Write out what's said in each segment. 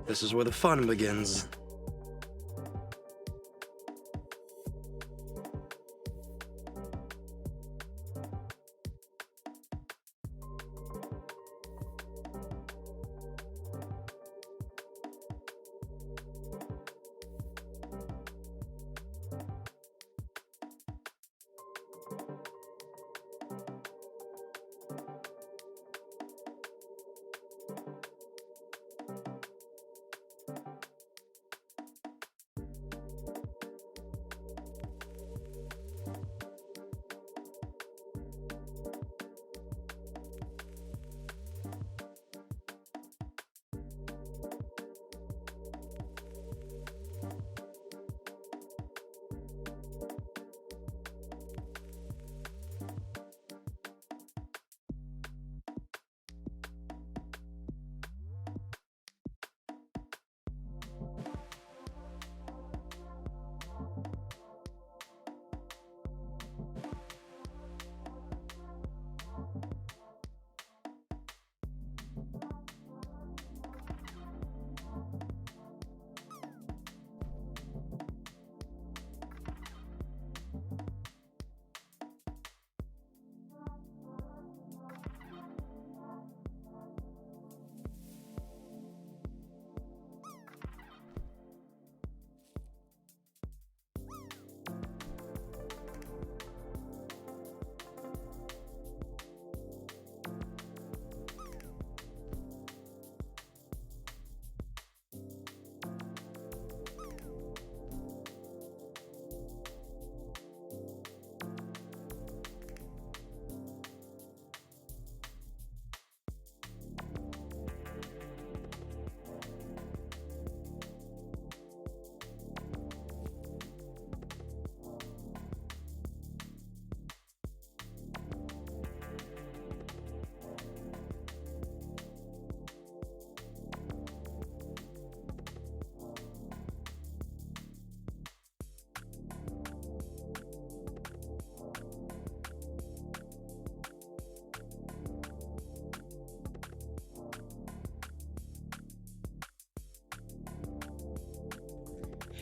This is where the fun begins.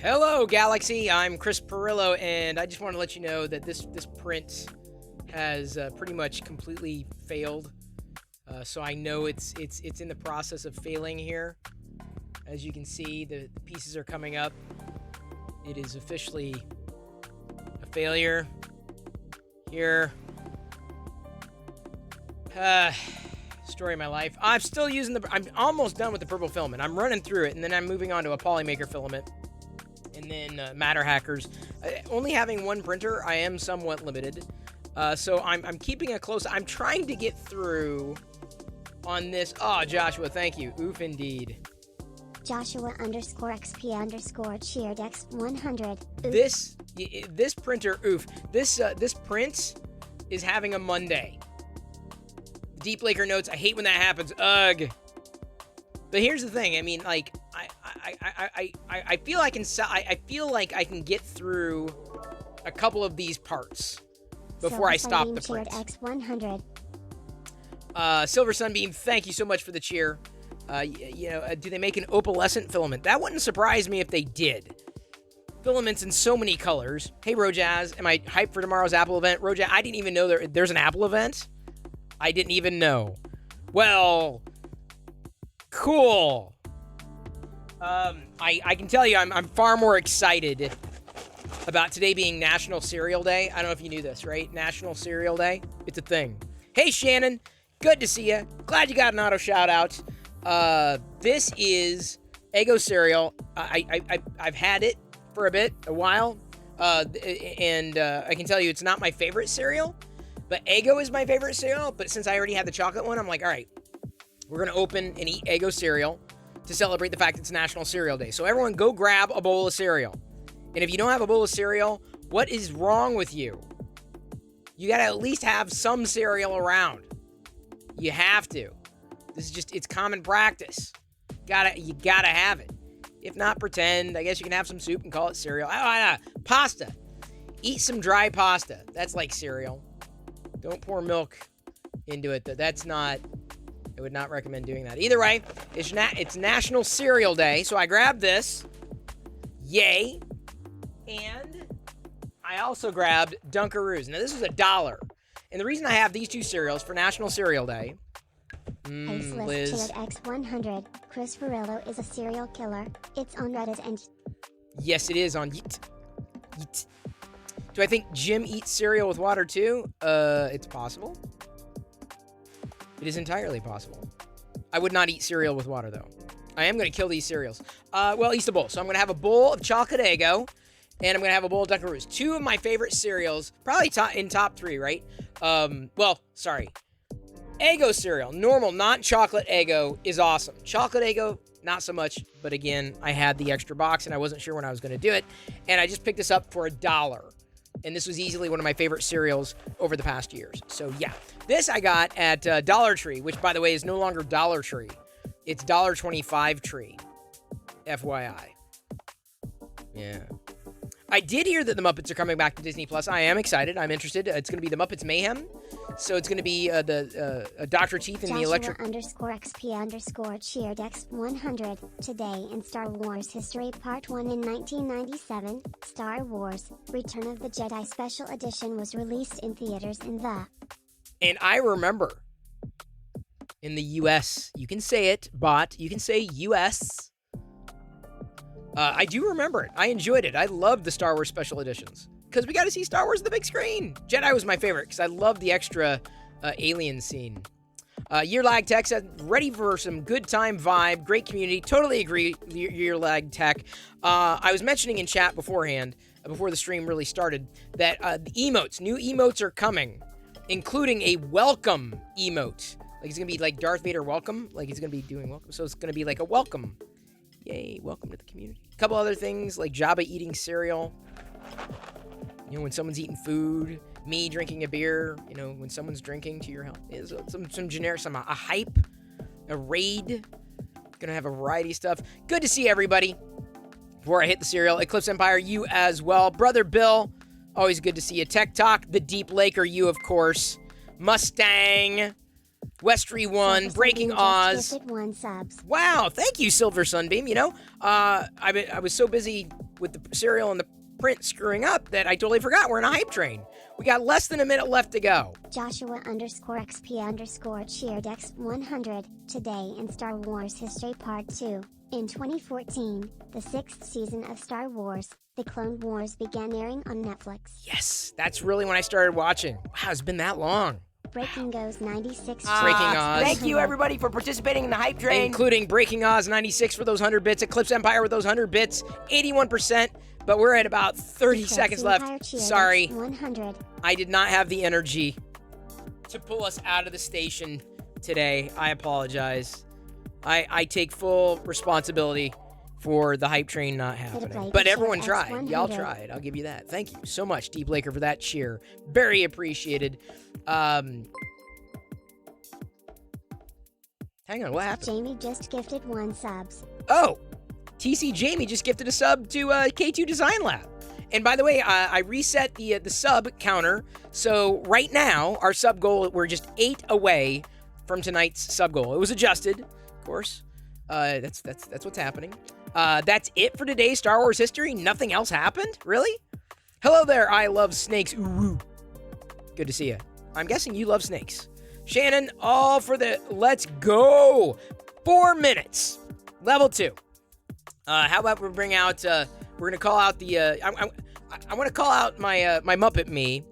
Hello, Galaxy. I'm Chris Perillo, and I just want to let you know that this print has pretty much completely failed. So I know it's in the process of failing here. As you can see, the pieces are coming up. It is officially a failure. Here. Story of my life. I'm still using I'm almost done with the purple filament. I'm running through it, and then I'm moving on to a Polymaker filament. And then Matter Hackers. Only having one printer, I am somewhat limited. So I'm keeping a close... I'm trying to get through on this... Oh, Joshua, thank you. Oof, indeed. Joshua_XP_ cheered X100. This printer, oof. This print is having a Monday. Deep Laker notes, I hate when that happens. Ugh. But here's the thing. I mean, like... I feel I feel like I can get through a couple of these parts before I stop the print. X100. Silver Sunbeam, thank you so much for the cheer. Do they make an opalescent filament? That wouldn't surprise me if they did. Filaments in so many colors. Hey, Rojaz, am I hyped for tomorrow's Apple event? Rojaz, I didn't even know there's an Apple event. I didn't even know. Well, cool. I can tell you I'm far more excited about today being National Cereal Day. I don't know if you knew this, right? National Cereal Day. It's a thing. Hey, Shannon. Good to see you. Glad you got an auto shout-out. This is Eggo cereal. I've had it for a while. And I can tell you it's not my favorite cereal. But Eggo is my favorite cereal. But since I already had the chocolate one, I'm like, all right. We're going to open and eat Eggo cereal to celebrate the fact it's National Cereal Day. So everyone go grab a bowl of cereal. And if you don't have a bowl of cereal, what is wrong with you? You got to at least have some cereal around. You have to. This is just, it's common practice. You gotta have it. If not, pretend. I guess you can have some soup and call it cereal. Pasta. Eat some dry pasta. That's like cereal. Don't pour milk into it. That's not I would not recommend doing that. Either way, it's National Cereal Day, so I grabbed this. Yay. And I also grabbed Dunkaroos. Now, this was $1. And the reason I have these two cereals for National Cereal Day... Faceless Liz. Chilled X100. Chris Ferrillo is a serial killer. It's on Reddit and... Yes, it is on Yeet. Yeet. Do I think Jim eats cereal with water too? It's possible. It is entirely possible. I would not eat cereal with water, though. I am going to kill these cereals. Well, at least a bowl. So I'm going to have a bowl of chocolate Eggo, and I'm going to have a bowl of Dunkaroos. Two of my favorite cereals, probably in top 3, right? Well, sorry. Eggo cereal, normal, not chocolate Eggo, is awesome. Chocolate Eggo, not so much. But again, I had the extra box, and I wasn't sure when I was going to do it. And I just picked this up for $1. And this was easily one of my favorite cereals over the past years. So, yeah. This I got at Dollar Tree, which, by the way, is no longer Dollar Tree. It's $1.25 Tree. FYI. Yeah. I did hear that the Muppets are coming back to Disney Plus. I am excited. I'm interested. It's going to be the Muppets Mayhem. So it's going to be Dr. Teeth and Joshua the Electric... _XP_cheered X100. Today in Star Wars history Part 1 in 1997, Star Wars, Return of the Jedi Special Edition was released in theaters in the... And I remember in the U.S., you can say it, bot, you can say U.S., I do remember it. I enjoyed it. I loved the Star Wars Special Editions because we got to see Star Wars on the big screen. Jedi was my favorite because I loved the extra alien scene. Year Lag Tech said, ready for some good time vibe, great community. Totally agree, Year Lag Tech. I was mentioning in chat beforehand, before the stream really started, that the emotes, new emotes are coming, including a welcome emote. Like it's going to be like Darth Vader welcome. Like he's going to be doing welcome. So it's going to be like a welcome. Yay, welcome to the community. A couple other things like Jabba eating cereal. You know, when someone's eating food. Me drinking a beer. You know, when someone's drinking to your health. Some generic, a hype. A raid. Gonna have a variety of stuff. Good to see everybody. Before I hit the cereal. Eclipse Empire, you as well. Brother Bill, always good to see you. Tech Talk, the Deep Laker, you of course. Mustang. Westry 1, Breaking Oz. Wow, thank you, Silver Sunbeam. You know, I was so busy with the cereal and the print screwing up that I totally forgot we're in a hype train. We got less than a minute left to go. Joshua _XP_cheered X100. Today in Star Wars history Part 2. In 2014, the 6th season of Star Wars, The Clone Wars began airing on Netflix. Yes, that's really when I started watching. Wow, it's been that long. Breaking Goes 96. Breaking Oz. Thank you, everybody, for participating in the hype train. Including Breaking Oz 96 for those 100 bits, Eclipse Empire with those 100 bits, 81%, but we're at about 30 seconds left. Sorry, 100. I did not have the energy to pull us out of the station today. I apologize. I take full responsibility for the hype train not happening. But everyone tried. Y'all tried. I'll give you that. Thank you so much, Deep Laker, for that cheer. Very appreciated. Hang on, what happened? Jamie just gifted 1 subs. Oh, TC Jamie just gifted a sub to K2 Design Lab. And by the way, I reset the sub counter. So right now, our sub goal, we're just 8 away from tonight's sub goal. It was adjusted, of course. That's what's happening. That's it for today's Star Wars history. Nothing else happened? Really? Hello there, I love snakes. Ooh. Good to see you. I'm guessing you love snakes. Shannon, all for the let's go. 4 minutes. Level 2. How about we bring out, we're going to call out the, I want to call out my Muppet Me,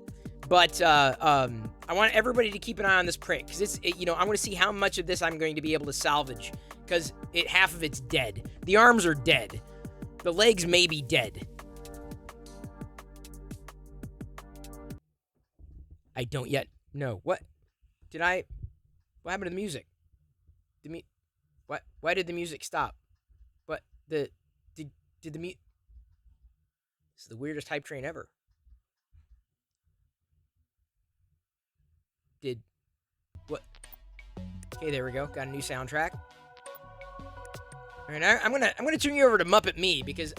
but I want everybody to keep an eye on this print, because I want to see how much of this I'm going to be able to salvage, because half of it's dead. The arms are dead. The legs may be dead. I don't yet know. What happened to the music? Why did the music stop? Did the This is the weirdest hype train ever. What? Okay, there we go. Got a new soundtrack. All right, I'm gonna turn you over to Muppet Me, because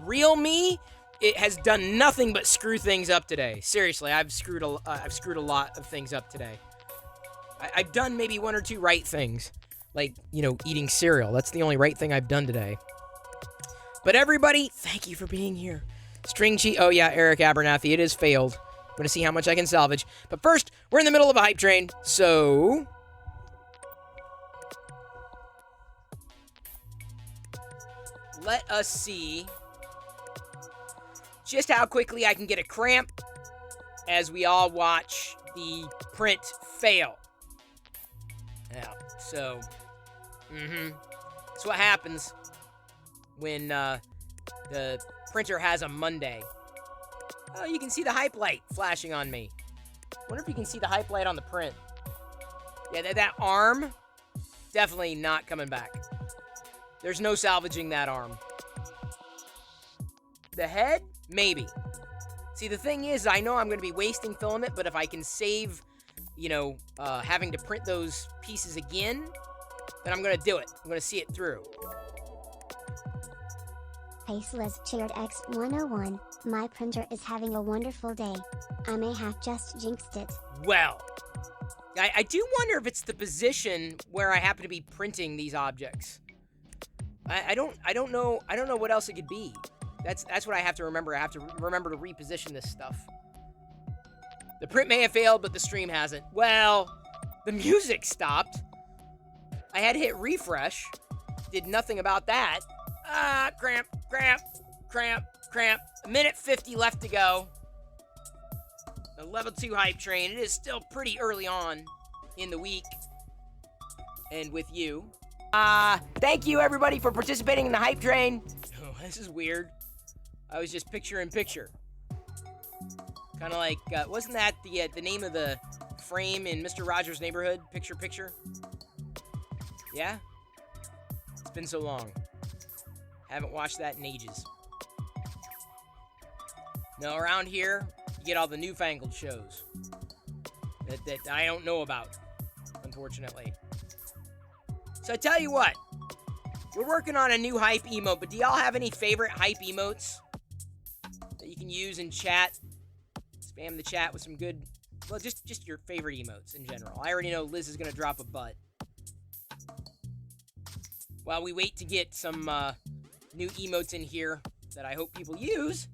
Real Me, it has done nothing but screw things up today. Seriously, I've screwed a lot of things up today. I've done maybe one or two right things. Like, eating cereal. That's the only right thing I've done today. But everybody, thank you for being here. String cheese. Oh, yeah, Eric Abernathy. It is failed. I'm going to see how much I can salvage. But first, we're in the middle of a hype train. So... let us see just how quickly I can get a cramp as we all watch the print fail. Yeah, so, that's what happens when the printer has a Monday. Oh, you can see the hype light flashing on me. Wonder if you can see the hype light on the print. Yeah, that arm, definitely not coming back. There's no salvaging that arm. The head, maybe. See, the thing is, I know I'm going to be wasting filament, but if I can save, having to print those pieces again, then I'm going to do it. I'm going to see it through. Faceless Cheered X101, my printer is having a wonderful day. I may have just jinxed it. Well, I do wonder if it's the position where I happen to be printing these objects. I don't know what else it could be. That's what I have to remember. I have to remember to reposition this stuff. The print may have failed, but the stream hasn't. Well, the music stopped. I had to hit refresh. Did nothing about that. Cramp. A minute 50 left to go. The level 2 hype train. It is still pretty early on in the week. And with you. Thank you everybody for participating in the hype train. Oh, this is weird. I was just picture in picture. Kind of like, wasn't that the name of the frame in Mr. Rogers' Neighborhood? Picture. Yeah? It's been so long. Haven't watched that in ages. No, around here, you get all the newfangled shows that I don't know about, unfortunately. So I tell you what, we're working on a new hype emote, but do y'all have any favorite hype emotes that you can use in chat? Spam the chat with some good, well, just your favorite emotes in general. I already know Liz is going to drop a butt. While we wait to get some new emotes in here that I hope people use,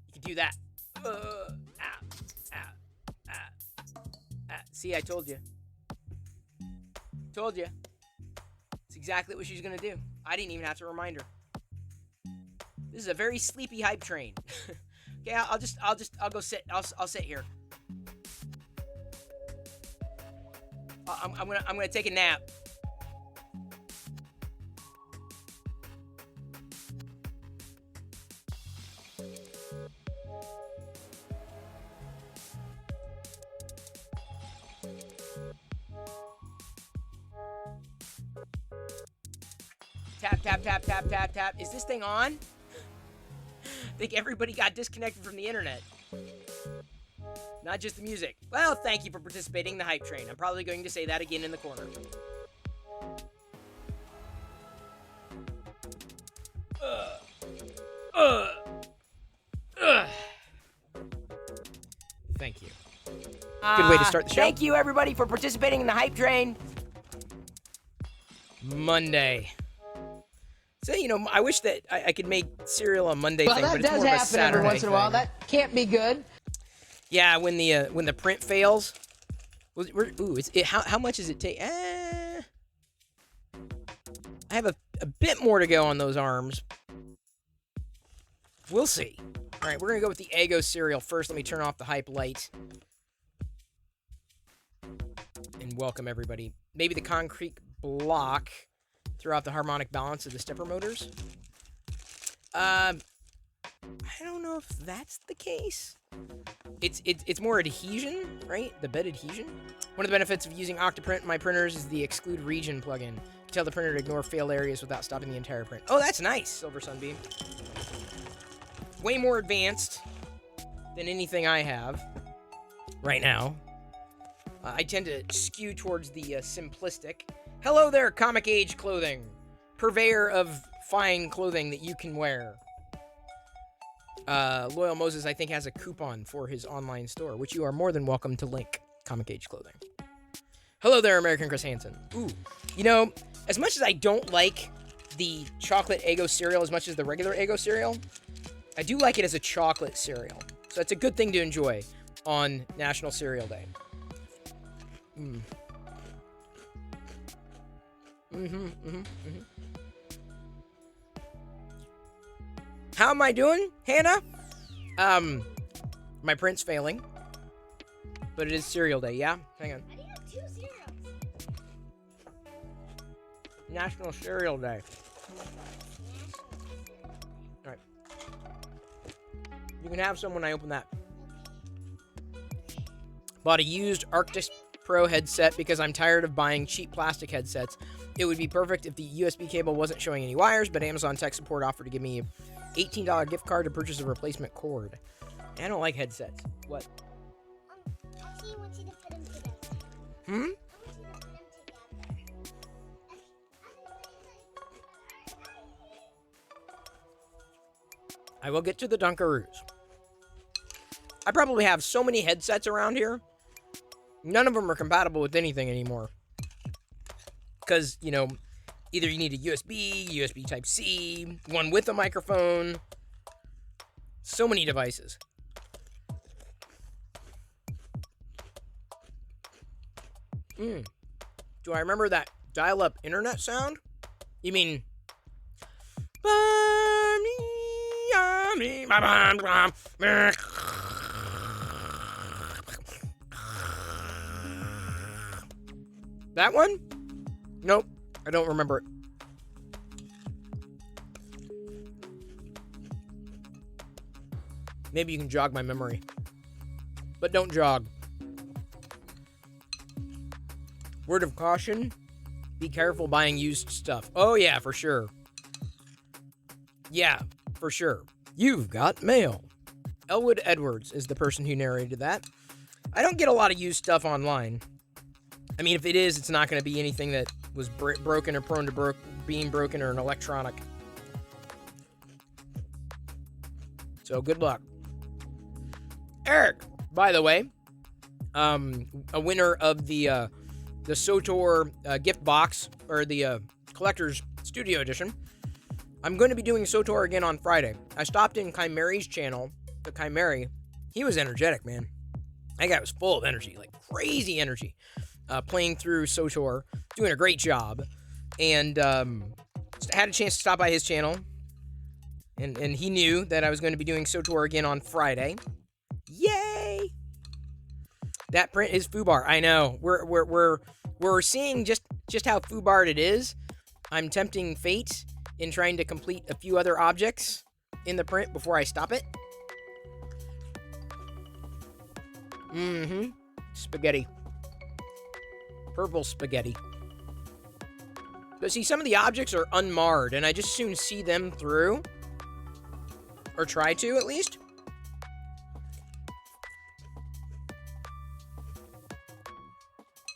you can do that. See, I told you. Told you. It's exactly what she's gonna do. I didn't even have to remind her. This is a very sleepy hype train. Okay, I'll go sit. I'll sit here. I'm gonna take a nap. Tap. Is this thing on? I think everybody got disconnected from the internet. Not just the music. Well, thank you for participating in the hype train. I'm probably going to say that again in the corner. Thank you. Good way to start the show. Thank you everybody for participating in the hype train. Monday. So, I wish that I could make cereal a Monday thing, that but it's does more of a happen Saturday every once in a while. thing. That can't be good. Yeah, when the print fails. How much does it take? I have a bit more to go on those arms. We'll see. All right, we're going to go with the Eggo cereal first. Let me turn off the hype light. And welcome everybody. Maybe the concrete block throughout the harmonic balance of the stepper motors. I don't know if that's the case. It's more adhesion, right? The bed adhesion. One of the benefits of using Octoprint in my printers is the exclude region plugin. You can tell the printer to ignore fail areas without stopping the entire print. Oh, that's nice, Silver Sunbeam. Way more advanced than anything I have right now. I tend to skew towards the simplistic. Hello there, Comic Age Clothing. Purveyor of fine clothing that you can wear. Loyal Moses, I think, has a coupon for his online store, which you are more than welcome to link. Comic Age Clothing. Hello there, American Chris Hansen. Ooh, you know, as much as I don't like the chocolate Eggo cereal as much as the regular Eggo cereal, I do like it as a chocolate cereal. So it's a good thing to enjoy on National Cereal Day. How am I doing, Hannah? My print's failing. But it is cereal day, yeah? Hang on. I think I have 2 cereals. National Cereal Day. Alright. You can have some when I open that. Bought a used Arctis Pro headset because I'm tired of buying cheap plastic headsets. It would be perfect if the USB cable wasn't showing any wires, but Amazon tech support offered to give me an $18 gift card to purchase a replacement cord. I don't like headsets. What? Actually, I want you to put them together. Hmm? I want you to put them together. I will get to the Dunkaroos. I probably have so many headsets around here. None of them are compatible with anything anymore. Because, you know, either you need a USB, USB Type-C, one with a microphone. So many devices. Do I remember that dial-up internet sound? You mean... That one? Nope, I don't remember it. Maybe you can jog my memory. But don't jog. Word of caution, be careful buying used stuff. Oh yeah, for sure. Yeah, for sure. You've got mail. Elwood Edwards is the person who narrated that. I don't get a lot of used stuff online. I mean, if it is, it's not going to be anything that was broken or prone to being broken or an electronic. So good luck. Eric, by the way, a winner of the SOTOR gift box, or the Collector's Studio Edition. I'm going to be doing SOTOR again on Friday. I stopped in Chimeri's channel, the Chimeri. He was energetic, man. That guy was full of energy, like crazy energy. Playing through SOTOR, doing a great job. And had a chance to stop by his channel. And he knew that I was going to be doing SOTOR again on Friday. Yay! That print is foobar. I know. We're seeing just how foobarred it is. I'm tempting fate in trying to complete a few other objects in the print before I stop it. Spaghetti. Purple spaghetti. But see, some of the objects are unmarred, and I just soon see them through. Or try to, at least.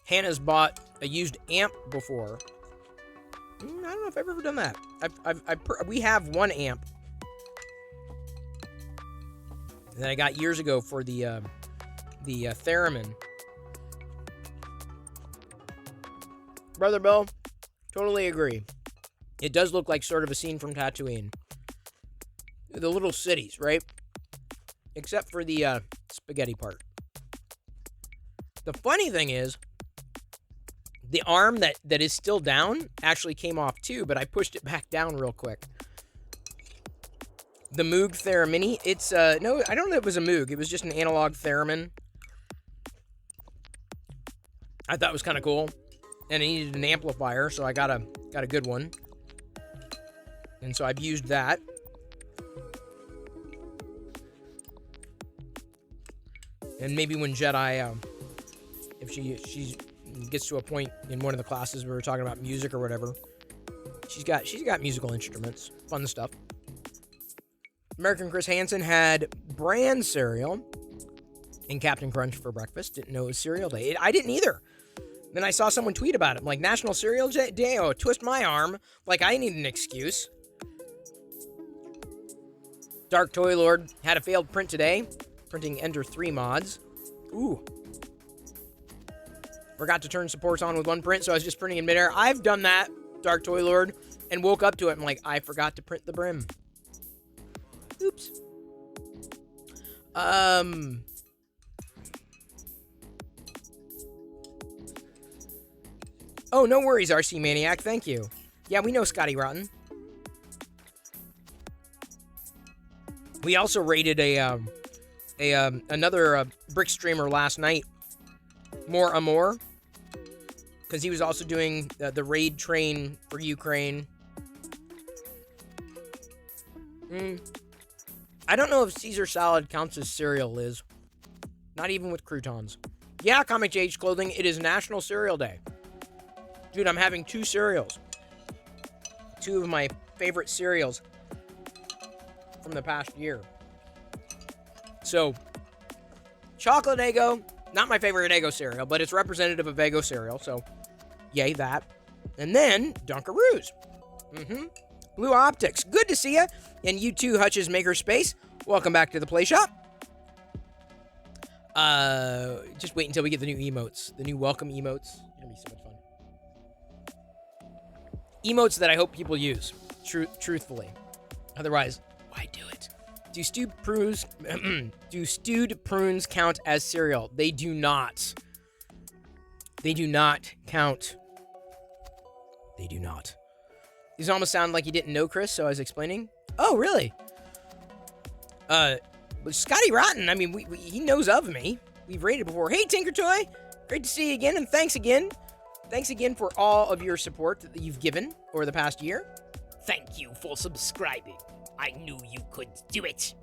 Hannah's bought a used amp before. I don't know if I've ever done that. We have one amp that I got years ago for the Theremin. Brother Bill, totally agree. It does look like sort of a scene from Tatooine. The little cities, right? Except for the spaghetti part. The funny thing is, the arm that is still down actually came off too, but I pushed it back down real quick. The Moog Theramini, it's, no, I don't know if it was a Moog. It was just an analog Theremin. I thought it was kind of cool. And it needed an amplifier, so I got a good one. And so I've used that. And maybe when Jedi, if she gets to a point in one of the classes where we're talking about music or whatever, she's got musical instruments, fun stuff. American Chris Hansen had bran cereal and Captain Crunch for breakfast. Didn't know it was cereal day. I didn't either. Then I saw someone tweet about it. I'm like, National Cereal Day? Oh, twist my arm. Like, I need an excuse. Dark Toy Lord had a failed print today. Printing Ender 3 mods. Ooh. Forgot to turn supports on with one print, so I was just printing in midair. I've done that, Dark Toy Lord, and woke up to it. I'm like, I forgot to print the brim. Oops. Oh, no worries, RC Maniac. Thank you. Yeah, we know Scotty Rotten. We also raided another brick streamer last night, More Amor, because he was also doing the raid train for Ukraine. I don't know if Caesar salad counts as cereal, Liz. Not even with croutons. Yeah, Comic JH Clothing, it is National Cereal Day. Dude, I'm having 2 cereals. 2 of my favorite cereals from the past year. So, Chocolate Eggo, not my favorite Eggo cereal, but it's representative of Eggo cereal, so yay that. And then, Dunkaroos. Blue Optics, good to see ya. And you too, Hutch's Makerspace. Welcome back to the Play Shop. Just wait until we get the new emotes. The new welcome emotes. It's gonna be so much fun. Emotes that I hope people use, truthfully. Otherwise, why do it? Do stewed prunes count as cereal? They do not. They do not count. They do not. These almost sound like you didn't know, Chris, so I was explaining. Oh, really? Scotty Rotten, I mean, he knows of me. We've raided before. Hey, Tinker Toy! Great to see you again, and thanks again. Thanks again for all of your support that you've given over the past year. Thank you for subscribing. I knew you could do it.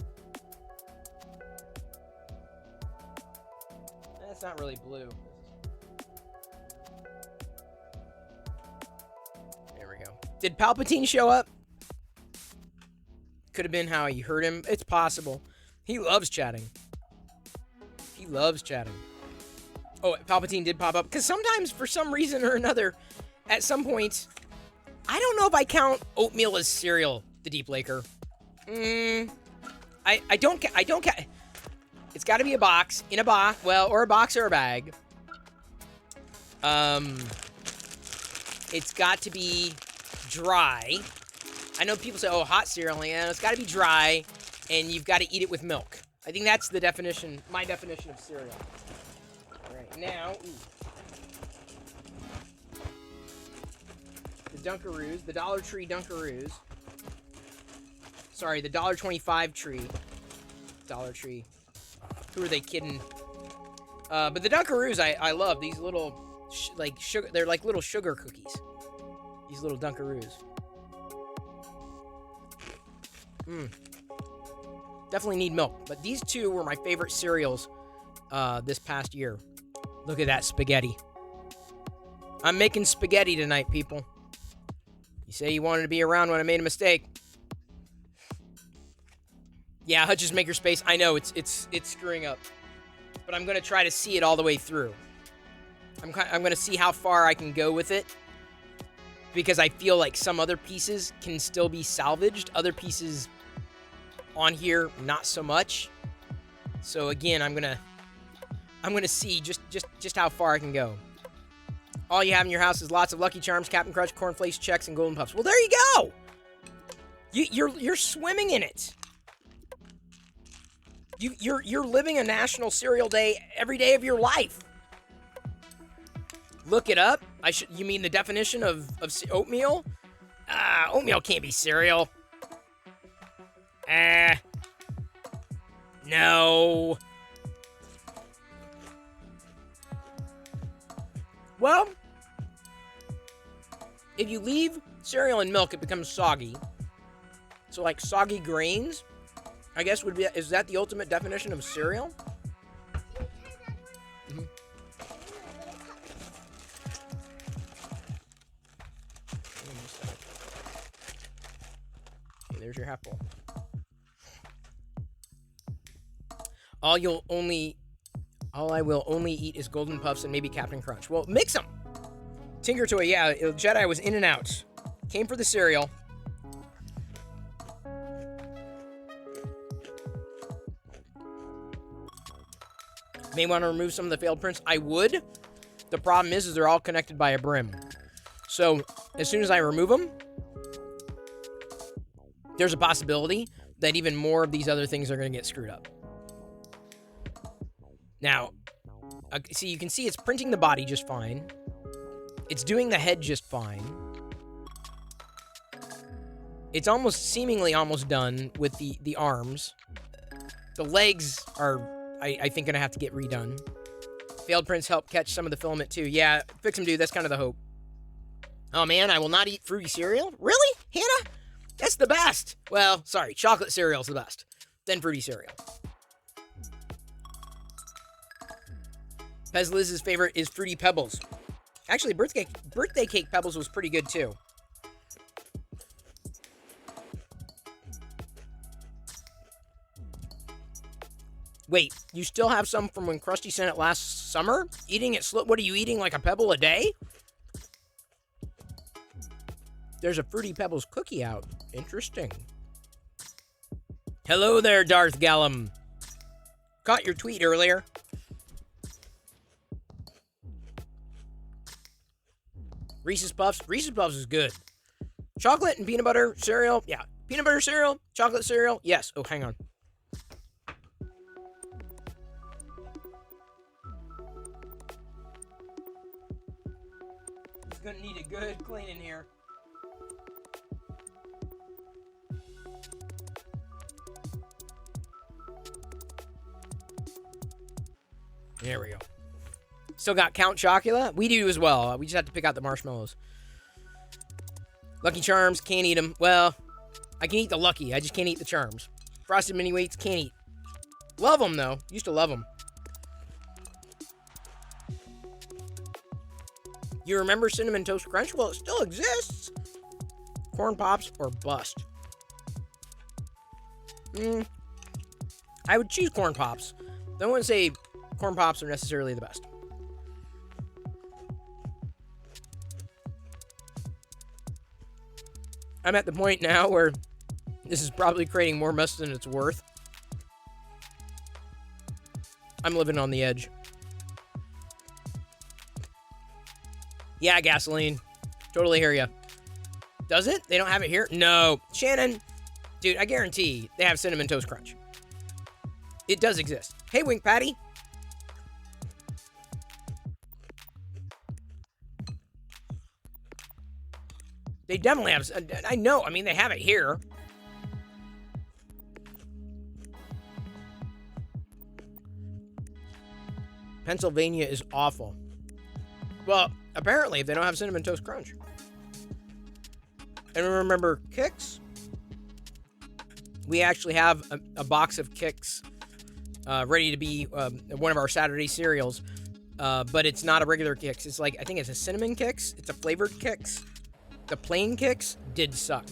That's not really blue. There we go. Did Palpatine show up? Could have been how you heard him. It's possible. He loves chatting. He loves chatting. Oh, Palpatine did pop up. Because sometimes, for some reason or another, at some point, I don't know if I count oatmeal as cereal, the Deep Laker. I don't it's got to be a box, in a box, well, or a box or a bag. It's got to be dry. I know people say, oh, hot cereal, and it's got to be dry, and you've got to eat it with milk. I think that's the definition, my definition of cereal. All right, now, the Dunkaroos, the Dollar Tree Dunkaroos. Sorry, the $1.25 tree. Dollar Tree. Who are they kidding? But the Dunkaroos, I love. These little, like, sugar, they're like little sugar cookies. These little Dunkaroos. Definitely need milk. But these two were my favorite cereals this past year. Look at that spaghetti. I'm making spaghetti tonight, people. You say you wanted to be around when I made a mistake. Yeah, Hutch's Makerspace. I know it's screwing up, but I'm gonna try to see it all the way through. I'm gonna see how far I can go with it, because I feel like some other pieces can still be salvaged. Other pieces on here, not so much. So again, I'm gonna see just how far I can go. All you have in your house is lots of Lucky Charms, Captain Crunch, Cornflakes, Chex, and Golden Puffs. Well, there you go. You're swimming in it. You're living a National Cereal Day every day of your life. Look it up. You mean the definition of oatmeal? Oatmeal can't be cereal. No. Well, if you leave cereal in milk, it becomes soggy. So like soggy grains, I guess would be, is that the ultimate definition of cereal? Okay, there's your half bowl. All I will only eat is Golden Puffs and maybe Captain Crunch. Well, mix them. Tinker Toy, yeah, Jedi was in and out. Came for the cereal. May want to remove some of the failed prints. I would. The problem is they're all connected by a brim. So as soon as I remove them, there's a possibility that even more of these other things are going to get screwed up. Now, see, you can see it's printing the body just fine. It's doing the head just fine. It's seemingly almost done with the arms. The legs are, I think, going to have to get redone. Failed prints help catch some of the filament, too. Yeah, fix them, dude. That's kind of the hope. Oh, man, I will not eat fruity cereal? Really? Hannah? That's the best. Well, sorry, chocolate cereal's the best. Then fruity cereal. Pez Liz's favorite is Fruity Pebbles. Actually, birthday cake Pebbles was pretty good, too. Wait, you still have some from when Krusty sent it last summer? Eating it slow? What are you eating, like a pebble a day? There's a Fruity Pebbles cookie out. Interesting. Hello there, Darth Gallum. Caught your tweet earlier. Reese's Puffs. Reese's Puffs is good. Chocolate and peanut butter cereal. Yeah. Peanut butter cereal. Chocolate cereal. Yes. Oh, hang on. It's gonna need a good cleaning here. There we go. Still got Count Chocula. We do as well. We just have to pick out the marshmallows. Lucky Charms, can't eat them. Well, I can eat the Lucky. I just can't eat the Charms. Frosted Mini Wheats, can't eat. Love them, though. Used to love them. You remember Cinnamon Toast Crunch? Well, it still exists. Corn Pops or bust? I would choose Corn Pops. I wouldn't say Corn Pops are necessarily the best. I'm at the point now where this is probably creating more mess than it's worth. I'm living on the edge. Yeah, gasoline. Totally hear ya. Does it? They don't have it here? No. Shannon, dude, I guarantee they have Cinnamon Toast Crunch. It does exist. Hey, Wink Patty. They definitely have. I know. I mean, they have it here. Pennsylvania is awful. Well, apparently they don't have Cinnamon Toast Crunch. And remember Kix? We actually have a box of Kix ready to be one of our Saturday cereals. But it's not a regular Kix. It's like, I think it's a cinnamon Kix. It's a flavored Kix. The plain Kix did suck.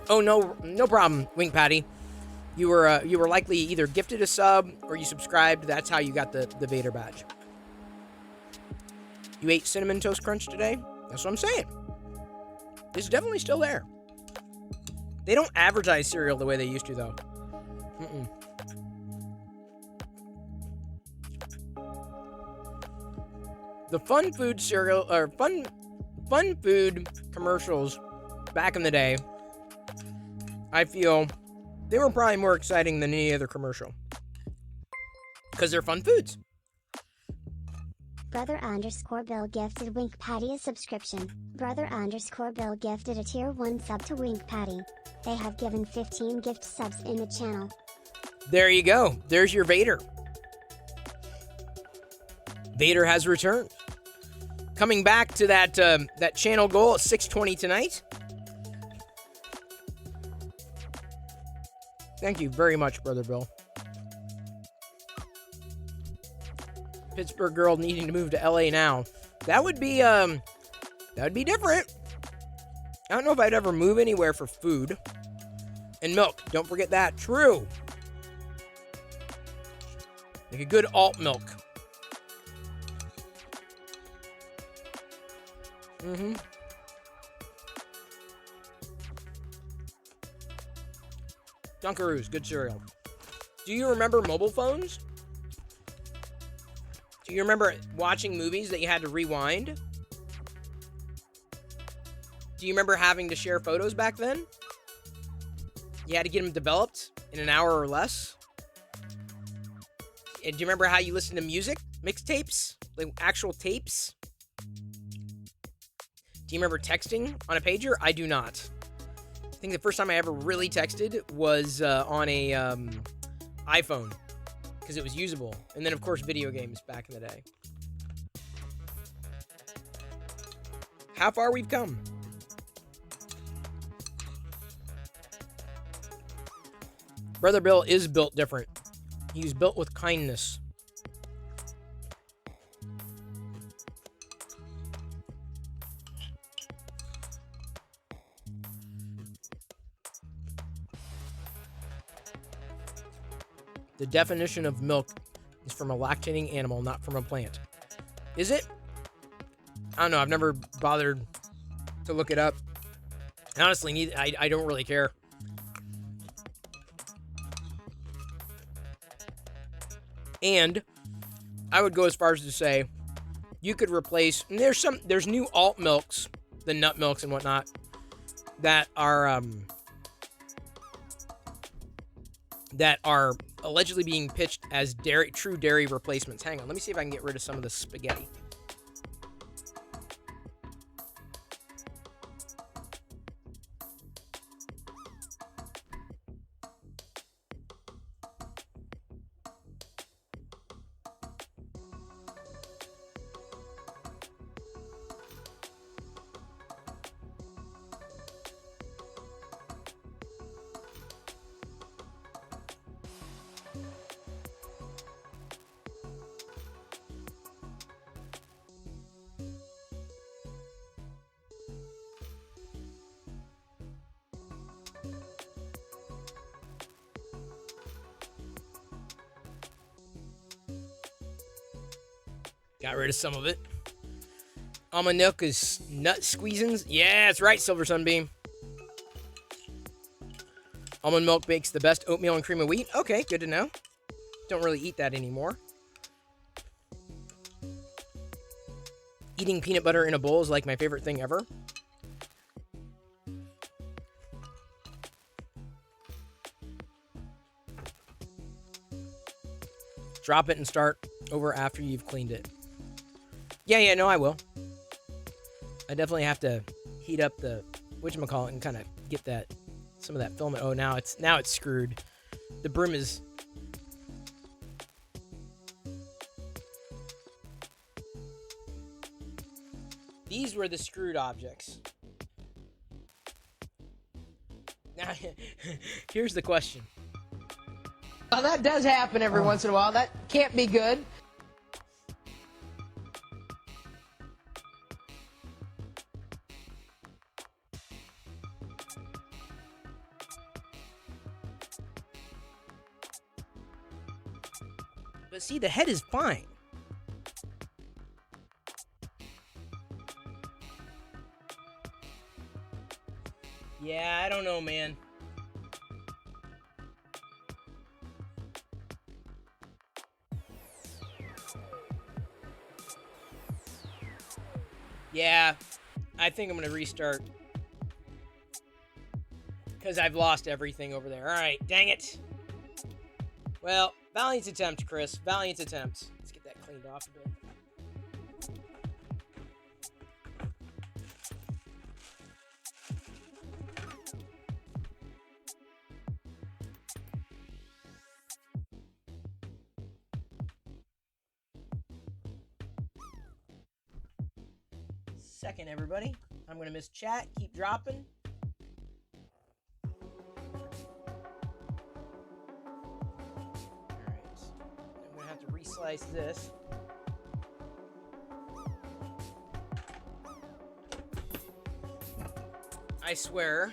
Oh, no problem, Wink Patty. You were likely either gifted a sub or you subscribed. That's how you got the Vader badge. You ate Cinnamon Toast Crunch today? That's what I'm saying. It's definitely still there. They don't advertise cereal the way they used to, though. The fun food cereal, or fun food commercials back in the day, I feel they were probably more exciting than any other commercial. Because they're fun foods. Brother_Bill gifted Wink Patty a subscription. Brother_Bill gifted a tier 1 sub to Wink Patty. They have given 15 gift subs in the channel. There you go. There's your Vader. Vader has returned. Coming back to that channel goal at 620 tonight. Thank you very much, Brother Bill. Pittsburgh girl needing to move to LA now. That would be different. I don't know if I'd ever move anywhere for food. And milk. Don't forget that. True. Like a good alt milk. Dunkaroos, good cereal. Do you remember mobile phones? Do you remember watching movies that you had to rewind? Do you remember having to share photos back then? You had to get them developed in an hour or less? And do you remember how you listened to music? Mixtapes? Like actual tapes? Do you remember texting on a pager? I do not. I think the first time I ever really texted was on a iPhone, because it was usable. And then, of course, video games back in the day. How far we've come. Brother Bill is built different. He's built with kindness. The definition of milk is from a lactating animal, not from a plant. Is it? I don't know. I've never bothered to look it up. Honestly, I don't really care. And I would go as far as to say you could replace, and there's new alt milks, the nut milks and whatnot, that are allegedly being pitched as true dairy replacements. Hang on, let me see if I can get rid of some of the spaghetti. Got rid of some of it. Almond milk is nut squeezins. Yeah, that's right, Silver Sunbeam. Almond milk makes the best oatmeal and cream of wheat. Okay, good to know. Don't really eat that anymore. Eating peanut butter in a bowl is like my favorite thing ever. Drop it and start over after you've cleaned it. Yeah, no, I will. I definitely have to heat up the whatchamacallit and kind of get some of that filament. Oh, now it's screwed. The brim is. These were the screwed objects. Now, here's the question. Well, that does happen every once in a while. That can't be good. But see, the head is fine. Yeah, I don't know, man. Yeah, I think I'm going to restart. Because I've lost everything over there. Alright, dang it. Well, valiant attempt, Chris. Valiant attempt. Let's get that cleaned off a bit. Second, everybody. I'm going to miss chat. Keep dropping. Slice this. I swear.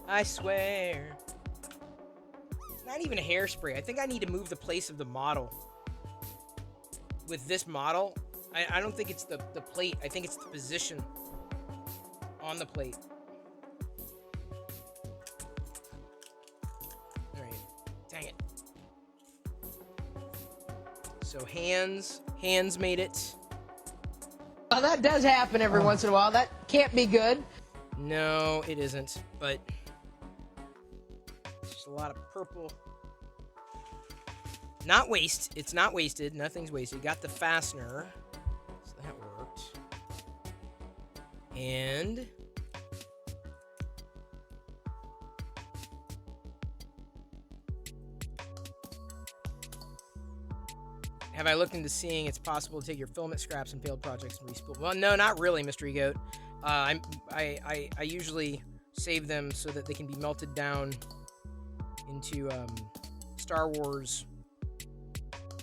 It's not even a hairspray. I think I need to move the place of the model. With this model, I don't think it's the plate. I think it's the position on the plate. Alright. Dang it. So hands made it. Well, that does happen every once in a while. That can't be good. No, it isn't, but it's just a lot of purple. Not waste. It's not wasted. Nothing's wasted. Got the fastener. So that worked. And have I looked into seeing it's possible to take your filament scraps and failed projects and respool? Well, no, not really, Mystery Goat. I usually save them so that they can be melted down into Star Wars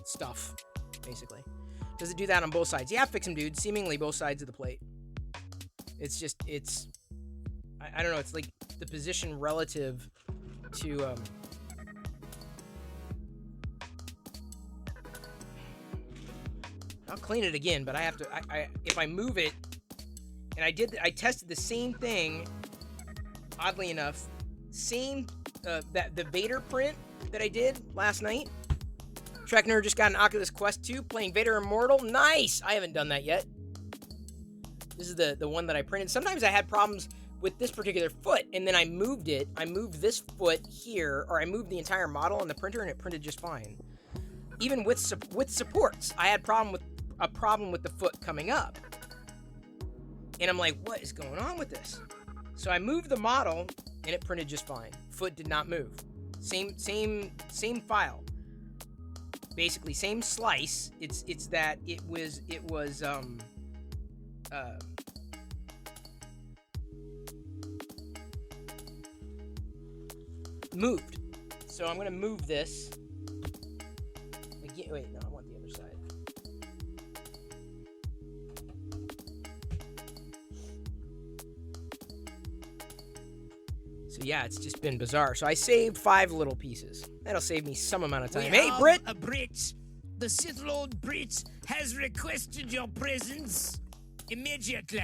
stuff, basically. Does it do that on both sides? Yeah, fix them, dude. Seemingly both sides of the plate. It's just, I don't know, it's like the position relative to, I'll clean it again, but I have to, if I move it, and I tested the same thing, oddly enough, the Vader print that I did last night. Trekner just got an Oculus Quest 2 playing Vader Immortal. Nice! I haven't done that yet. This is the one that I printed. Sometimes I had problems with this particular foot, and then I moved it. I moved this foot here, or I moved the entire model on the printer, and it printed just fine. Even with supports, I had a problem with the foot coming up. And I'm like, what is going on with this? So I moved the model, and it printed just fine. Foot did not move. Same file. Basically, same slice. It's that it was moved. So I'm gonna move this. Again, wait, no, I want the other side. So yeah, it's just been bizarre. So I saved 5 little pieces. That'll save me some amount of time. Hey, Brit! Brit, the Sith Lord Brit has requested your presence immediately.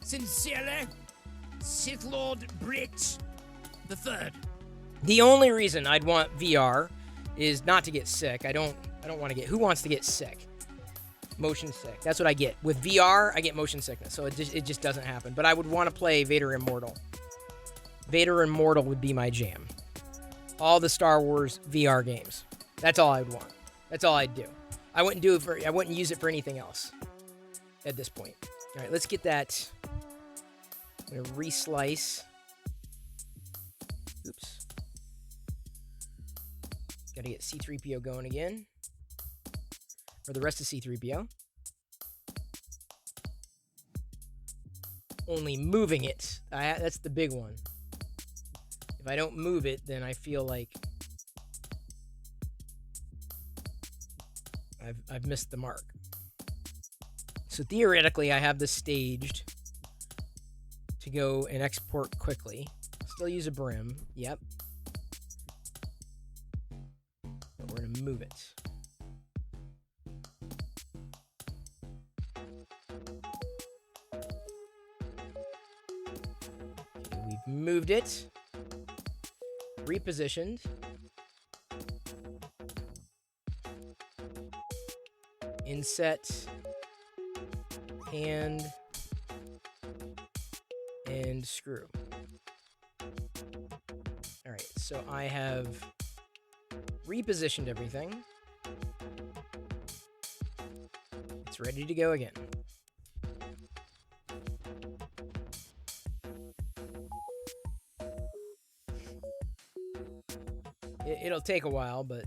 Sincerely, Sith Lord Brit the Third. The only reason I'd want VR is not to get sick. I don't want to get. Who wants to get sick? Motion sick. That's what I get. With VR, I get motion sickness, so it just doesn't happen. But I would want to play Vader Immortal. Vader Immortal would be my jam. All the Star Wars VR games. That's all I'd want. That's all I'd do. I wouldn't use it for anything else at this point. All right, let's get that. I'm gonna reslice. Oops. Gotta get C-3PO going again. Or the rest of C-3PO. Only moving it. That's the big one. If I don't move it, then I feel like I've missed the mark. So theoretically, I have this staged to go and export quickly. Still use a brim. Yep. But we're going to move it. Okay, we've moved it. Repositioned. Inset. Hand. And screw. Alright, so I have repositioned everything. It's ready to go again. It'll take a while, but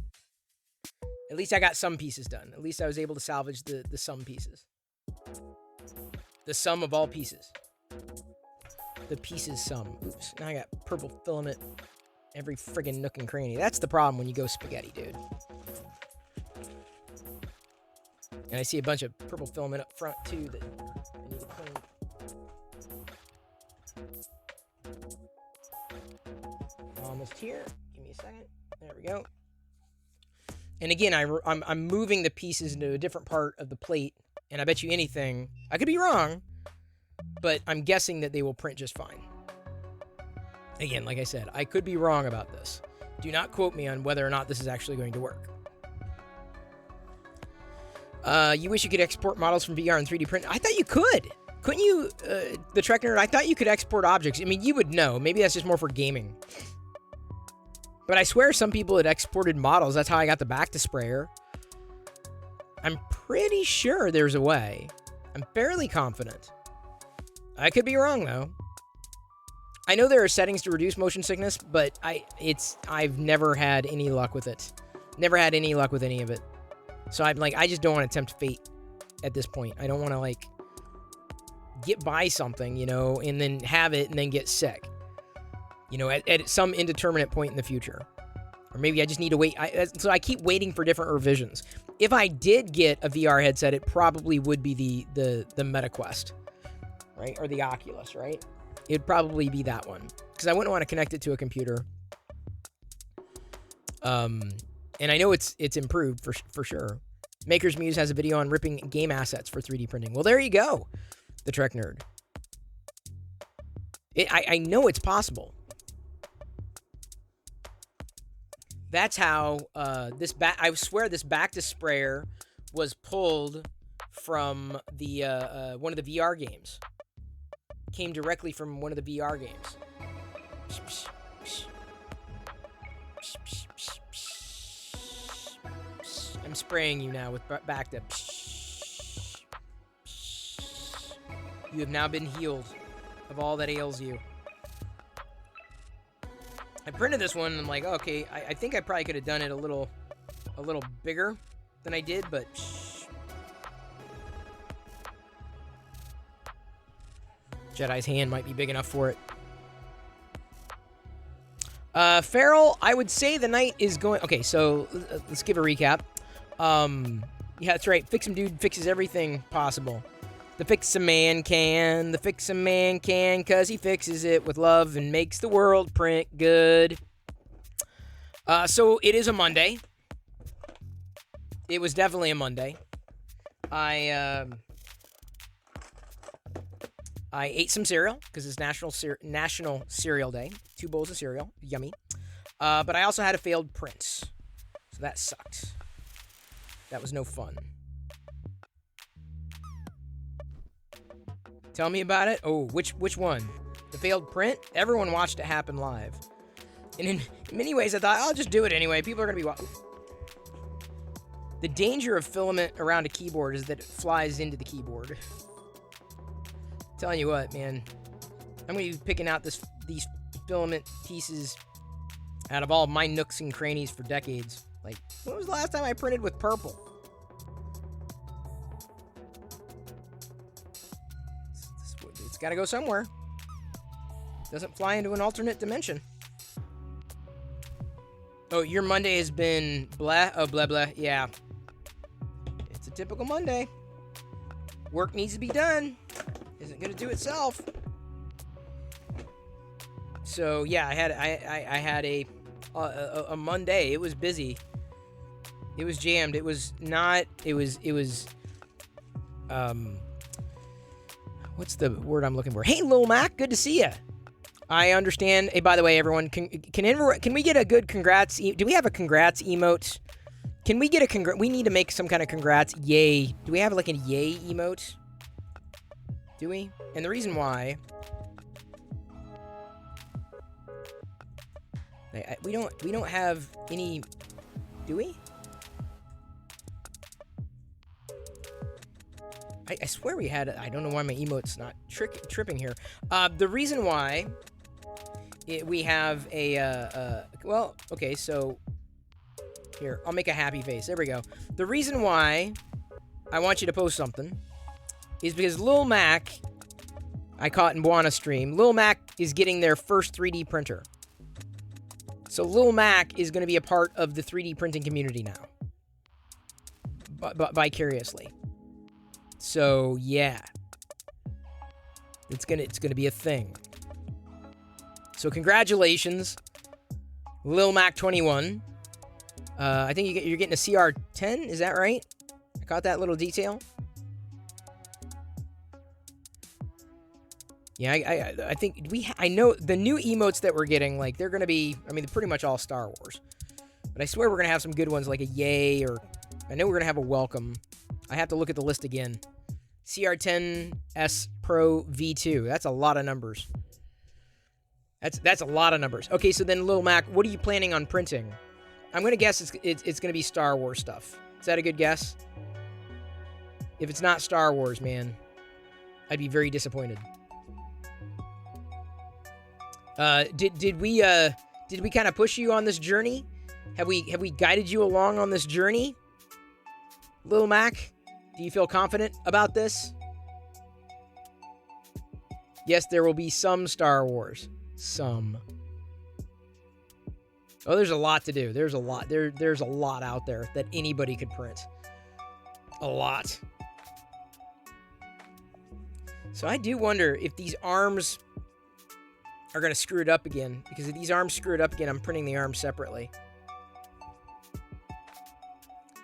at least I got some pieces done. At least I was able to salvage the sum pieces. The sum of all pieces. The pieces sum. Oops. Now I got purple filament every friggin' nook and cranny. That's the problem when you go spaghetti, dude. And I see a bunch of purple filament up front, too, that I need to clean. Almost here. Give me a second. There we go. And again, I'm moving the pieces into a different part of the plate, and I bet you anything, I could be wrong, but I'm guessing that they will print just fine. Again, like I said, I could be wrong about this. Do not quote me on whether or not this is actually going to work. You wish you could export models from VR and 3D print. I thought you could. Couldn't you, the Trek Nerd? I thought you could export objects. I mean, you would know. Maybe that's just more for gaming. But I swear some people had exported models. That's how I got the Bacta sprayer. I'm pretty sure there's a way. I'm fairly confident. I could be wrong, though. I know there are settings to reduce motion sickness, but I've never had any luck with it. Never had any luck with any of it. So I'm like, I just don't want to tempt fate at this point. I don't want to, like, get by something, you know, and then have it and then get sick. You know, at some indeterminate point in the future. Or maybe I just need to wait. So I keep waiting for different revisions. If I did get a VR headset, it probably would be the MetaQuest, right? Or the Oculus, right? It'd probably be that one. Because I wouldn't want to connect it to a computer. And I know it's improved for sure. Maker's Muse has a video on ripping game assets for 3D printing. Well, there you go, the Trek Nerd. I know it's possible. That's how I swear this Bacta sprayer was pulled from the one of the VR games. Came directly from one of the VR games. I'm spraying you now with Bacta. You have now been healed of all that ails you. I printed this one and I'm like, oh, okay, I think I probably could have done it a little bigger than I did, but Jedi's hand might be big enough for it. Farrell, I would say the night is going... Okay, so let's give a recap. Yeah, that's right. Fix-Em Dude fixes everything possible. The Fix-A-Man can. The Fix-A-Man can, because he fixes it with love and makes the world print good. So it is a Monday. It was definitely a Monday. I ate some cereal, because it's National Cereal Day. 2 bowls of cereal. Yummy. But I also had a failed print. So that sucked. That was no fun. Tell me about it. Oh, which one? The failed print? Everyone watched it happen live. And in many ways, I thought, I'll just do it anyway. People are going to be watching. The danger of filament around a keyboard is that it flies into the keyboard. Telling you what, man. I'm going to be picking out these filament pieces out of all my nooks and crannies for decades. Like, when was the last time I printed with purple? It's got to go somewhere. Doesn't fly into an alternate dimension. Oh, your Monday has been blah. Oh, blah, blah. Yeah. It's a typical Monday. Work needs to be done. Isn't going to do itself. So, yeah, I had a Monday. It was busy. It was jammed. It was not... It was what's the word I'm looking for? Hey, Lil Mac, good to see you. I understand. Hey, by the way, everyone, can we get a good congrats? Do we have a congrats emote? Can we get a congrats? We need to make some kind of congrats. Yay. Do we have like a yay emote? Do we? And the reason why... We don't have any... Do we? I swear we had... I don't know why my emote's not tripping here. The reason why we have a... well, okay, so... Here, I'll make a happy face. There we go. The reason why I want you to post something is because Lil Mac... I caught in Buana stream. Lil Mac is getting their first 3D printer. So Lil Mac is going to be a part of the 3D printing community now. Vicariously. So, yeah. It's gonna be a thing. So, congratulations, Lil Mac 21. I think you're getting a CR10, is that right? I caught that little detail. Yeah, I think I know the new emotes that we're getting, like, they're gonna be, I mean, they're pretty much all Star Wars. But I swear we're gonna have some good ones, like a yay, or I know we're gonna have a welcome. I have to look at the list again. CR10S Pro V2. That's a lot of numbers. That's a lot of numbers. Okay, so then Lil Mac, what are you planning on printing? I'm gonna guess it's gonna be Star Wars stuff. Is that a good guess? If it's not Star Wars, man, I'd be very disappointed. Did we kind of push you on this journey? Have we guided you along on this journey? Lil Mac, do you feel confident about this? Yes, there will be some Star Wars. Some. Oh, there's a lot to do. There's a lot. There's a lot out there that anybody could print. A lot. So I do wonder if these arms are going to screw it up again. Because if these arms screw it up again, I'm printing the arms separately.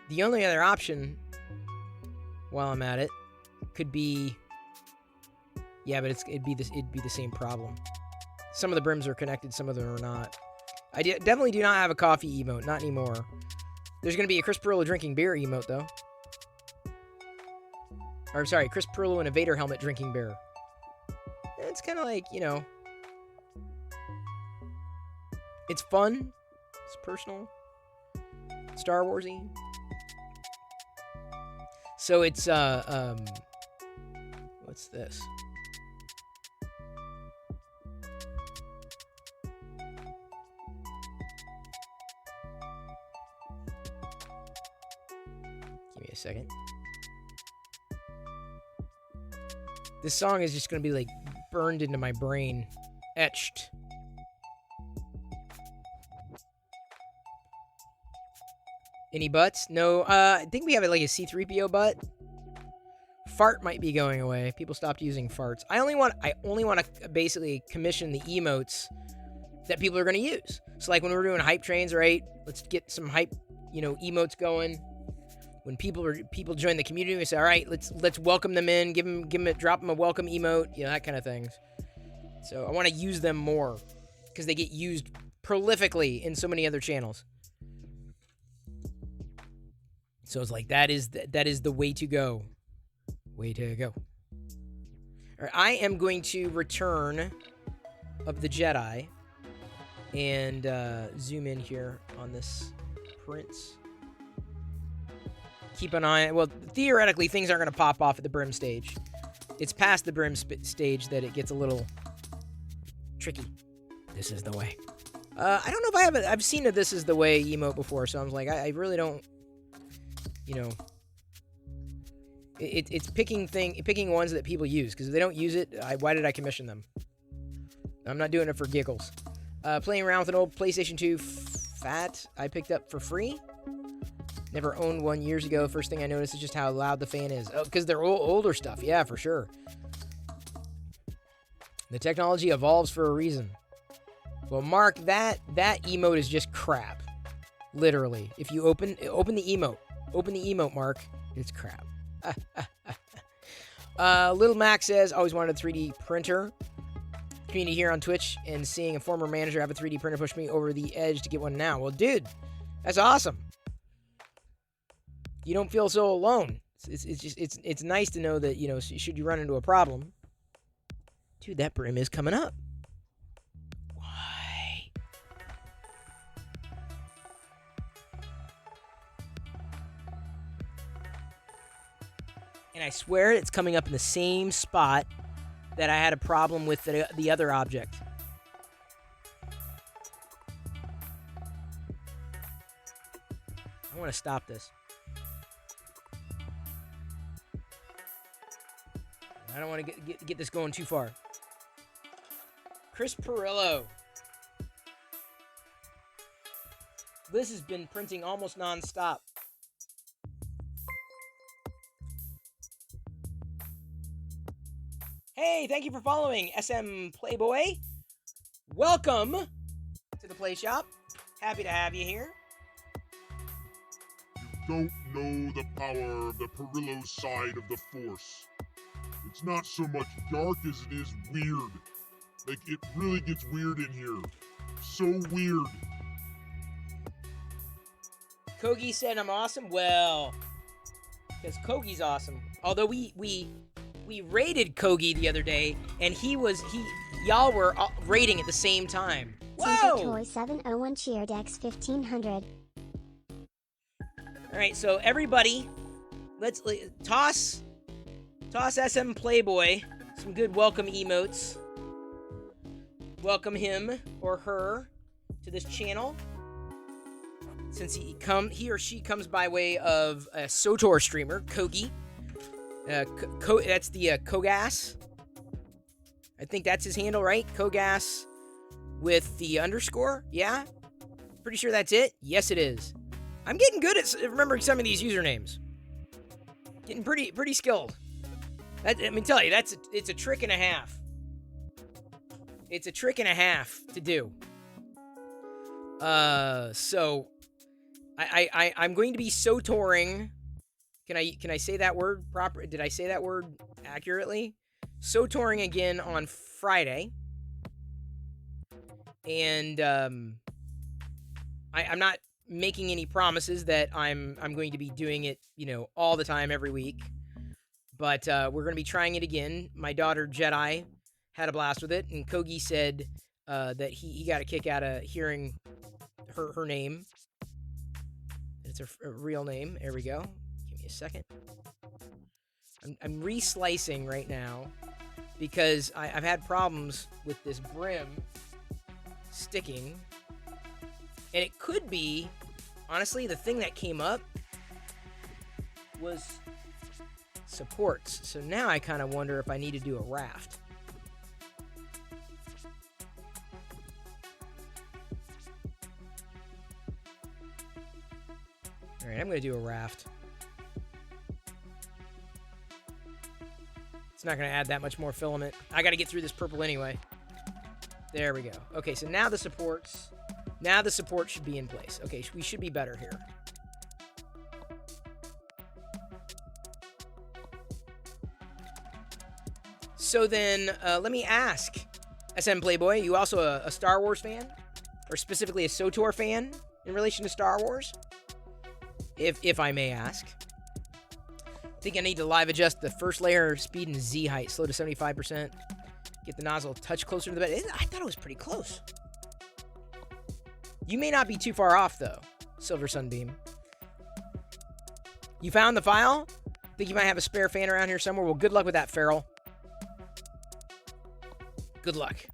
The only other option, while I'm at it, could be... Yeah, but it'd be the same problem. Some of the brims are connected, some of them are not. I definitely do not have a coffee emote, not anymore. There's going to be a Chris Pirillo drinking beer emote, though. Or, sorry, Chris Pirillo in a Vader helmet drinking beer. It's kind of like, you know... It's fun. It's personal. Star Wars-y. So it's, what's this? Give me a second. This song is just going to be, like, burned into my brain. Etched. Any butts? No, I think we have like a C-3PO butt. Fart might be going away. People stopped using farts. I only want to basically commission the emotes that people are going to use. So like when we're doing hype trains, right? Let's get some hype, emotes going. When people join the community, we say, all right, let's welcome them in, drop them a welcome emote, that kind of things. So I want to use them more because they get used prolifically in so many other channels. So it's like that is the way to go. Way to go. All right, I am going to Return of the Jedi and zoom in here on this print. Keep an eye. Well, theoretically, things aren't going to pop off at the brim stage. It's past the brim stage that it gets a little tricky. This is the way. I don't know if I've seen a "This is the way" emote before, so I'm like, I really don't. It's picking ones that people use, because if they don't use it, why did I commission them? I'm not doing it for giggles. Playing around with an old PlayStation 2 Fat I picked up for free. Never owned one years ago. First thing I noticed is just how loud the fan is. Oh, because they're older stuff. Yeah, for sure. The technology evolves for a reason. Well, Mark, that emote is just crap. Literally. If you open the emote. Open the emote, Mark. It's crap. Little Mac says, always wanted a 3D printer. Community here on Twitch, and seeing a former manager have a 3D printer pushed me over the edge to get one now. Well, dude, that's awesome. You don't feel so alone. It's nice to know that, should you run into a problem. Dude, that brim is coming up. Why? And I swear it's coming up in the same spot that I had a problem with the other object. I want to stop this. I don't want to get this going too far. Chris Pirillo. This has been printing almost non-stop. Hey, thank you for following SM Playboy. Welcome to the Play Shop. Happy to have you here. You don't know the power of the Pirillo side of the Force. It's not so much dark as it is weird. Like, it really gets weird in here. So weird. Kogi said I'm awesome. Well, because Kogi's awesome. Although we rated Kogi the other day, and y'all were rating at the same time. Whoa! Toy 701 Cheer Dex 1500. All right, so everybody, let's toss SM Playboy some good welcome emotes. Welcome him or her to this channel. Since he or she comes by way of a SWTOR streamer, Kogi. That's the Kogas. I think that's his handle, right? Kogas with the underscore. Yeah, pretty sure that's it. Yes, it is. I'm getting good at remembering some of these usernames. Getting pretty skilled. Let me tell you, it's a trick and a half. It's a trick and a half to do. So I'm going to be SWTORing. Can I say that word proper? Did I say that word accurately? SWTORing again on Friday. And I'm not making any promises that I'm going to be doing it, all the time every week. But we're going to be trying it again. My daughter Jedi had a blast with it, and Kogi said that he got a kick out of hearing her name. It's a real name. There we go. Give me a second. I'm re-slicing right now because I've had problems with this brim sticking. And it could be, honestly, the thing that came up was supports. So now I kind of wonder if I need to do a raft. All right, I'm going to do a raft. It's not going to add that much more filament. I got to get through this purple anyway. There we go. Okay, so now the supports. Now the support should be in place. Okay, we should be better here. So then, let me ask, SM Playboy, you also a Star Wars fan? Or specifically a SWTOR fan in relation to Star Wars? If I may ask. I think I need to live adjust the first layer speed and Z height. Slow to 75%. Get the nozzle a touch closer to the bed. I thought it was pretty close. You may not be too far off, though, Silver Sunbeam. You found the file? Think you might have a spare fan around here somewhere? Well, good luck with that, Farrell. Good luck.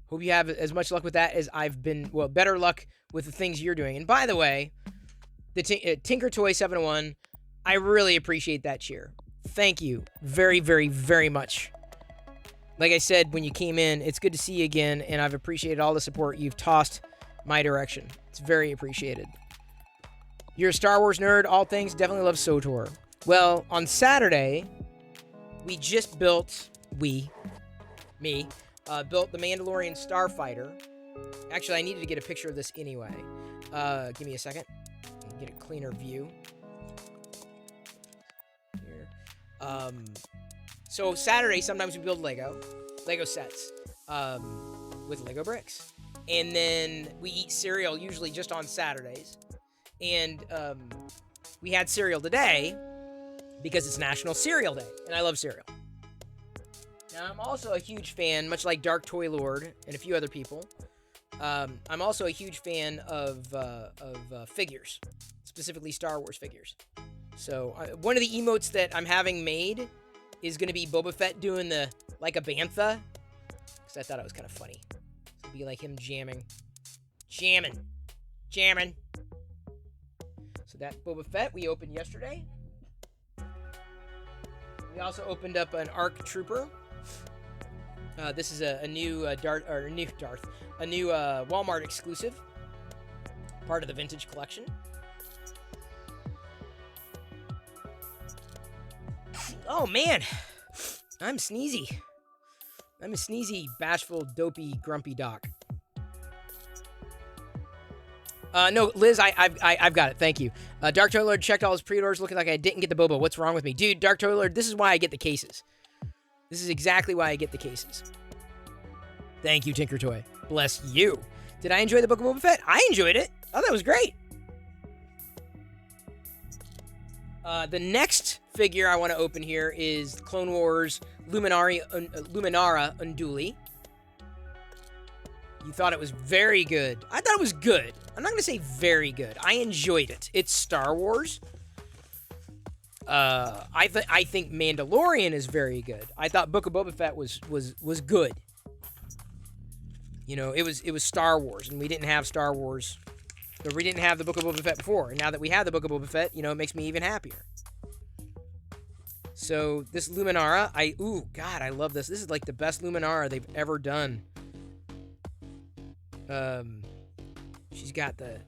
Hope you have as much luck with that as I've been. Well, better luck with the things you're doing. And by the way, the Tinker Toy 701, I really appreciate that cheer. Thank you very, very, very much. Like I said, when you came in, it's good to see you again, and I've appreciated all the support you've tossed my direction. It's very appreciated. You're a Star Wars nerd, all things, definitely love SWTOR. Well, on Saturday, we just built, built the Mandalorian Starfighter. Actually, I needed to get a picture of this anyway. Give me a second. Get a cleaner view. Here. So Saturday, sometimes we build Lego sets, with Lego bricks. And then we eat cereal, usually just on Saturdays. And we had cereal today because it's National Cereal Day, and I love cereal. Now, I'm also a huge fan, much like Dark Toy Lord and a few other people. I'm also a huge fan of figures, specifically Star Wars figures. So one of the emotes that I'm having made is going to be Boba Fett doing the like a bantha, because I thought it was kind of funny. It'll be like him jamming. So that Boba Fett we opened yesterday. We also opened up an ARC Trooper. This is a new Walmart exclusive, part of the vintage collection. Oh man, I'm sneezy. I'm a sneezy, bashful, dopey, grumpy doc. No, Liz, I've got it. Thank you. Dark Toy Lord checked all his pre-orders, looking like I didn't get the Boba. What's wrong with me? Dude, Dark Toy Lord, this is why I get the cases. This is exactly why I get the cases. Thank you, Tinker Toy. Bless you. Did I enjoy the Book of Boba Fett? I enjoyed it. Oh, that was great. The next figure I want to open here is Clone Wars Luminara Unduli. You thought it was very good. I thought it was good. I'm not going to say very good. I enjoyed it. It's Star Wars. I think Mandalorian is very good. I thought Book of Boba Fett was good. You know, it was Star Wars, and we didn't have Star Wars. Or we didn't have the Book of Boba Fett before. And now that we have the Book of Boba Fett, you know, it makes me even happier. So this Luminara, ooh, God, I love this. This is like the best Luminara they've ever done. She's got the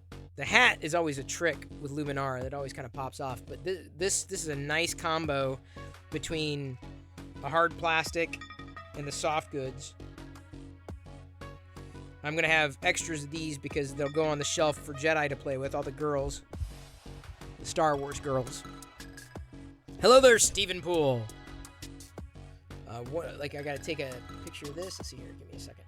hat is always a trick with Luminara that always kind of pops off. But this is a nice combo between a hard plastic and the soft goods. I'm going to have extras of these because they'll go on the shelf for Jedi to play with, all the girls. The Star Wars girls. Hello there, Stephen Poole. I got to take a picture of this. Let's see here. Give me a second.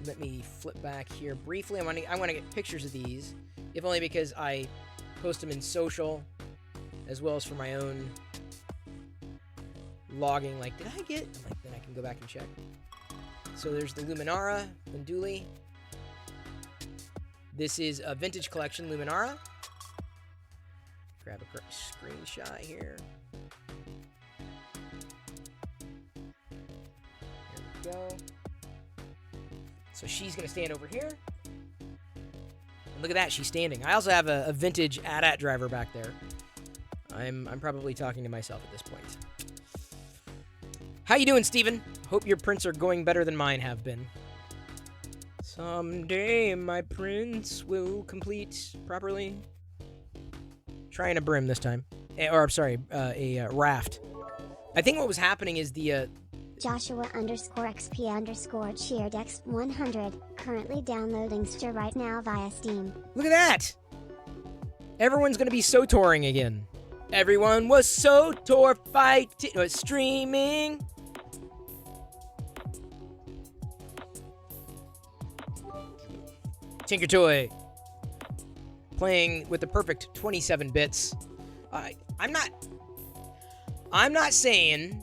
Let me flip back here briefly. I want to get pictures of these, if only because I post them in social, as well as for my own logging. Like, did I get? Like, then I can go back and check. So there's the Luminara Unduli. This is a vintage collection Luminara. Grab a screenshot here. There we go. So she's going to stand over here. And look at that, she's standing. I also have a vintage AT-AT driver back there. I'm probably talking to myself at this point. How you doing, Steven? Hope your prints are going better than mine have been. Someday my prints will complete properly. Trying a brim this time. Or, I'm sorry, a raft. I think what was happening is the... Joshua_XP_CheerDex100, currently downloading Stir right now via Steam. Look at that! Everyone's gonna be SOTORing again. Everyone was SOTOR fighting, streaming. Tinker Toy. Playing with the perfect 27 bits. I'm not saying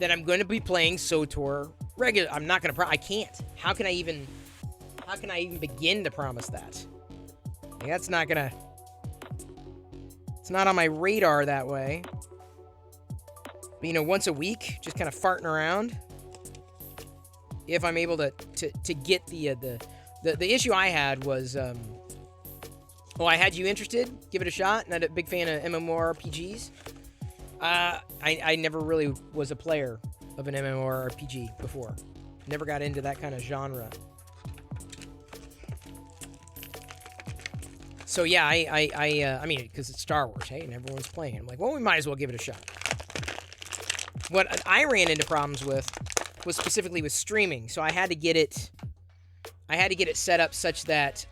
that I'm going to be playing SOTOR regular. I'm not going to. I can't. How can I even begin to promise that? Like, that's not gonna. It's not on my radar that way. But, you know, once a week, just kind of farting around. If I'm able to get the issue I had was, I had you interested. Give it a shot. Not a big fan of MMORPGs. I never really was a player of an MMORPG before. Never got into that kind of genre. So yeah, I mean, because it's Star Wars, hey, and everyone's playing it. I'm like, well, we might as well give it a shot. What I ran into problems with was specifically with streaming. So I had to get it set up such that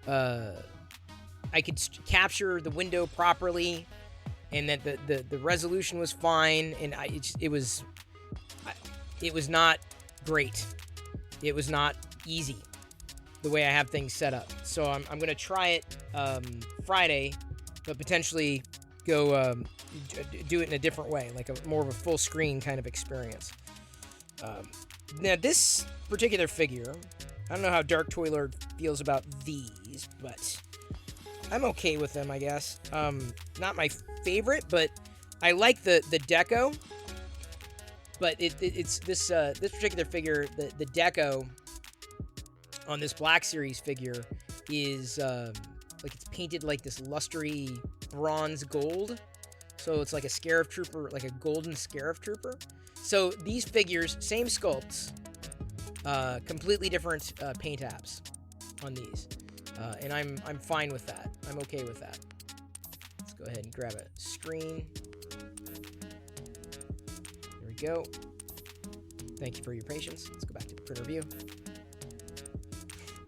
I could capture the window properly, and that the resolution was fine, and it was not great. It was not easy the way I have things set up. So I'm going to try it Friday, but potentially go do it in a different way, like more of a full screen kind of experience. Now this particular figure, I don't know how Dark Toy Lord feels about these, but I'm okay with them, I guess. Not my favorite, but I like the deco. But it's this particular figure, the deco on this Black Series figure is like it's painted like this lustery bronze gold. So it's like a Scarif Trooper, like a golden Scarif Trooper. So these figures, same sculpts, completely different paint apps on these. And I'm fine with that. I'm okay with that. Let's go ahead and grab a screen. Here we go. Thank you for your patience. Let's go back to the printer view.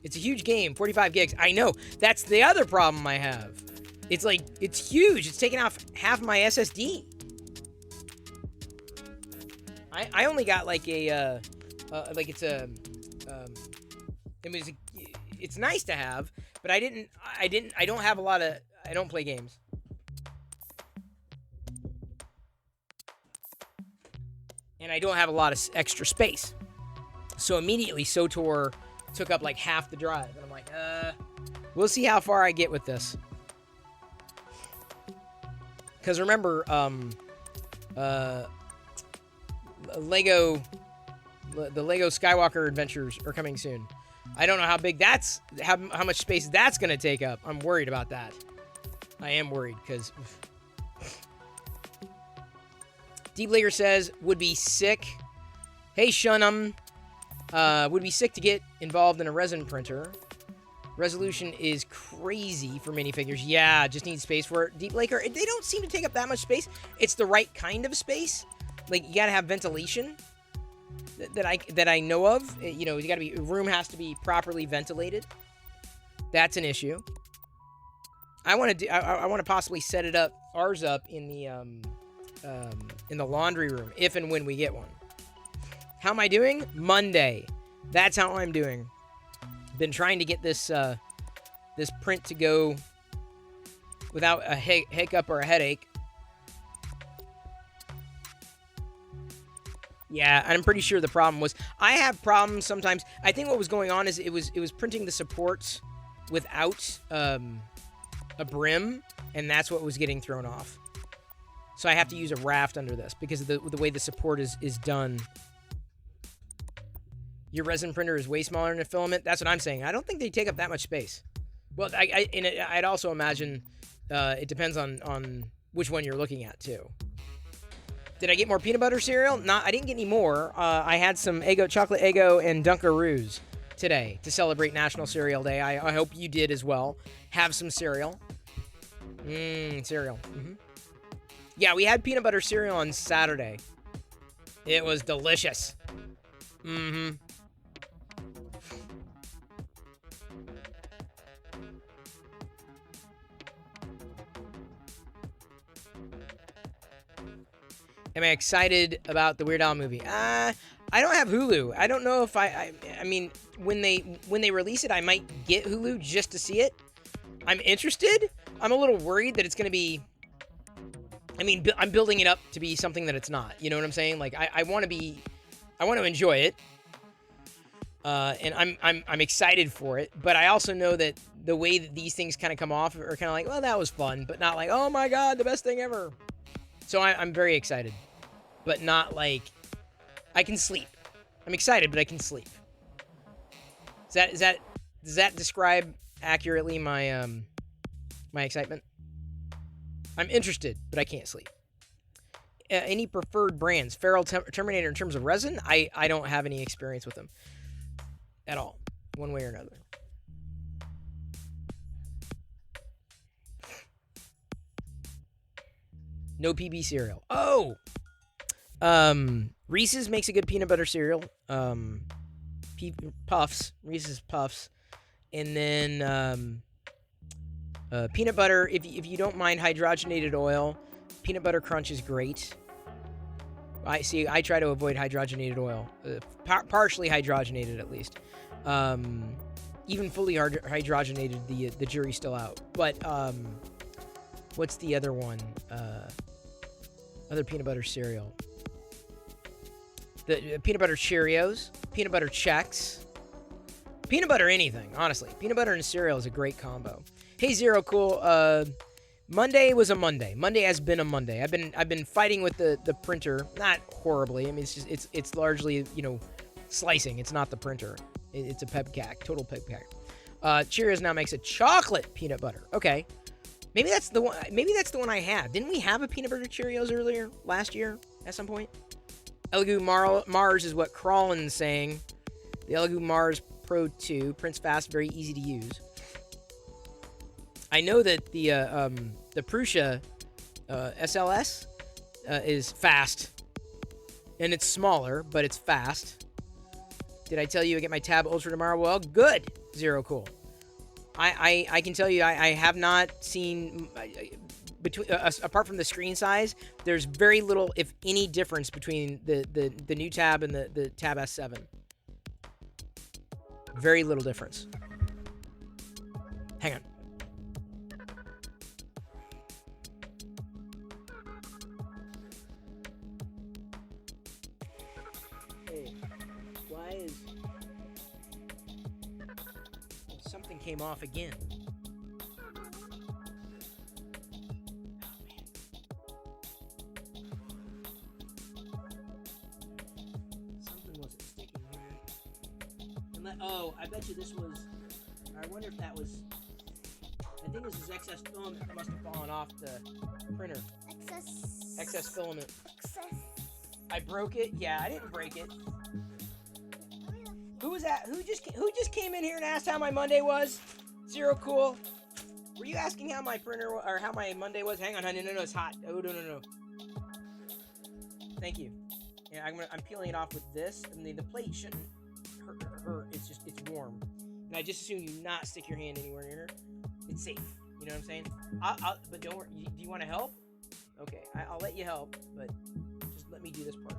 It's a huge game, 45 gigs. I know. That's the other problem I have. It's like, it's huge. It's taking off half my SSD. I only got like a, like it's a, I mean, it's nice to have, but I don't have a lot of, I don't play games. And I don't have a lot of extra space. So immediately, SOTOR took up like half the drive. And I'm like, we'll see how far I get with this. Because remember, the Lego Skywalker Adventures are coming soon. I don't know how big that's, how much space that's going to take up. I'm worried about that. I am worried because... Deep Laker says, would be sick. Hey, Shunnum. Would be sick to get involved in a resin printer. Resolution is crazy for minifigures. Yeah, just need space for it. Deep Laker, they don't seem to take up that much space. It's the right kind of space. Like, you gotta have ventilation that I know of. You know, you gotta be, room has to be properly ventilated. That's an issue. I want to possibly set it up, ours up in the laundry room, if and when we get one. How am I doing? Monday. That's how I'm doing. Been trying to get this this print to go without a hiccup or a headache. Yeah, I'm pretty sure the problem was I have problems sometimes. I think what was going on is it was printing the supports without a brim, and that's what was getting thrown off. So I have to use a raft under this because of the way the support is done. Your resin printer is way smaller than a filament. That's what I'm saying. I don't think they take up that much space. Well, I'd also imagine it depends on which one you're looking at too. Did I get more peanut butter cereal? I didn't get any more. I had some chocolate Eggo and Dunkaroos today to celebrate National Cereal Day. I hope you did as well. Have some cereal. Cereal. Yeah, we had peanut butter cereal on Saturday. It was delicious. Am I excited about the Weird Al movie? I don't have Hulu. I don't know if I mean, when they release it, I might get Hulu just to see it. I'm interested. I'm a little worried that it's going to be... I mean, I'm building it up to be something that it's not. You know what I'm saying? Like, I want to enjoy it. And I'm excited for it. But I also know that the way that these things kind of come off are kind of like, well, that was fun. But not like, oh my God, the best thing ever. So I'm very excited. But not like, I can sleep. I'm excited, but I can sleep. Does that describe accurately my my excitement? I'm interested, but I can't sleep. Any preferred brands? Feral Terminator in terms of resin? I don't have any experience with them at all, one way or another. No PB cereal. Oh! Reese's makes a good peanut butter cereal. Puffs. Reese's Puffs. And then, peanut butter, if you don't mind hydrogenated oil, peanut butter crunch is great. I try to avoid hydrogenated oil. Partially hydrogenated, at least. Even fully hydrogenated, the jury's still out. But, what's the other one? Other peanut butter cereal. The peanut butter Cheerios. Peanut butter Chex. Peanut butter anything, honestly. Peanut butter and cereal is a great combo. Hey, Zero Cool. Monday was a Monday. Monday has been a Monday. I've been fighting with the printer. Not horribly. I mean, it's largely, slicing. It's not the printer. It's a pepcac. Total pepcac. Cheerios now makes a chocolate peanut butter. Okay. Maybe that's the one. Maybe that's the one I have. Didn't we have a peanut butter Cheerios last year at some point? Elegoo Mars is what Crawlin's saying. The Elegoo Mars Pro 2 prints fast, very easy to use. I know that the Prusa SLS is fast, and it's smaller, but it's fast. Did I tell you I get my Tab Ultra tomorrow? Well, good, Zero Cool. I can tell you I have not seen between apart from the screen size. There's very little, if any, difference between the new Tab and the Tab S7. Very little difference. Hang on. came off again. Something wasn't sticking here. Oh, I bet you this was. I wonder if that was. I think this is excess filament that must have fallen off the printer. Excess filament. I broke it. Yeah, I didn't break it. Who was that? Who just came in here and asked how my Monday was? Zero Cool. Were you asking how my printer or how my Monday was? Hang on, honey. No, it's hot. Oh, no. Thank you. Yeah, I'm peeling it off with this. I mean, the plate shouldn't hurt. It's warm. And I just assume you not stick your hand anywhere near her. It's safe. You know what I'm saying? But don't worry. Do you want to help? Okay, I'll let you help, but just let me do this part.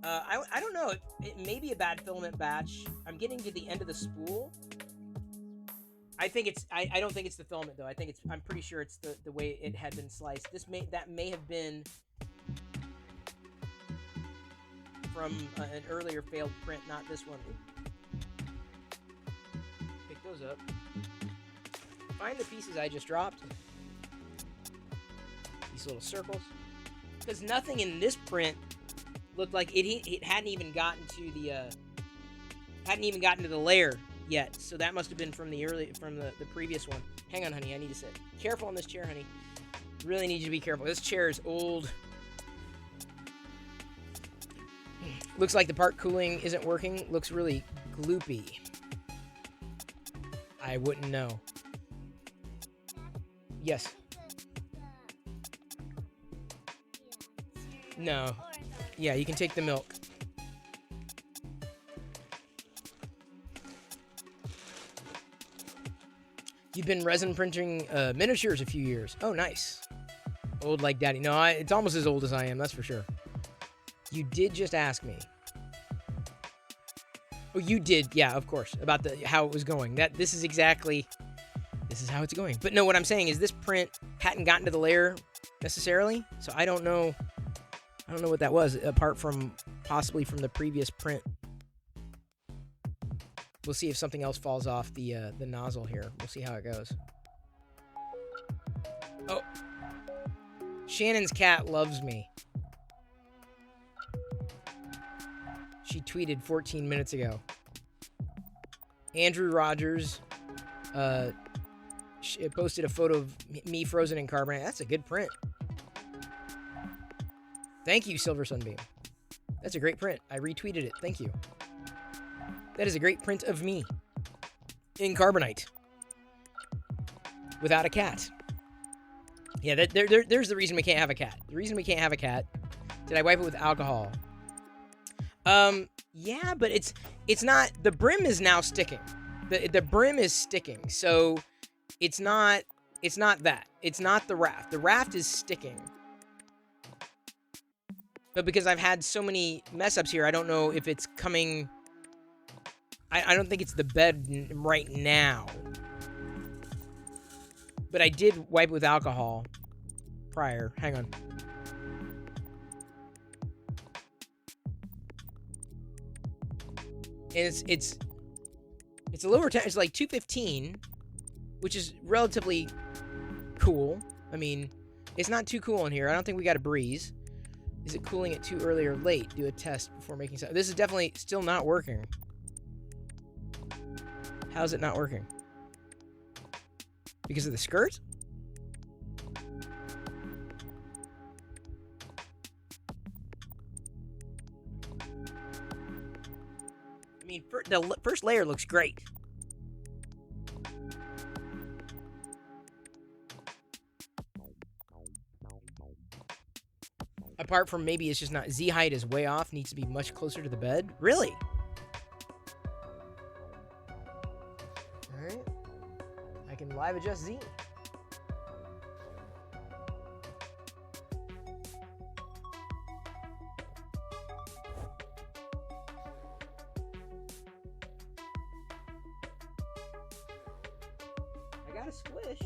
I don't know. It may be a bad filament batch. I'm getting to the end of the spool. I think it's. I don't think it's the filament though. I'm pretty sure it's the way it had been sliced. That may have been from an earlier failed print, not this one. Pick those up. Find the pieces I just dropped. These little circles. Because nothing in this print looked like it hadn't even gotten to the layer yet. So that must have been from the previous one. Hang on, honey. I need to sit. Careful on this chair, honey. Really need you to be careful. This chair is old. Looks like the part cooling isn't working. Looks really gloopy. I wouldn't know. Yes. No. Yeah, you can take the milk. You've been resin printing miniatures a few years. Oh, nice. Old like daddy. No, it's almost as old as I am, that's for sure. You did just ask me. Oh, you did, yeah, of course, about how it was going. This is how it's going. But no, what I'm saying is this print hadn't gotten to the layer necessarily, so I don't know what that was, apart from possibly from the previous print. We'll see if something else falls off the nozzle here. We'll see how it goes. Oh. Shannon's cat loves me. She tweeted 14 minutes ago. Andrew Rogers posted a photo of me frozen in carbonite. That's a good print. Thank you, Silver Sunbeam. That's a great print. I retweeted it. Thank you. That is a great print of me in carbonite without a cat. Yeah, there's the reason we can't have a cat. The reason we can't have a cat. Did I wipe it with alcohol? Yeah, but it's not. The brim is now sticking. The brim is sticking. So it's not that. It's not the raft. The raft is sticking. But because I've had so many mess ups here, I don't know if it's coming. I don't think it's the bed right now. But I did wipe it with alcohol prior. Hang on. And it's a lower temperature. It's like 215, which is relatively cool. I mean, it's not too cool in here. I don't think we got a breeze. Is it cooling it too early or late? Do a test before making something. This is definitely still not working. How's it not working? Because of the skirt? I mean, the first layer looks great. Apart from maybe it's just not... Z height is way off. Needs to be much closer to the bed. Really? Alright. I can live adjust Z. I got a squish.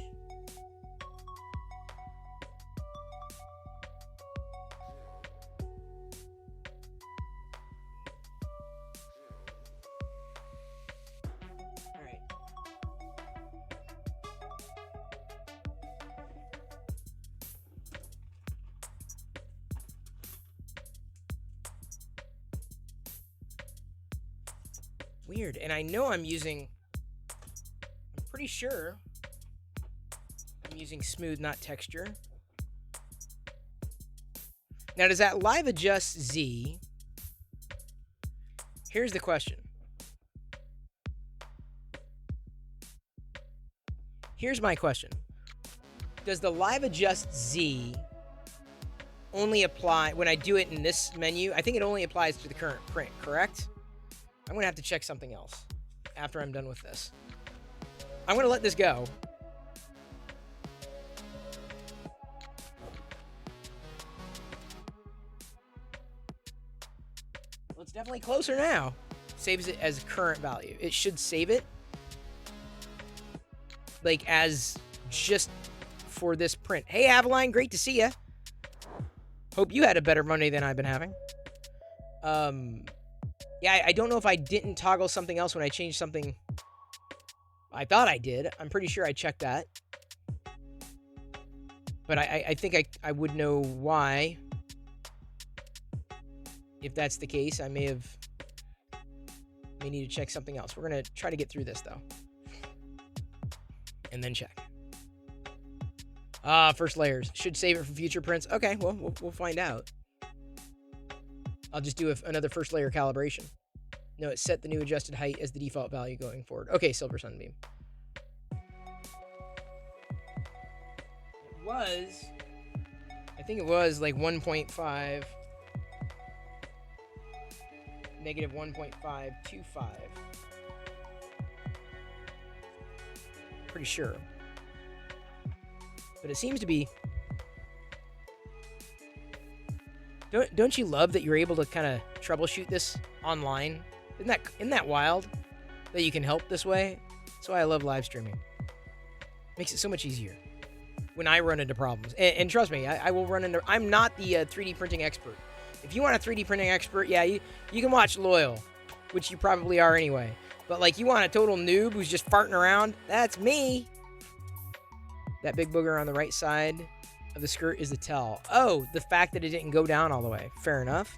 Alright. Weird. And I know I'm pretty sure I'm using smooth, not texture. Now, does that live adjust Z? Here's the question. Here's my question. Does the live adjust Z only apply when I do it in this menu? I think it only applies to the current print, correct? I'm going to have to check something else after I'm done with this. I'm going to let this go. Well, it's definitely closer now. Saves it as current value. It should save it like as just for this print. Hey, Avaline, great to see ya. Hope you had a better Monday than I've been having. Yeah, I don't know if I didn't toggle something else when I changed something. I thought I did. I'm pretty sure I checked that. But I think I would know why. If that's the case, I may need to check something else. We're going to try to get through this, though. And then check. First layers. Should save it for future prints. Okay, well, we'll find out. I'll just do another first layer calibration. No, it set the new adjusted height as the default value going forward. Okay, Silver Sunbeam. I think it was like 1.5. Negative 1.525. Pretty sure. But it seems to be... Don't you love that you're able to kind of troubleshoot this online? Isn't that wild? That you can help this way? That's why I love live streaming. Makes it so much easier when I run into problems. And trust me, I will run into... I'm not the 3D printing expert. If you want a 3D printing expert, yeah, you can watch Loyal, which you probably are anyway. But like, you want a total noob who's just farting around? That's me. That big booger on the right side of the skirt is the tell. Oh, the fact that it didn't go down all the way. Fair enough.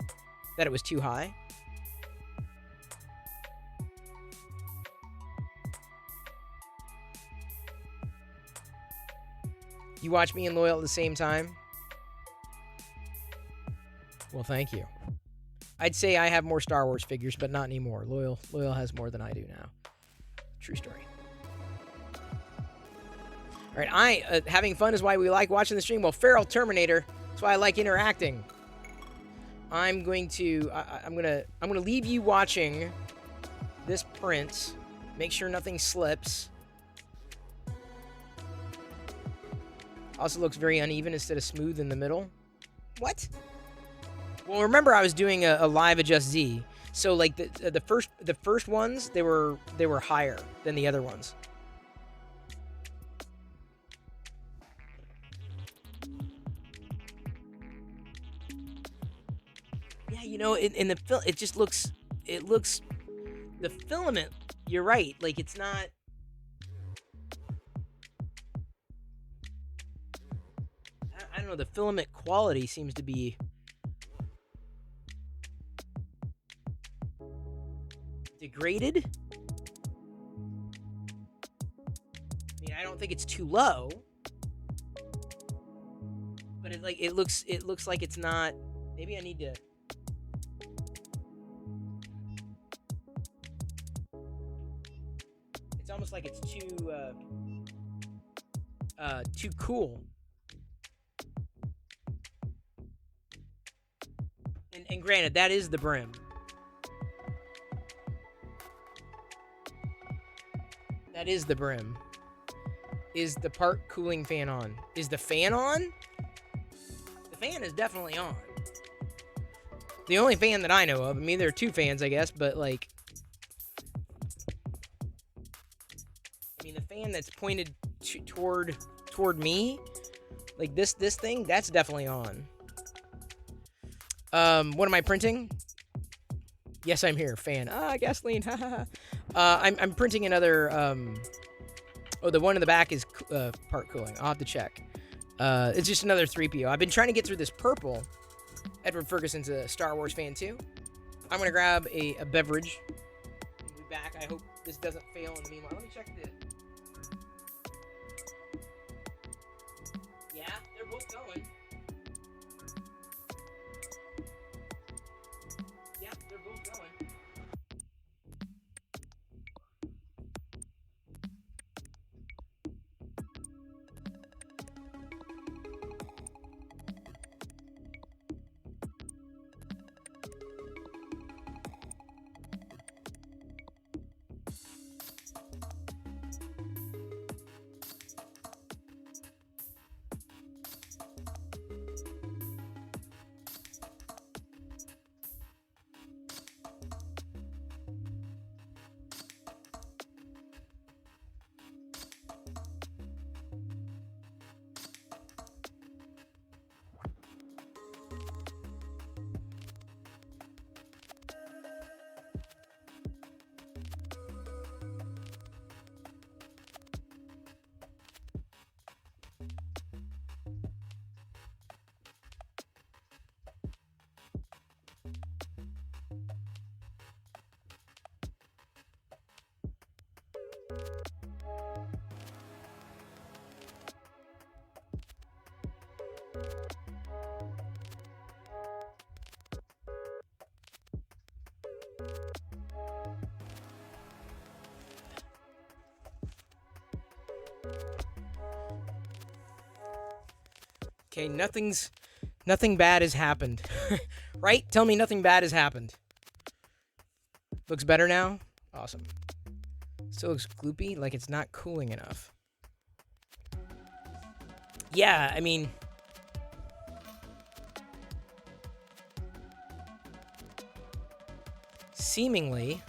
That it was too high. You watch me and Loyal at the same time? Well, thank you. I'd say I have more Star Wars figures, but not anymore. Loyal has more than I do now. True story. All right, having fun is why we like watching the stream. Well, Feral Terminator, that's why I like interacting. I'm going to leave you watching this print. Make sure nothing slips. Also looks very uneven instead of smooth in the middle. What? Well, remember I was doing a live adjust Z, so like the first ones they were higher than the other ones. Yeah, you know, in the film, it just looks the filament. You're right, like it's not. I don't know. The filament quality seems to be. Degraded? I mean, I don't think it's too low, but it looks like it's not. Maybe I need to. It's almost like it's too cool. And granted, that is the brim. That is the brim. Is the part cooling fan on? Is the fan on? The fan is definitely on. The only fan that I know of. I mean, there are two fans, I guess, but like... I mean, the fan that's pointed toward me, like this thing, that's definitely on. What am I printing? Yes, I'm here. Fan. Gasoline. I'm printing another. The one in the back is part cooling. I'll have to check. It's just another 3PO. I've been trying to get through this purple. Edward Ferguson's a Star Wars fan too. I'm gonna grab a beverage. We'll be back I hope this doesn't fail in the meanwhile. Let me check the... Yeah, they're both going. Yeah, they're both going. Okay, nothing bad has happened. Right? Tell me nothing bad has happened. Looks better now? Awesome. Still looks gloopy, like it's not cooling enough. Yeah, I mean... seemingly...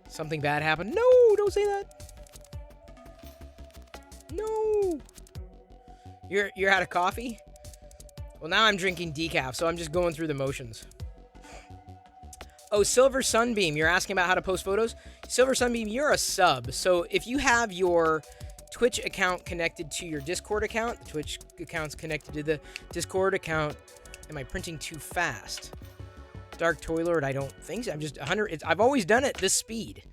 something bad happened. No! Don't say that! No! You're out of coffee? Well, now I'm drinking decaf, so I'm just going through the motions. Oh, Silver Sunbeam, you're asking about how to post photos? Silver Sunbeam, you're a sub. So if you have your Twitch account connected to your Discord account, the Twitch account's connected to the Discord account. Am I printing too fast? Dark Toilet, I don't think so. I'm just 100. I've always done it this speed.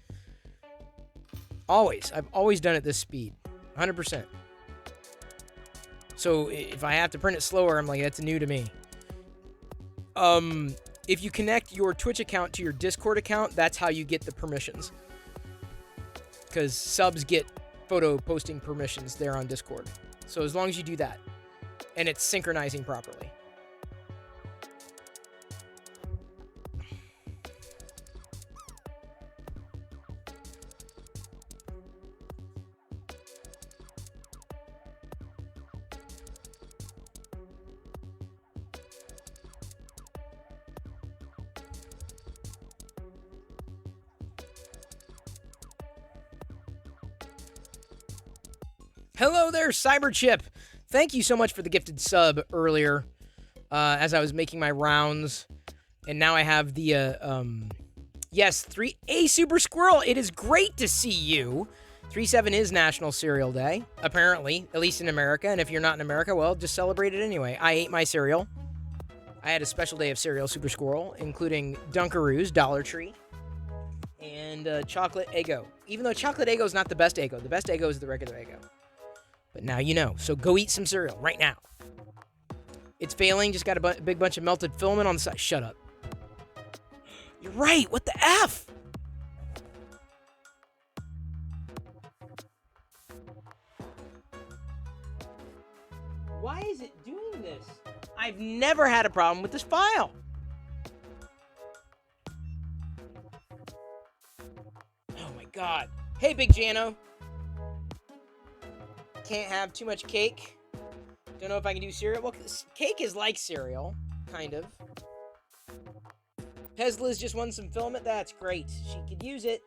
Always. I've always done it this speed. 100%. So if I have to print it slower, I'm like, that's new to me. If you connect your Twitch account to your Discord account, that's how you get the permissions. Because subs get photo posting permissions there on Discord. So as long as you do that, and it's synchronizing properly. Hello there, Cyberchip. Thank you so much for the gifted sub earlier as I was making my rounds. And now I have the, yes, 3A Super Squirrel. It is great to see you. 3/7 is National Cereal Day, apparently, at least in America. And if you're not in America, well, just celebrate it anyway. I ate my cereal. I had a special day of cereal, Super Squirrel, including Dunkaroos, Dollar Tree, and Chocolate Eggo. Even though Chocolate Eggo is not the best Eggo. The best Eggo is the regular Eggo. But now you know. So go eat some cereal right now. It's failing. Just got a big bunch of melted filament on the side. Shut up. You're right. What the F? Why is it doing this? I've never had a problem with this file. Oh my God. Hey, Big Jano. Can't have too much cake. Don't know if I can do cereal. Well, cake is like cereal, kind of. Pesla's just won some filament. That's great. She could use it.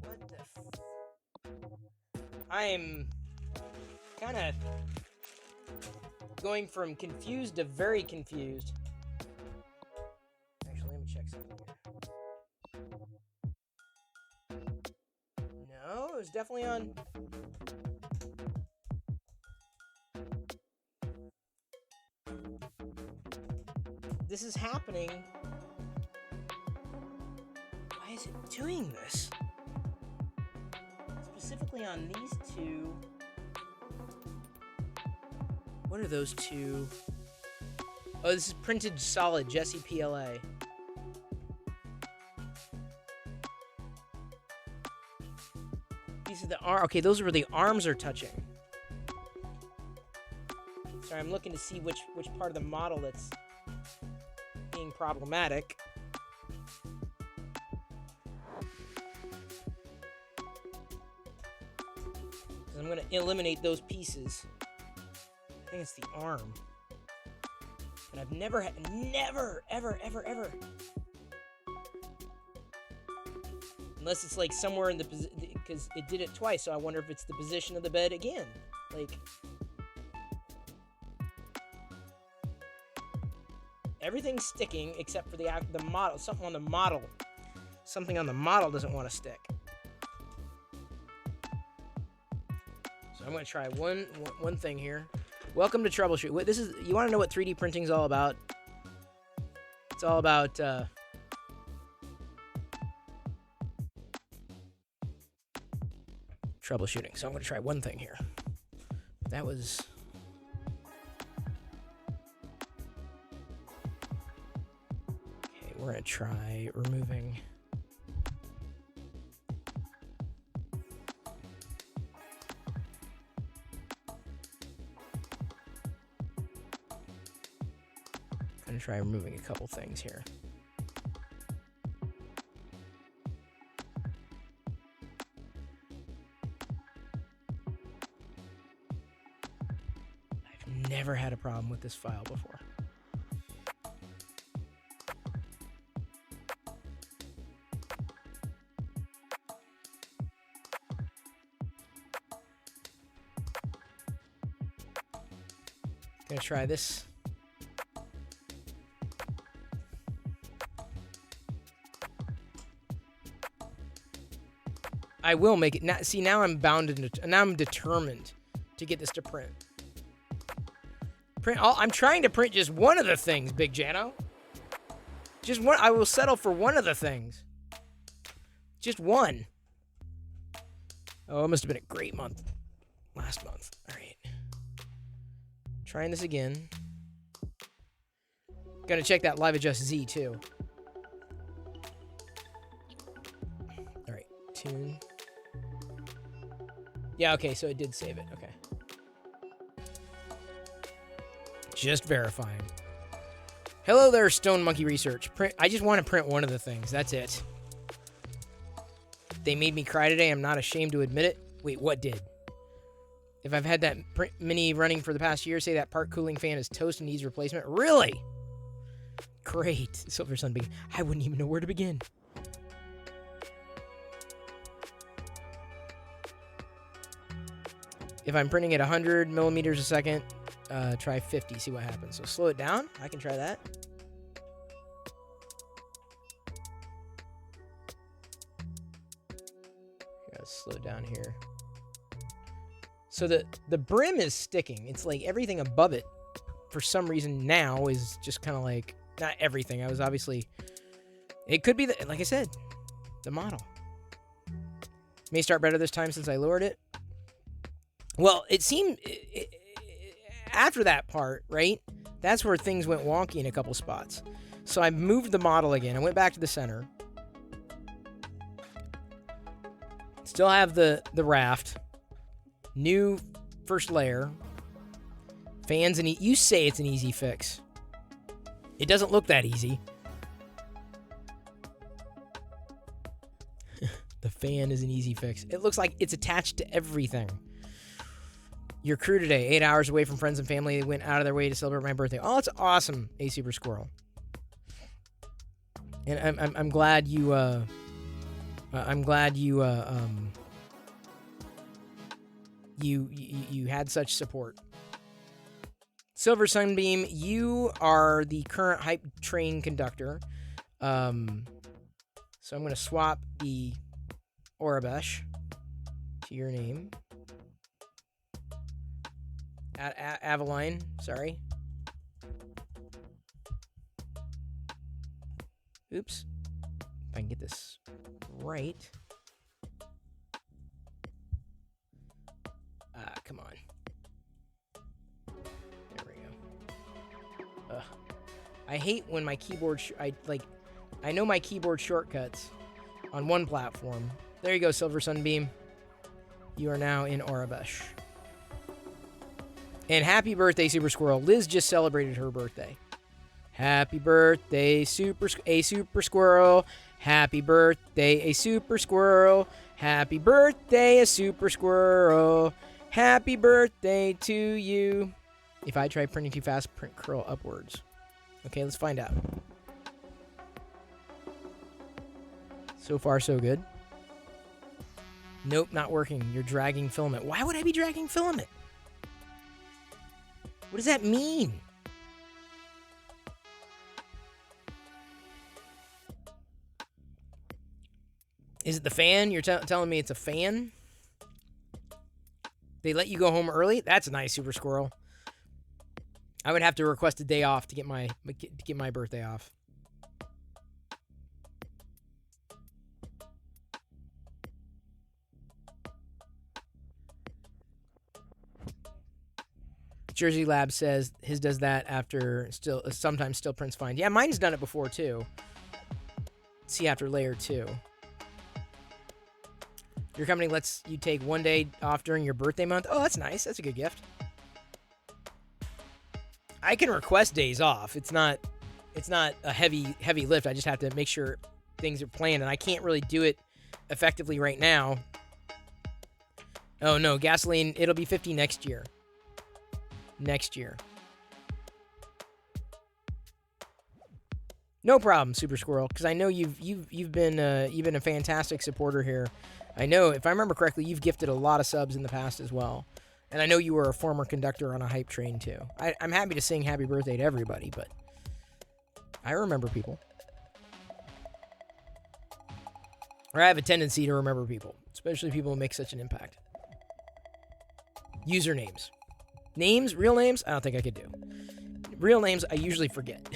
What the I'm kind of going from confused to very confused. Actually, let me check something here. No, it was definitely on. this is happening. Why is it doing this? Specifically on these two. What are those two? Oh, this is printed solid, Jesse PLA. These are the arm. Okay, those are where the arms are touching. Sorry, I'm looking to see which part of the model that's being problematic. I'm going to eliminate those pieces. I think it's the arm. And I've never, ever. Unless it's like somewhere in the position, because it did it twice, so I wonder if it's the position of the bed again. Like, everything's sticking except for the model. Something on the model. Something on the model doesn't want to stick. So I'm going to try one thing here. Welcome to Troubleshoot. This is, you want to know what 3D printing is all about? It's all about troubleshooting. So I'm going to try one thing here. That was... Okay, we're going to try removing... I'm going to try removing a couple things here. I've never had a problem with this file before. Gonna try this. I will make it. Now, see, now I'm bound to. Now I'm determined to get this to print. I'm trying to print just one of the things, Big Jano. Just one. I will settle for one of the things. Just one. Oh, it must have been a great month last month. All right. Trying this again. Gonna check that Live Adjust Z too. All right. Tune. Yeah, okay, so it did save it. Okay. Just verifying. Hello there, Stone Monkey Research. I just want to print one of the things. That's it. They made me cry today. I'm not ashamed to admit it. Wait, what did? If I've had that print mini running for the past year, say that part cooling fan is toast and needs replacement. Really? Great. Silver Sunbeam. I wouldn't even know where to begin. If I'm printing at 100 millimeters a second, try 50, see what happens. So slow it down. I can try that. Gotta slow it down here. So the brim is sticking. It's like everything above it, for some reason now, is just kind of like, not everything. I was obviously, it could be, like I said, the model. May start better this time since I lowered it. Well, it seemed after that part, right? That's where things went wonky in a couple spots. So I moved the model again. I went back to the center. Still have the raft. New first layer. Fans, and you say it's an easy fix. It doesn't look that easy. The fan is an easy fix. It looks like it's attached to everything. Your crew today, 8 hours away from friends and family. They went out of their way to celebrate my birthday. Oh, it's awesome, A Super Squirrel. And I'm glad you you had such support. Silver Sunbeam, you are the current hype train conductor. So I'm going to swap the Orabesh to your name. Aveline, sorry. Oops. If I can get this right. Come on. There we go. I hate when my keyboard... I know my keyboard shortcuts on one platform. There you go, Silver Sunbeam. You are now in Aurebesh. And happy birthday, Super Squirrel. Liz just celebrated her birthday. Happy birthday, Super Squirrel. Happy birthday, a Super Squirrel. Happy birthday, a Super Squirrel. Happy birthday to you. If I try printing too fast, print curl upwards. Okay, let's find out. So far, so good. Nope, not working. You're dragging filament. Why would I be dragging filament? What does that mean? Is it the fan? You're telling me it's a fan? They let you go home early? That's nice, Super Squirrel. I would have to request a day off to get my birthday off. Jersey Lab says his does that after sometimes still prints fine. Yeah, mine's done it before too. See after layer 2. Your company lets you take 1 day off during your birthday month. Oh, that's nice. That's a good gift. I can request days off. It's not a heavy lift. I just have to make sure things are planned, and I can't really do it effectively right now. Oh no, gasoline, it'll be 50 next year. Next year. No problem, Super Squirrel, because I know you've been a fantastic supporter here. I know, if I remember correctly, you've gifted a lot of subs in the past as well. And I know you were a former conductor on a hype train, too. I'm happy to sing happy birthday to everybody, but I remember people. Or I have a tendency to remember people, especially people who make such an impact. Usernames. Names, real names, I don't think I could do. Real names, I usually forget.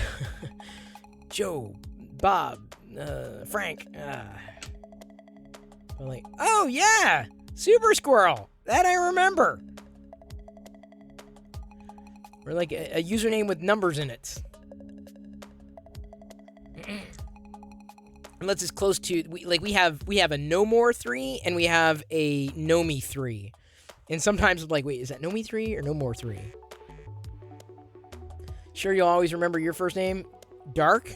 Joe, Bob, Frank. I'm like, oh yeah, Super Squirrel. That I remember. Or like a username with numbers in it. And that's as close to we have a No More 3 and we have a No Me 3. And sometimes I'm like, wait, is that No Me 3 or No More 3? Sure, you'll always remember your first name, Dark.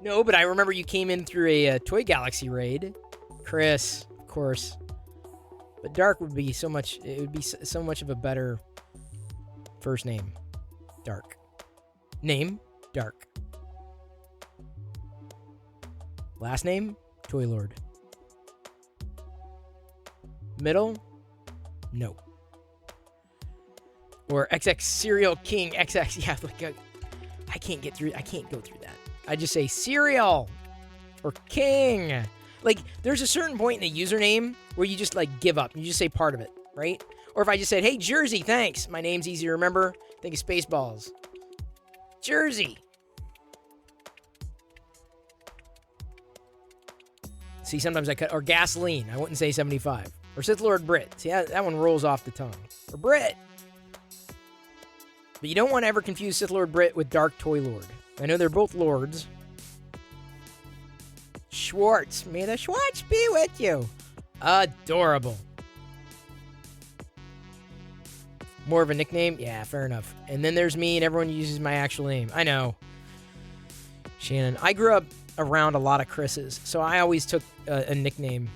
No, but I remember you came in through a Toy Galaxy raid. Chris, of course. But Dark would be so much, it would be so much of a better first name. Dark. Name, Dark. Last name, Toy Lord. Middle, no. Or XX Serial King XX. Yeah, like I can't go through that. I just say cereal or king. Like, there's a certain point in the username where you just, like, give up. You just say part of it, right? Or if I just said, hey, Jersey, thanks. My name's easy to remember. Think of Spaceballs. Jersey. See, sometimes I cut. Or gasoline. I wouldn't say 75. Or Sith Lord Brit. See, that one rolls off the tongue. Or Brit. But you don't want to ever confuse Sith Lord Brit with Dark Toy Lord. I know they're both lords. Schwartz. May the Schwartz be with you. Adorable. More of a nickname? Yeah, fair enough. And then there's me, and everyone uses my actual name. I know. Shannon. I grew up around a lot of Chris's, so I always took a nickname.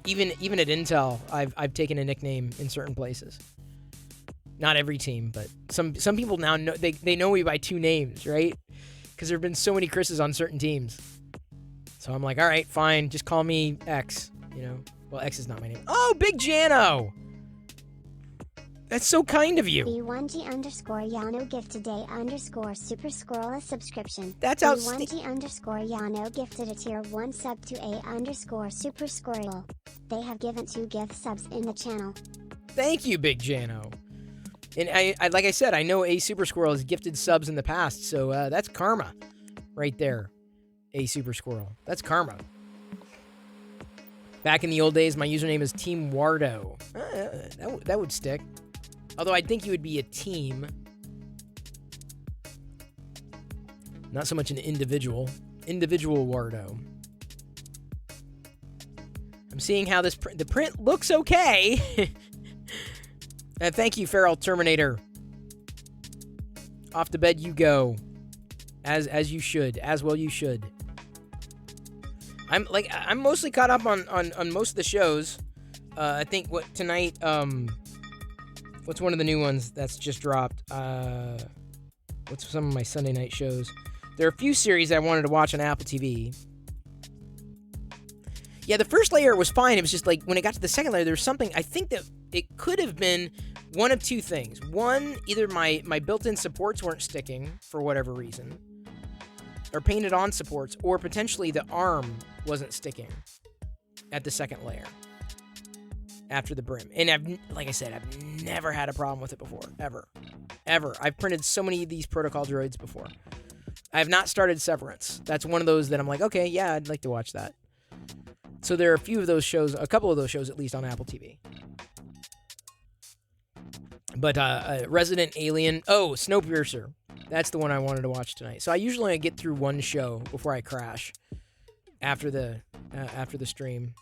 Even at Intel, I've taken a nickname in certain places. Not every team, but some people now know they know me by 2 names, right? Because there have been so many Chris's on certain teams. So I'm like, all right, fine, just call me X. You know, well, X is not my name. Oh, Big Jano. That's so kind of you. B1G_Yano gift today _Super Squirrel a subscription. That's outstanding. B1G_Yano gifted a tier 1 sub to a _Super Squirrel. They have given 2 gift subs in the channel. Thank you, Big Jano. And I like I said, I know A Super Squirrel has gifted subs in the past, so that's karma right there. A Super Squirrel. That's karma. Back in the old days, my username is Team Wardo. That would stick. Although I think you would be a team. Not so much an individual. Individual Wardo. I'm seeing how the print looks okay. Thank you, Feral Terminator. Off to bed you go. As you should. As well you should. I'm mostly caught up on most of the shows. I think tonight, what's one of the new ones that's just dropped? What's some of my Sunday night shows? There are a few series I wanted to watch on Apple TV. Yeah, the first layer was fine. It was just like when it got to the second layer, there was something. I think that it could have been one of two things. One, either my built-in supports weren't sticking for whatever reason, or painted on supports, or potentially the arm wasn't sticking at the second layer after the brim. And like I said, I've never had a problem with it before, ever. I've printed so many of these protocol droids before. I have not started Severance. That's one of those that I'm like, okay, yeah, I'd like to watch that. So there are a couple of those shows at least on Apple TV. But Resident Alien, Snowpiercer. That's the one I wanted to watch tonight. So I usually only get through one show before I crash after the stream.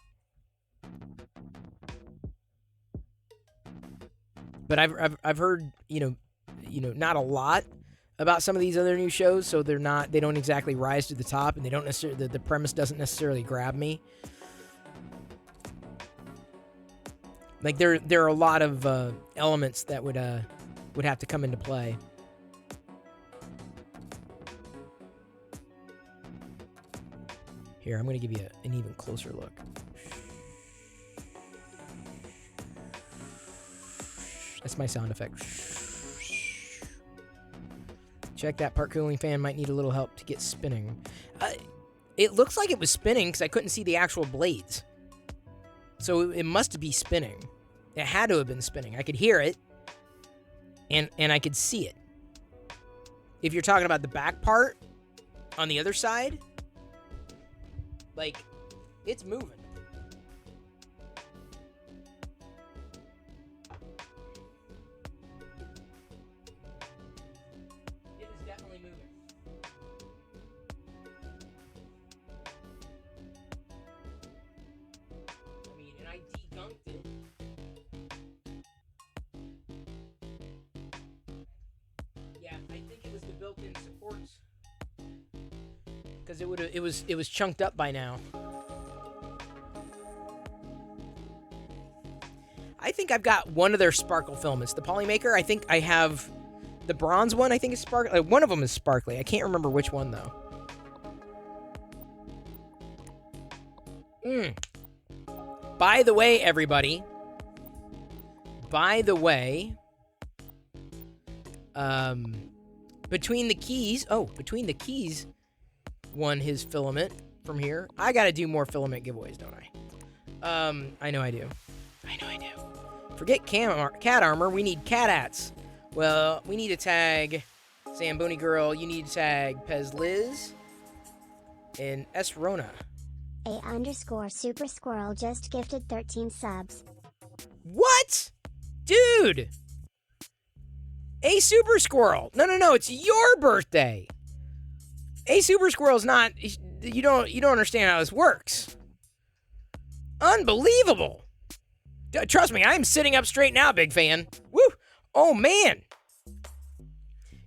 But I've heard, not a lot about some of these other new shows, so they don't exactly rise to the top, and they don't necessarily, the premise doesn't necessarily grab me. Like there are a lot of elements that would have to come into play. Here, I'm going to give you an even closer look. That's my sound effect. Check that part. Cooling fan might need a little help to get spinning. It looks like it was spinning because I couldn't see the actual blades. So it must be spinning. It had to have been spinning. I could hear it, and I could see it. If you're talking about the back part on the other side, like, it's moving. It is definitely moving. I mean, and I degunked it. Yeah, I think it was the built-in supports. Because it was chunked up by now. I think I've got one of their sparkle filaments. The Polymaker, I think I have the bronze one. I think is sparkly. One of them is sparkly. I can't remember which one though. By the way, everybody. By the way, between the keys won his filament from here. I gotta do more filament giveaways, don't I? I know I do. Forget cat armor, we need cat hats. Well, we need to tag Zamboni Girl, you need to tag Pez Liz, and S. Rona. A_Super Squirrel just gifted 13 subs. What? Dude! A Super Squirrel! No, it's your birthday! A Super Squirrel's not... You don't understand how this works. Unbelievable! Trust me, I'm sitting up straight now, big fan. Woo! Oh, man!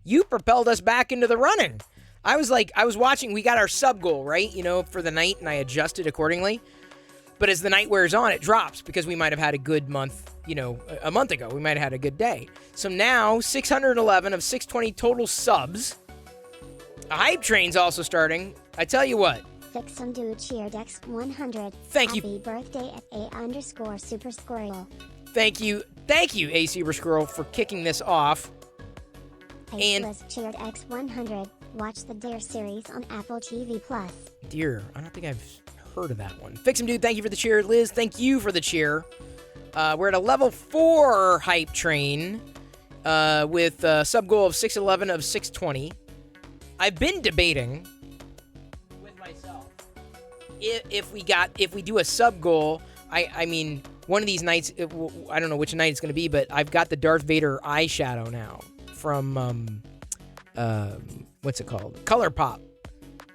You propelled us back into the running. I was watching, we got our sub goal, right? For the night, and I adjusted accordingly. But as the night wears on, it drops, because we might have had a good month, a month ago. We might have had a good day. So now, 611 of 620 total subs. A hype train's also starting. I tell you what. Fixum Dude cheered X100. Thank you. Happy birthday at A_Super Squirrel. Thank you, A Super Squirrel, for kicking this off. Aceless cheered X100. Watch the Dare series on Apple TV+. Dear, I don't think I've heard of that one. Fixum Dude, thank you for the cheer. Liz, thank you for the cheer. We're at a level 4 hype train. with a sub goal of 611 of 620. I've been debating with myself if we do a sub goal. I mean, one of these nights, I don't know which night it's going to be, but I've got the Darth Vader eyeshadow now from what's it called? ColourPop.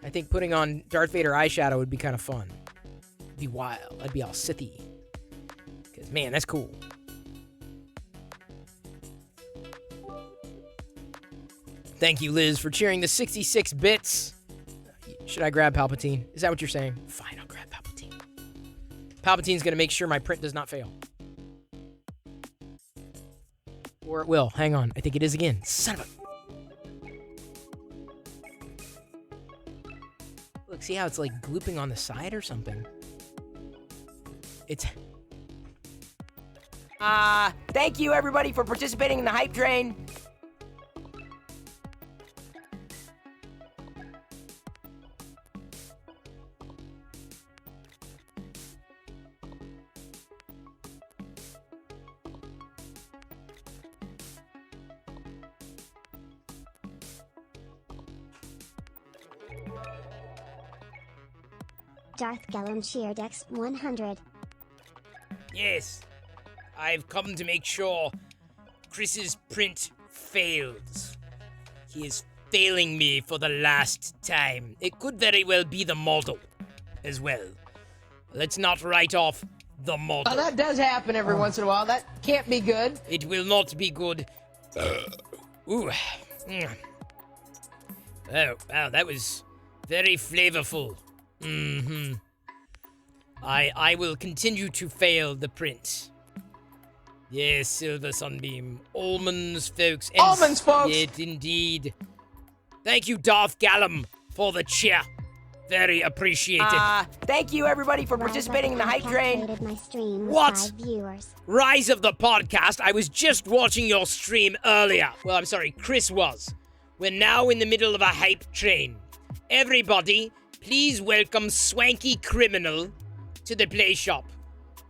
I think putting on Darth Vader eyeshadow would be kind of fun. It'd be wild. I'd be all Sithy. Because, man, that's cool. Thank you, Liz, for cheering the 66 bits. Should I grab Palpatine? Is that what you're saying? Fine, I'll grab Palpatine. Palpatine's going to make sure my print does not fail. Or it will. Hang on. I think it is again. Son of a... Look, see how it's like glooping on the side or something? It's... thank you everybody for participating in the hype train. Darth Gellum cheered X100. Yes, I've come to make sure Chris's print fails. He is failing me for the last time. It could very well be the model as well. Let's not write off the model. Oh, that does happen every once in a while. That can't be good. It will not be good. Ooh. Oh, wow, that was very flavorful. Mm-hmm. I will continue to fail the print. Yes, Silver Sunbeam. Almonds, folks. Almonds, folks! It indeed. Thank you, Darth Gallum, for the cheer. Very appreciated. Thank you everybody for participating in the hype train. My stream with What? 5 viewers. Rise of the podcast. I was just watching your stream earlier. Well, I'm sorry, Chris was. We're now in the middle of a hype train. Everybody, please welcome Swanky Criminal to the play shop.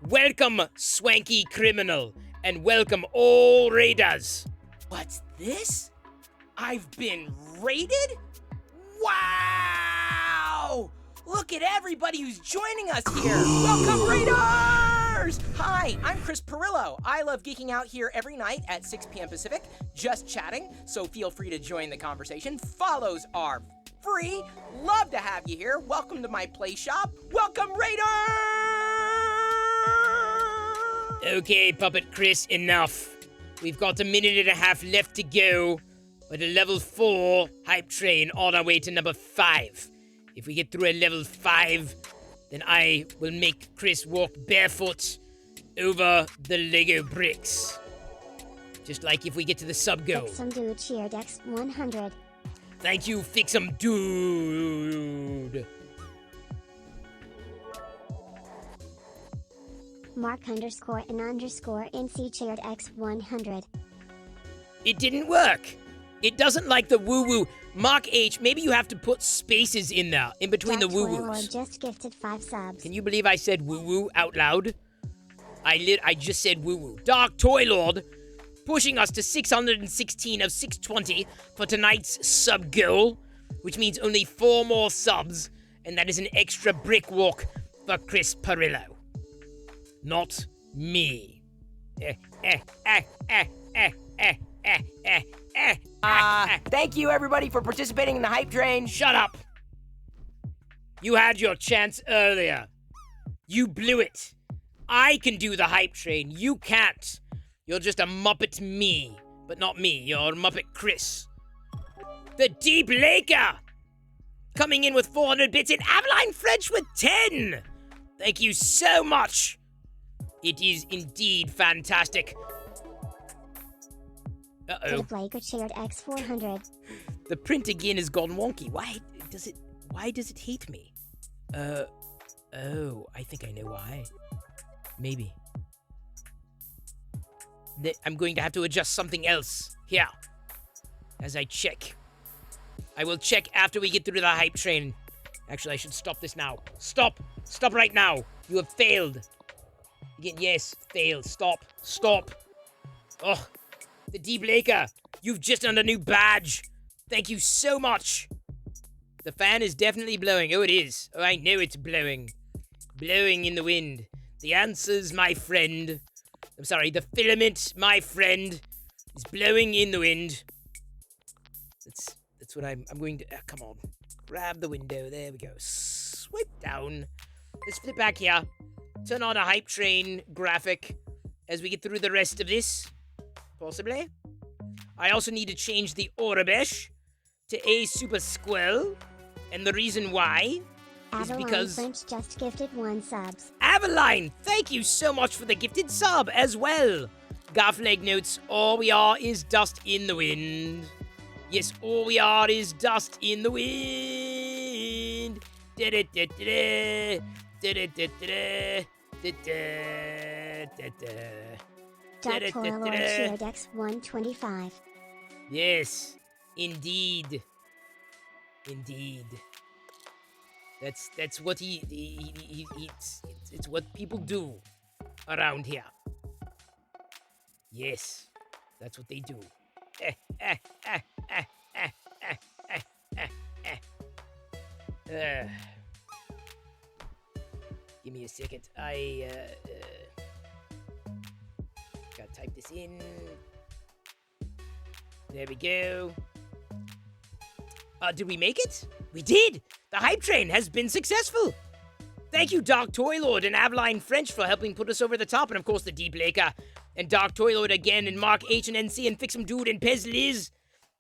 Welcome, Swanky Criminal, and welcome all raiders. What's this? I've been raided? Wow! Look at everybody who's joining us here. Welcome, Raiders! Hi, I'm Chris Perillo. I love geeking out here every night at 6 p.m. Pacific, just chatting, so feel free to join the conversation. Follows are free. Love to have you here. Welcome to my play shop. Welcome, Raiders! Okay, Puppet Chris, enough. We've got a minute and a half left to go. With a level 4 hype train on our way to number 5. If we get through a level 5, then I will make Chris walk barefoot over the Lego bricks. Just like if we get to the sub goal. Some dude cheered X100. Thank you, Fix'em Dude. Mark_and_NC cheered X100. It didn't work. It doesn't like the woo-woo. Mark H, maybe you have to put spaces in there, in between the woo-woos. Just gifted 5 subs. Can you believe I said woo-woo out loud? I just said woo-woo. Dark Toy Lord, pushing us to 616 of 620 for tonight's sub goal, which means only 4 more subs, and that is an extra brick walk for Chris Perillo. Not me. Thank you everybody for participating in the hype train. Shut up! You had your chance earlier. You blew it. I can do the hype train. You can't. You're just a Muppet me. But not me. You're Muppet Chris. The Deep Laker! Coming in with 400 bits and Aveline French with 10! Thank you so much. It is indeed fantastic. Uh-oh. Blaker cheered X400. The print again has gone wonky. Why does it hate me? Oh, I think I know why. Maybe. I'm going to have to adjust something else here as I check. I will check after we get through the hype train. Actually, I should stop this now. Stop! Stop right now! You have failed. Again, yes, failed. Stop. Stop. Ugh. The D-Blaker, you've just earned a new badge. Thank you so much. The fan is definitely blowing. Oh, it is. Oh, I know it's blowing. Blowing in the wind. The answers, my friend. I'm sorry, the filament, my friend, is blowing in the wind. That's what I'm going to... come on. Grab the window. There we go. Swipe down. Let's flip back here. Turn on a hype train graphic as we get through the rest of this. Possibly. I also need to change the Orabesh to a Super Squirrel. And the reason why is Adeline because... French just gifted 1 subs. Aveline, thank you so much for the gifted sub as well. Garfleg notes, all we are is dust in the wind. Yes, all we are is dust in the wind. Da-da-da-da-da. Da-da-da-da-da. Da-da-da-da-da. Dark Toil Lord Sheardex 125. Yes, indeed. Indeed. That's what it's what people do around here. Yes, that's what they do. Give me a second. I gotta type this in. There we go. Did we make it? We did! The hype train has been successful! Thank you, Dark Toy Lord and Aveline French for helping put us over the top, and of course the D-Blaker, and Dark Toy Lord again, and Mark H and NC, and Fix'em Dude, and Pez Liz.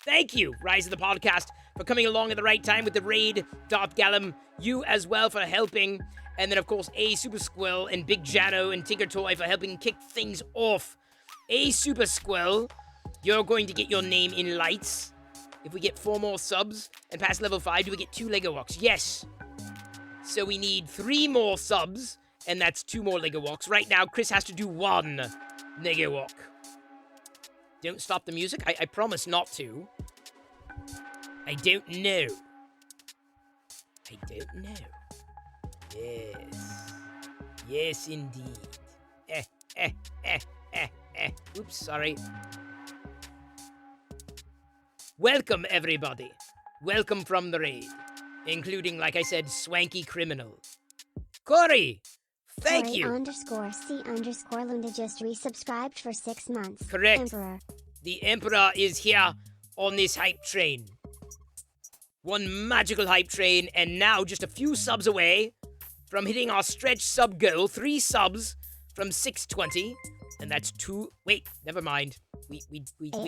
Thank you, Rise of the Podcast, for coming along at the right time with the raid. Darth Gallum, you as well for helping, and then of course A Super Squill, and Big Jano, and Tinker Toy for helping kick things off. A Super Squill, you're going to get your name in lights. If we get 4 more subs and pass level 5, do we get 2 Lego Walks? Yes. So we need 3 more subs, and that's 2 more Lego Walks. Right now, Chris has to do 1 Lego Walk. Don't stop the music. I promise not to. I don't know. I don't know. Yes. Yes, indeed. Oops, sorry. Welcome, everybody. Welcome from the raid. Including, like I said, Swanky Criminal. Corey, thank Corey you. _C_Lunda just resubscribed for 6 months. Correct. Emperor. The Emperor is here on this hype train. 1 magical hype train, and now just a few subs away from hitting our stretch sub goal. 3 subs from 620, and that's 2. Wait, never mind. We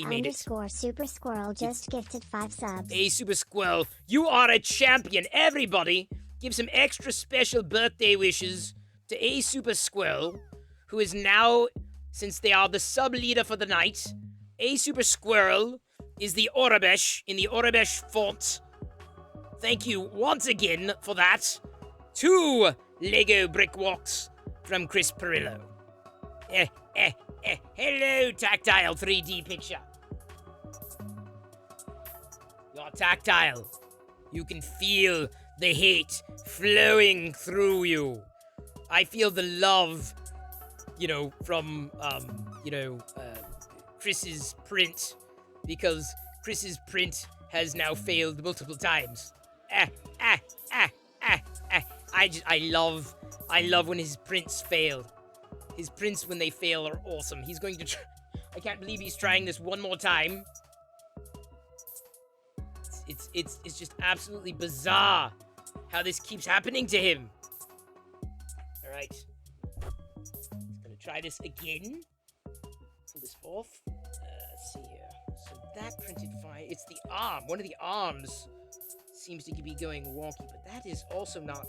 made it. _Super Squirrel just gifted 5 subs. A Super Squirrel, you are a champion. Everybody, give some extra special birthday wishes to A Super Squirrel, who is now, since they are the sub leader for the night, A Super Squirrel is the Orabesh in the Orabesh font. Thank you once again for that. 2 Lego brick walks from Chris Perillo. Hello, tactile 3D picture. You're tactile. You can feel the hate flowing through you. I feel the love, from, Chris's print, because Chris's print has now failed multiple times. I love when his prints fail. His prints, when they fail, are awesome. He's going to try... I can't believe he's trying this one more time. It's just absolutely bizarre how this keeps happening to him. Alright. Just gonna try this again. Pull this off. Let's see here. So that printed fine. It's the arm. One of the arms seems to be going wonky, but that is also not...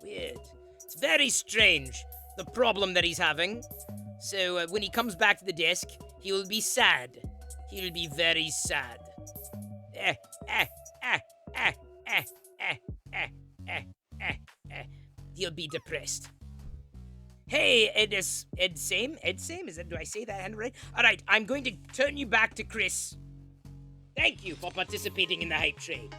weird. It's very strange, the problem that he's having. So when he comes back to the desk, he will be sad. He will be very sad. He'll be depressed. Hey, Ed Same? Do I say that right? Alright, I'm going to turn you back to Chris. Thank you for participating in the hype train.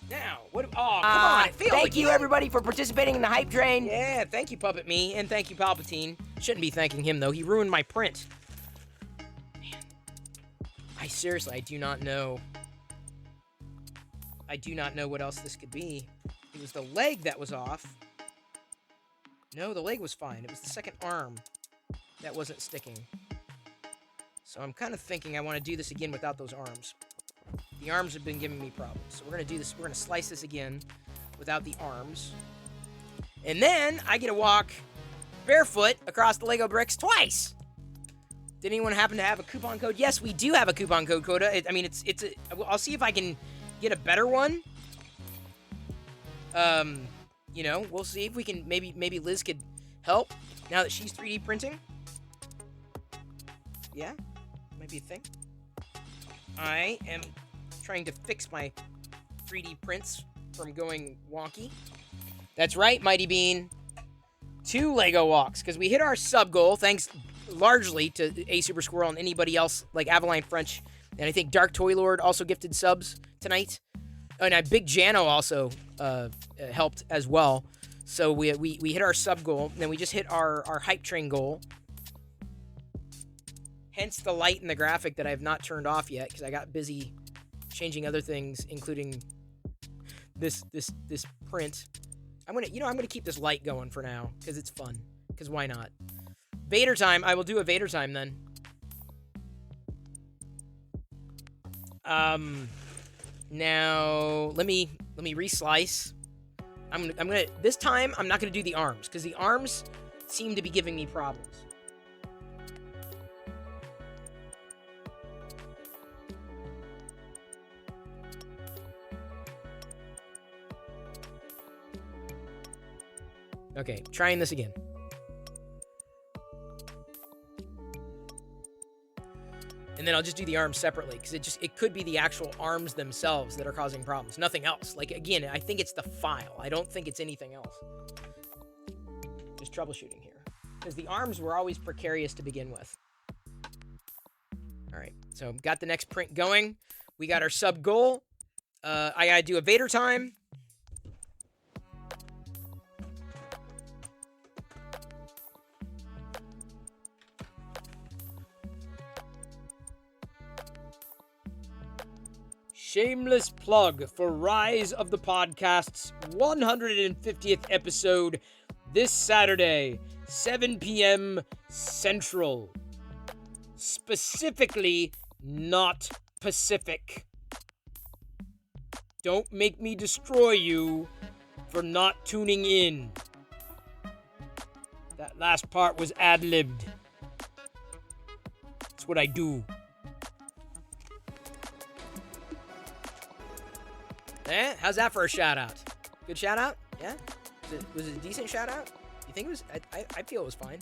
Now, what? Oh, come on, it failed Thank you, again. everybody, for participating in the hype train. Yeah, thank you, Puppet Me, and thank you, Palpatine. Shouldn't be thanking him, though. He ruined my print. Man. I seriously, I do not know. I do not know what else this could be. It was the leg that was off. No, the leg was fine. It was the second arm that wasn't sticking. So I'm kind of thinking I want to do this again without those arms. The arms have been giving me problems. So we're going to do this. We're going to slice this again without the arms. And then I get to walk barefoot across the Lego bricks twice. Did anyone happen to have a coupon code? Yes, we do have a coupon code, Coda. I mean, I'll see if I can get a better one. You know, we'll see if we can, maybe Liz could help now that she's 3D printing. Yeah, might be a thing. I am trying to fix my 3D prints from going wonky. That's right, Mighty Bean. 2 Lego walks, because we hit our sub goal, thanks largely to A Super Squirrel and anybody else like Avaline French, and I think Dark Toy Lord also gifted subs tonight. Oh, and Big Jano also helped as well. So we hit our sub goal, and then we just hit our hype train goal. Hence the light in the graphic that I have not turned off yet because I got busy changing other things, including this print. I'm gonna keep this light going for now because it's fun. Because why not? Vader time. I will do a Vader time then. Now let me reslice. I'm gonna this time I'm not gonna do the arms because the arms seem to be giving me problems. Okay, trying this again. And then I'll just do the arms separately because it could be the actual arms themselves that are causing problems. Nothing else. Like, again, I think it's the file. I don't think it's anything else. Just troubleshooting here. Because the arms were always precarious to begin with. All right, so got the next print going. We got our sub goal. I gotta do a Vader time. Shameless plug for Rise of the Podcast's 150th episode this Saturday, 7 p.m. Central. Specifically, not Pacific. Don't make me destroy you for not tuning in. That last part was ad-libbed. That's what I do. Eh? How's that for a shout out? Good shout out? Yeah? Was it a decent shout out? You think it was? I feel it was fine.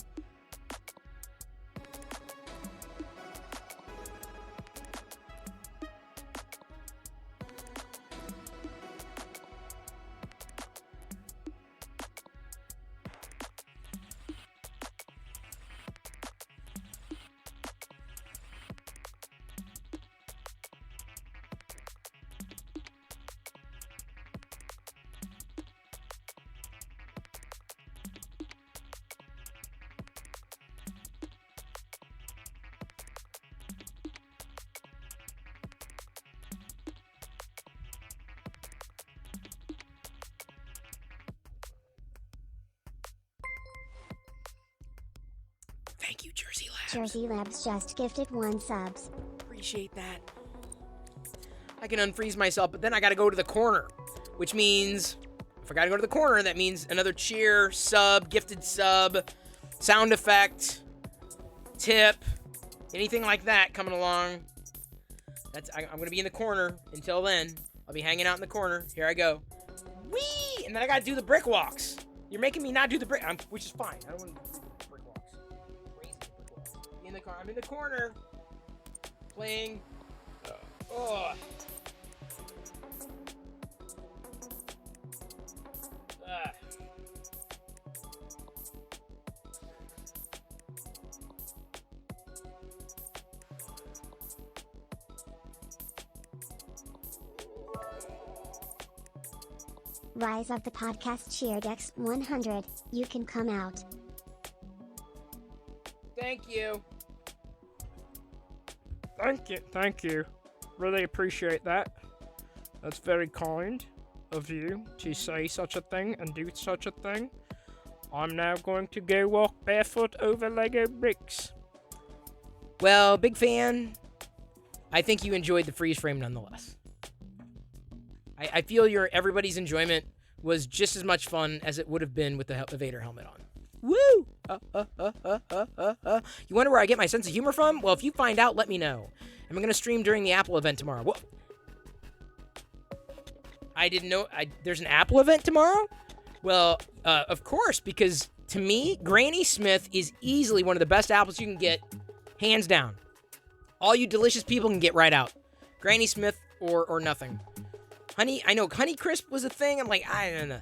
Thank you, Jersey Labs. Jersey Labs just gifted 1 subs. Appreciate that. I can unfreeze myself, but then I gotta go to the corner. Which means, if I gotta go to the corner, that means another cheer, sub, gifted sub, sound effect, tip, anything like that coming along. I'm gonna be in the corner until then. I'll be hanging out in the corner. Here I go. Whee! And then I gotta do the brick walks. You're making me not do the brick, which is fine. I don't want to do the brick walks. Crazy brick walks. I'm in the corner, playing. Oh. Rise of the Podcast Cheered X100, you can come out. Thank you. Thank you. Really appreciate that. That's very kind of you to say such a thing and do such a thing. I'm now going to go walk barefoot over Lego bricks. Well, big fan. I think you enjoyed the freeze frame nonetheless. I feel everybody's enjoyment was just as much fun as it would have been with the Vader helmet on. Woo! You wonder where I get my sense of humor from? Well, if you find out, let me know. I'm going to stream during the Apple event tomorrow. Whoa. I didn't know. There's an Apple event tomorrow? Well, of course, because to me, Granny Smith is easily one of the best apples you can get, hands down. All you delicious people can get right out. Granny Smith or nothing. I know Honey Crisp was a thing. I'm like, I don't know.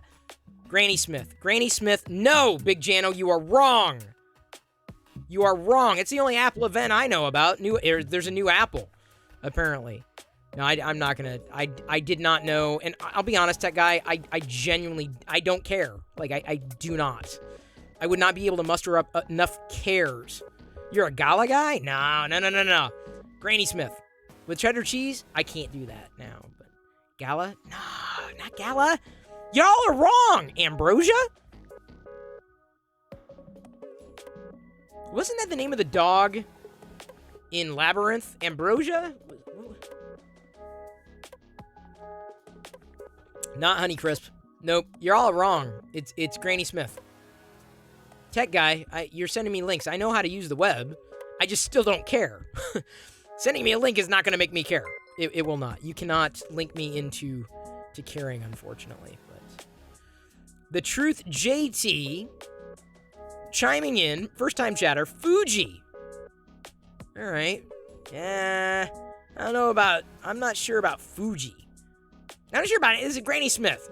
Granny Smith. No, Big Jano, you are wrong. You are wrong. It's the only Apple event I know about. There's a new Apple, apparently. No, I'm not gonna. I did not know, and I'll be honest, Tech Guy. I genuinely, I don't care. Like, I do not. I would not be able to muster up enough cares. You're a Gala guy? No. Granny Smith with cheddar cheese. I can't do that now. But Gala? No, not Gala. Y'all are wrong. Ambrosia? Wasn't that the name of the dog in Labyrinth? Ambrosia? Not Honeycrisp. Nope, you're all wrong. It's Granny Smith. Tech Guy, you're sending me links. I know how to use the web. I just still don't care. Sending me a link is not going to make me care. It will not. You cannot link me into caring, unfortunately. But The Truth JT chiming in. First time chatter. Fuji. All right. Yeah. I'm not sure about Fuji. I'm not sure about it. Is it Granny Smith?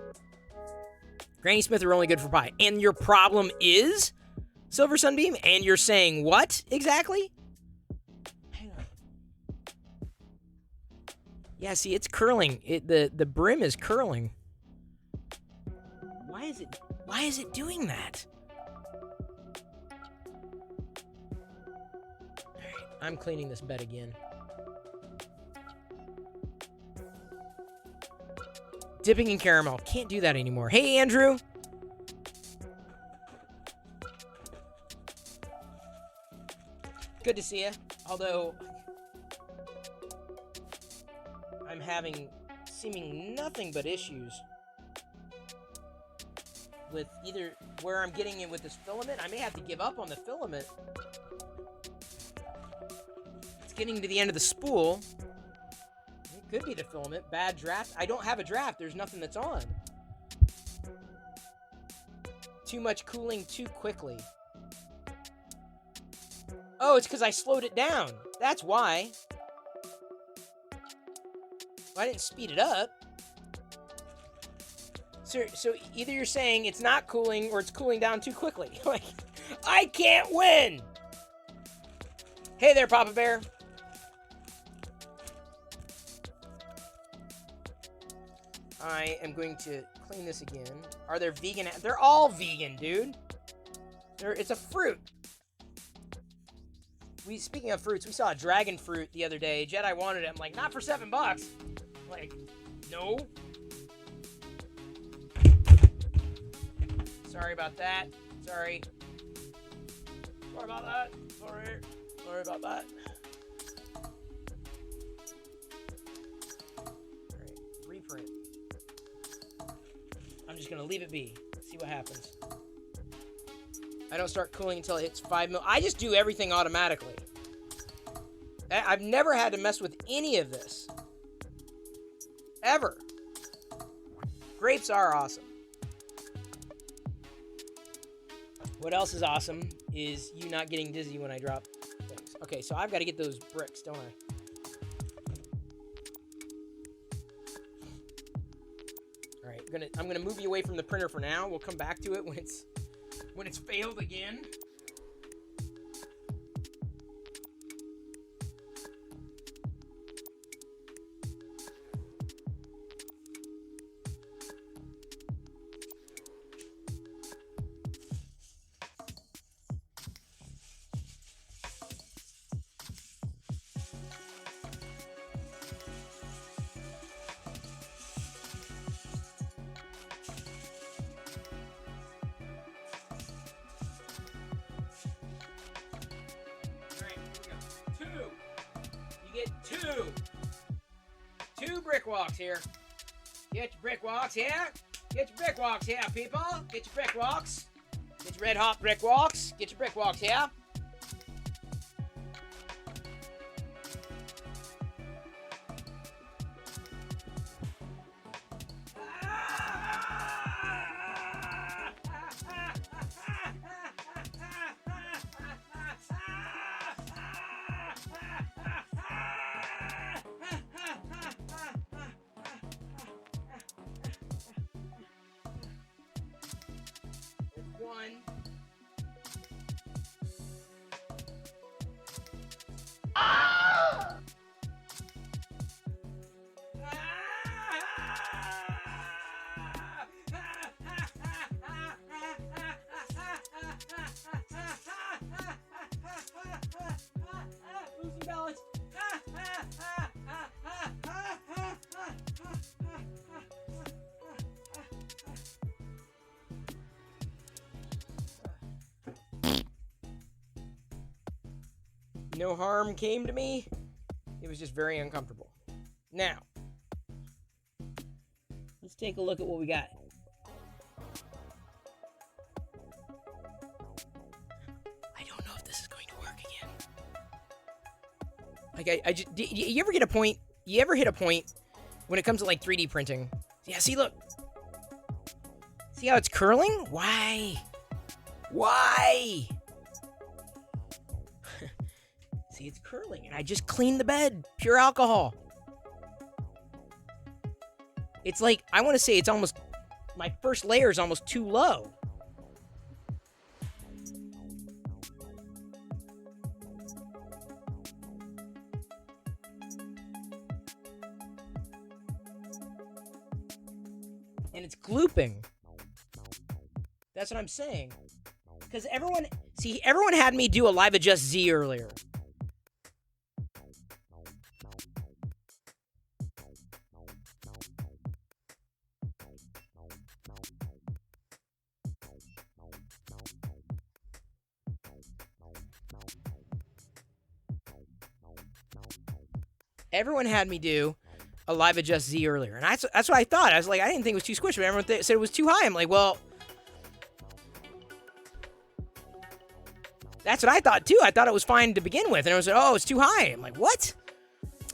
Granny Smith are only good for pie. And your problem is Silver Sunbeam? And you're saying what exactly? Hang on. Yeah, see, it's curling. The brim is curling. Why is it doing that? Alright, I'm cleaning this bed again. Dipping in caramel. Can't do that anymore. Hey, Andrew. Good to see you. Although, I'm having seeming nothing but issues with either where I'm getting it with this filament. I may have to give up on the filament. It's getting to the end of the spool. It could be the filament. Bad draft. I don't have a draft. There's nothing that's on. Too much cooling too quickly. Oh, it's because I slowed it down. That's why. Well, I didn't speed it up. So either you're saying it's not cooling or it's cooling down too quickly. Like, I can't win. Hey there, Papa Bear. I am going to clean this again. Are there vegan? They're all vegan, dude. It's a fruit. Speaking of fruits, we saw a dragon fruit the other day. Jedi wanted it. I'm like, not for $7. Like, no. Sorry about that. Sorry. Sorry about that. Sorry about that. Alright, reprint. I'm just gonna leave it be. See what happens. I don't start cooling until it hits 5 mil. I just do everything automatically. I've never had to mess with any of this. Ever. Grapes are awesome. What else is awesome is you not getting dizzy when I drop things. Okay, so I've got to get those bricks, don't I? All right, I'm gonna move you away from the printer for now. We'll come back to it when it's failed again. get two brick walks here. Get your brick walks here. Get your brick walks here, people. Get your brick walks. Get your red hot brick walks. Get your brick walks here. One. Losing balance. No harm came to me. It was just very uncomfortable. Now, let's take a look at what we got. I don't know if this is going to work again. Like, I just, you ever get a point? You ever hit a point when it comes to like 3D printing? Yeah, see, look. See how it's curling? Why? Why? See, it's curling, and I just cleaned the bed. Pure alcohol. It's like, I want to say it's almost, my first layer is almost too low. And it's glooping. That's what I'm saying. Because everyone had me do a live adjust Z earlier. Everyone had me do a live adjust Z earlier, and that's what I thought. I was like, I didn't think it was too squishy, but everyone said it was too high. I'm like, well, that's what I thought too. I thought it was fine to begin with, and I was like, oh, it's too high. I'm like, what?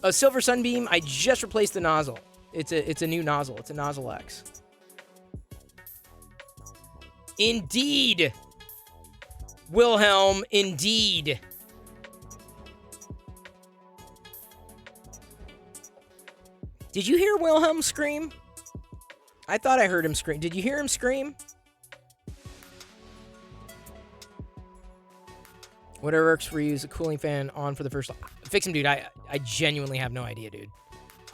A Silver Sunbeam. I just replaced the nozzle. It's a new nozzle. It's a Nozzle X. Indeed, Wilhelm. Indeed. Did you hear Wilhelm scream? I thought I heard him scream. Did you hear him scream? Whatever works for you is a cooling fan on for the first... Fix him, dude. I genuinely have no idea, dude.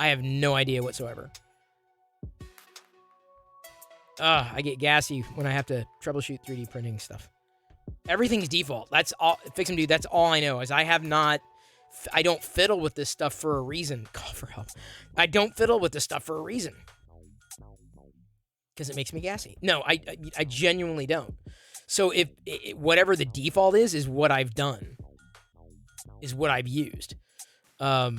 I have no idea whatsoever. I get gassy when I have to troubleshoot 3D printing stuff. Everything's default. That's all. Fix him, dude. That's all I know is I have not... I don't fiddle with this stuff for a reason. Call for help. I don't fiddle with this stuff for a reason. Because it makes me gassy. No, I genuinely don't. So if whatever the default is what I've done. Is what I've used. I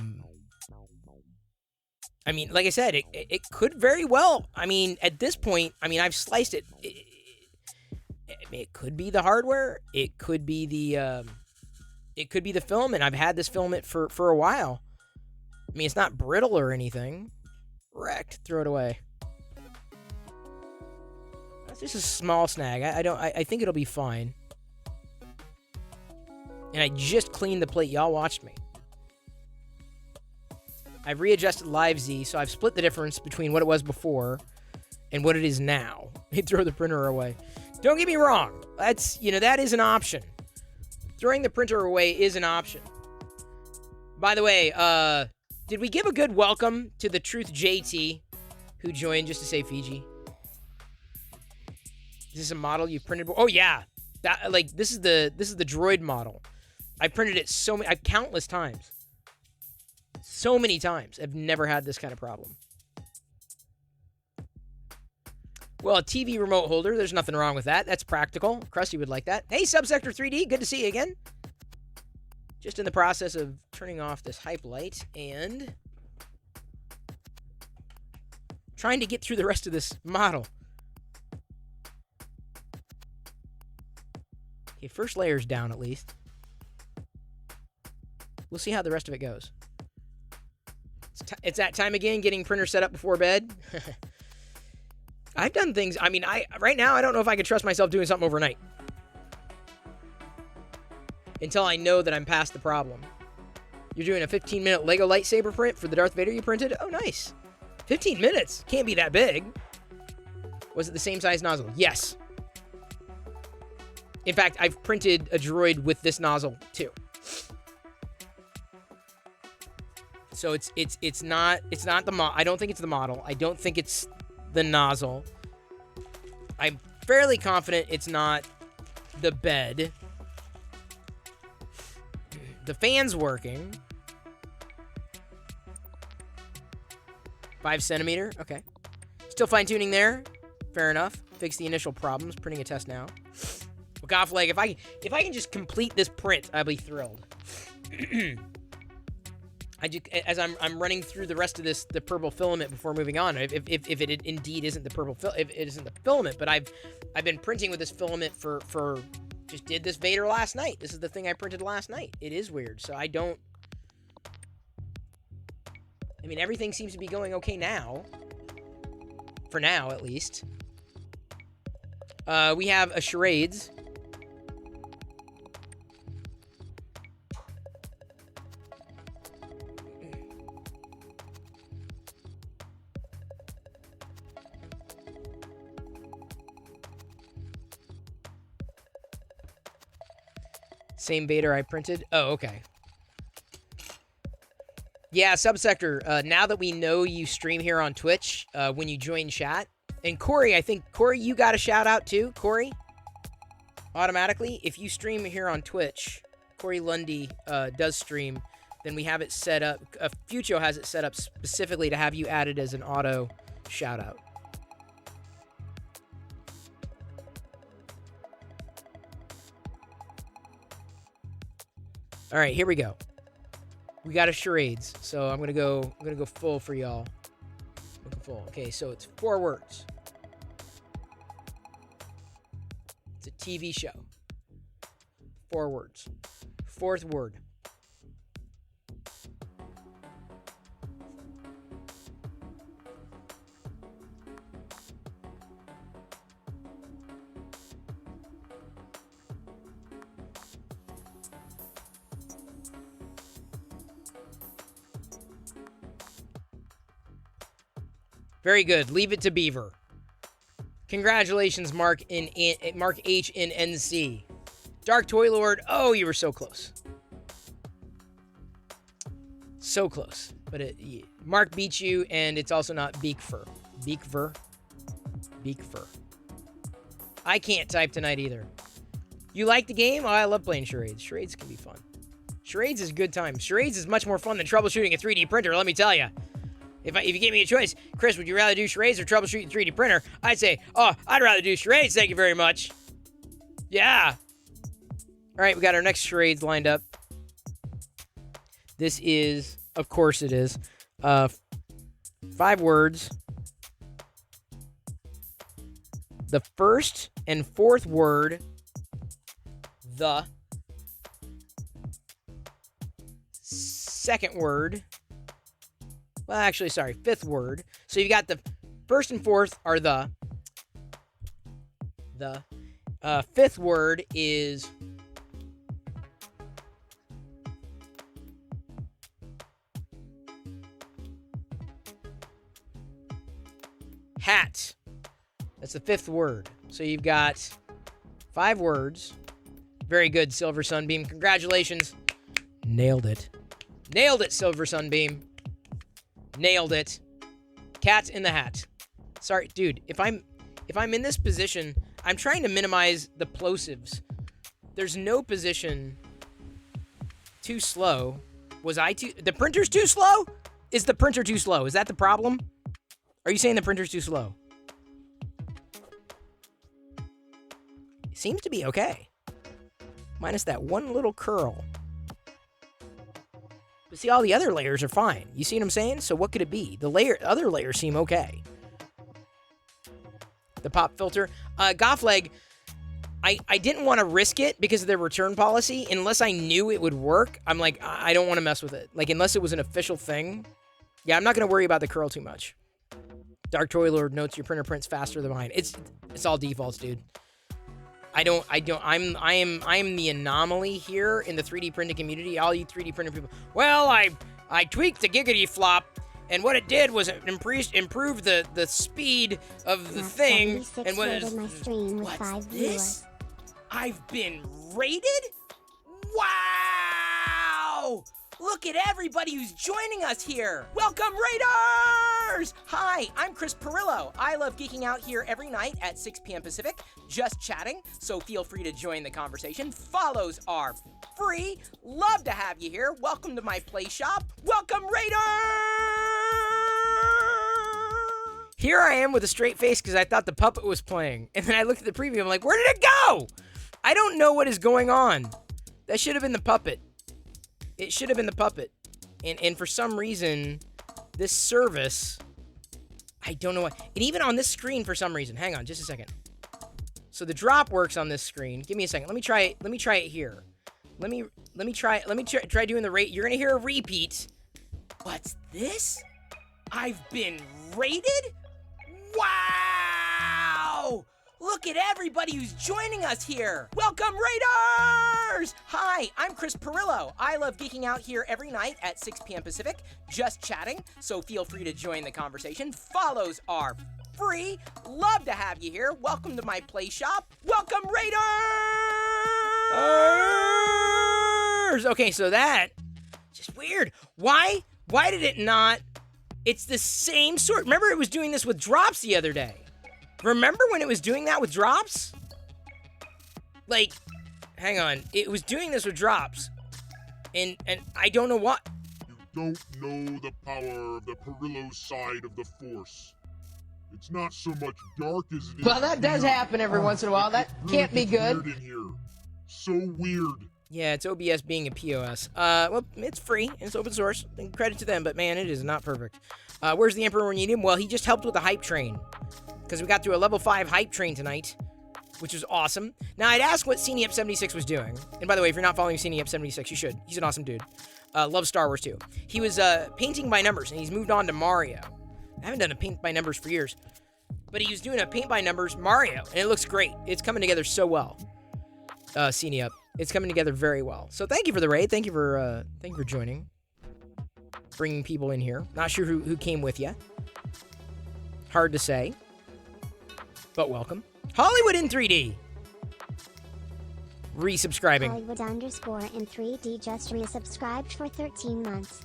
mean, like I said, it could very well. I mean, at this point, I mean, I've sliced it. It could be the hardware. It could be the... It could be the film, and I've had this filament for a while. I mean, it's not brittle or anything. Wrecked. Throw it away. That's just a small snag. I think it'll be fine. And I just cleaned the plate. Y'all watched me. I've readjusted Live Z, so I've split the difference between what it was before and what it is now. Throw the printer away. Don't get me wrong. That's, that is an option. Throwing the printer away is an option. By the way, did we give a good welcome to the Truth JT who joined just to say Fiji? Is this a model you've printed? Oh yeah, this is the droid model. I printed it countless times. So many times. I've never had this kind of problem. Well, a TV remote holder, there's nothing wrong with that. That's practical. Krusty would like that. Hey, Subsector 3D, good to see you again. Just in the process of turning off this hype light and trying to get through the rest of this model. Okay, first layer's down at least. We'll see how the rest of it goes. It's that time again, getting printer set up before bed. I've done things, I mean, right now, I don't know if I could trust myself doing something overnight. Until I know that I'm past the problem. You're doing a 15-minute Lego lightsaber print for the Darth Vader you printed? Oh, nice. 15 minutes? Can't be that big. Was it the same size nozzle? Yes. In fact, I've printed a droid with this nozzle, too. So it's not the I don't think it's the model. I don't think it's the nozzle. I'm fairly confident it's not the bed. The fan's working. 5 centimeter. Okay. Still fine-tuning there. Fair enough. Fix the initial problems. Printing a test now. Golf leg. If I can just complete this print, I'll be thrilled. As I'm running through the rest of the purple filament before moving on. If it indeed isn't the purple if it isn't the filament, but I've been printing with this filament for just did this Vader last night. This is the thing I printed last night. It is weird. So I mean, everything seems to be going okay now. For now, at least. We have a charades. Same Vader I printed. Oh, okay. Yeah, Subsector, now that we know you stream here on Twitch, when you join chat, and Corey, I think, Corey, you got a shout out too, Corey? Automatically, if you stream here on Twitch, Corey Lundy does stream, then we have it set up, Fucho has it set up specifically to have you added as an auto shout out. All right, here we go. We got a charades, so I'm gonna go full for y'all. Looking full. Okay, so it's 4 words. It's a TV show. 4 words. 4th word. Very good. Leave it to Beaver. Congratulations, Mark H in NC. Dark Toy Lord. Oh, you were so close. So close. But Mark beat you, and it's also not Beekfur. Beekfur. I can't type tonight either. You like the game? Oh, I love playing charades. Charades can be fun. Charades is a good time. Charades is much more fun than troubleshooting a 3D printer, let me tell you. If you gave me a choice, Chris, would you rather do charades or troubleshoot a 3D printer? I'd say, oh, I'd rather do charades, thank you very much. Yeah. All right, we got our next charades lined up. This is, of course it is, 5 words. The first and 4th word, the. Second word. Well, actually, sorry, 5th word. So you got the 1st and 4th are the. 5th word is hat. That's the 5th word. So you've got 5 words. Very good, Silver Sunbeam. Congratulations. Nailed it. Nailed it, Silver Sunbeam. Nailed it. Cat's in the hat. Sorry, dude. If I'm in this position, I'm trying to minimize the plosives. There's no position too slow. Was I too... The printer's too slow? Is the printer too slow? Is that the problem? Are you saying the printer's too slow? It seems to be okay. Minus that one little curl. But see, all the other layers are fine. You see what I'm saying? So what could it be? The other layers seem okay. The pop filter. Gothleg, I didn't want to risk it because of their return policy. Unless I knew it would work, I'm like, I don't want to mess with it. Like, unless it was an official thing. Yeah, I'm not going to worry about the curl too much. Dark Toy Lord notes your printer prints faster than mine. It's all defaults, dude. I'm the anomaly here in the 3D printing community. All you 3D printer people. Well, I tweaked the Giggity Flop, and what it did was it improved the speed of the thing. And my stream with 5 viewers. I've been rated? Wow! Look at everybody who's joining us here. Welcome, Raiders! Hi, I'm Chris Perillo. I love geeking out here every night at 6 p.m. Pacific, just chatting, so feel free to join the conversation. Follows are free. Love to have you here. Welcome to my play shop. Welcome, Raiders! Here I am with a straight face because I thought the puppet was playing. And then I looked at the preview, I'm like, where did it go? I don't know what is going on. That should have been the puppet. It should have been the puppet. And for some reason, this service, I don't know why. And even on this screen for some reason, hang on just a second. So the drop works on this screen. Give me a second. Let me try it here. Let me try doing the rate. You're gonna hear a repeat. What's this? I've been rated? Wow! Look at everybody who's joining us here. Welcome, Raiders! Hi, I'm Chris Perillo. I love geeking out here every night at 6 p.m. Pacific, just chatting, so feel free to join the conversation. Follows are free. Love to have you here. Welcome to my play shop. Welcome, Raiders! Okay, so that, just weird. Why did it not? It's the same sort. Remember it was doing this with drops the other day. Remember when it was doing that with drops? Like, hang on. It was doing this with drops. And I don't know what. You don't know the power of the Perillo side of the Force. It's not so much dark as it is. Well, that does happen every once in a while. That really can't be gets good. Weird in here. So weird. Yeah, it's OBS being a POS. Well, it's free. It's open source. And credit to them, but man, it is not perfect. Where's the Emperor when you need him? Well, he just helped with the hype train. Because we got through a level 5 hype train tonight, which was awesome. Now, I'd ask what CNEP76 was doing. And by the way, if you're not following CNEP76, you should. He's an awesome dude. Loves Star Wars, too. He was painting by numbers, and he's moved on to Mario. I haven't done a paint by numbers for years. But he was doing a paint by numbers Mario, and it looks great. It's coming together so well. CNEP. It's coming together very well. So thank you for the raid. Thank you for joining. Bringing people in here. Not sure who came with you. Hard to say. But welcome. Hollywood in 3D. Resubscribing. Hollywood_in 3D just resubscribed for 13 months.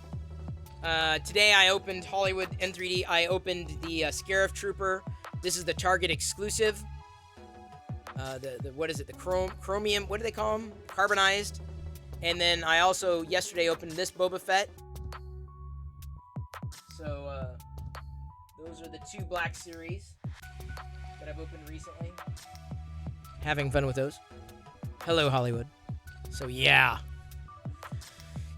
Today I opened Hollywood in 3D. I opened the Scarif Trooper. This is the Target exclusive. The what is it? The chromium. What do they call them? Carbonized. And then I also yesterday opened this Boba Fett. So those are the 2 Black Series that I've opened recently. Having fun with those. Hello, Hollywood. So yeah.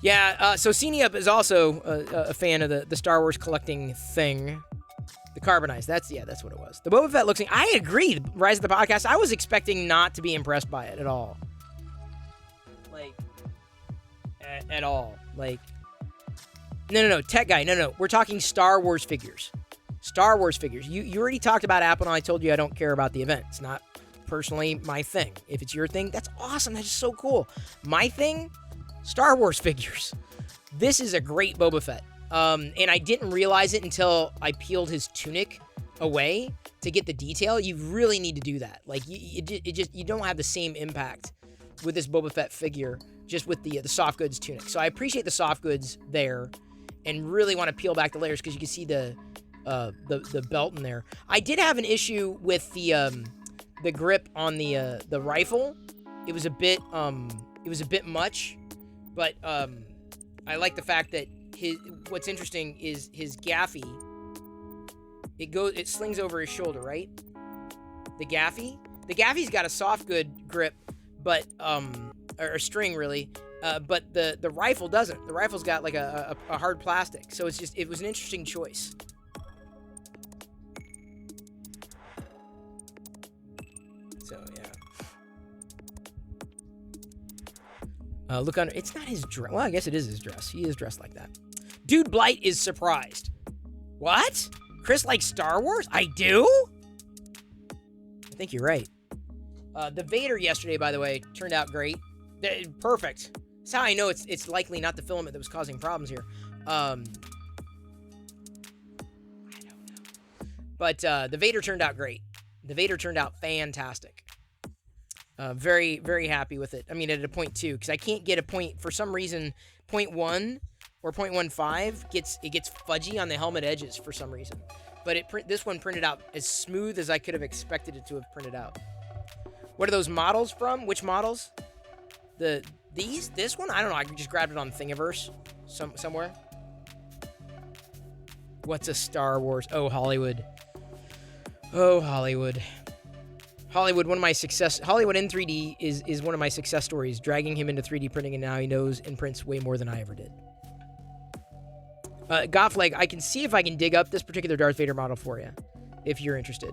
Yeah, so CNEP is also a fan of the Star Wars collecting thing. The Carbonized. That's what it was. The Boba Fett looks... I agree. Rise of the Podcast. I was expecting not to be impressed by it at all. Like, at all. Like, no. Tech guy. No. We're talking Star Wars figures. Star Wars figures. You already talked about Apple, and I told you I don't care about the event. It's not personally my thing. If it's your thing, that's awesome. That's just so cool. My thing... Star Wars figures. This is a great Boba Fett. And I didn't realize it until I peeled his tunic away to get the detail. You really need to do that. Like, you don't have the same impact with this Boba Fett figure just with the soft goods tunic. So I appreciate the soft goods there and really want to peel back the layers because you can see the belt in there. I did have an issue with the grip on the rifle. It was a bit much. But I like the fact that what's interesting is his gaffy. It slings over his shoulder, right? The gaffy's got a soft good grip, but or a string really, But the rifle doesn't. The rifle's got like a hard plastic, so it was an interesting choice. So yeah. Look under. It's not his dress. Well, I guess it is his dress. He is dressed like that. Dude Blight is surprised. What? Chris likes Star Wars? I do? I think you're right. The Vader yesterday, by the way, turned out great. Perfect. That's how I know it's likely not the filament that was causing problems here. I don't know. But the Vader turned out great. The Vader turned out fantastic. Very, very happy with it. I mean, at a 0.2, because I can't get a point, for some reason, 0.1 or 0.15 gets fudgy on the helmet edges for some reason. But this one printed out as smooth as I could have expected it to have printed out. What are those models from? Which models? This one? I don't know. I just grabbed it on Thingiverse somewhere. What's a Star Wars? Oh, Hollywood. Oh, Hollywood. Hollywood in 3D is one of my success stories, dragging him into 3D printing, and now he knows and prints way more than I ever did. Gothleg, I can see if I can dig up this particular Darth Vader model for you, if you're interested.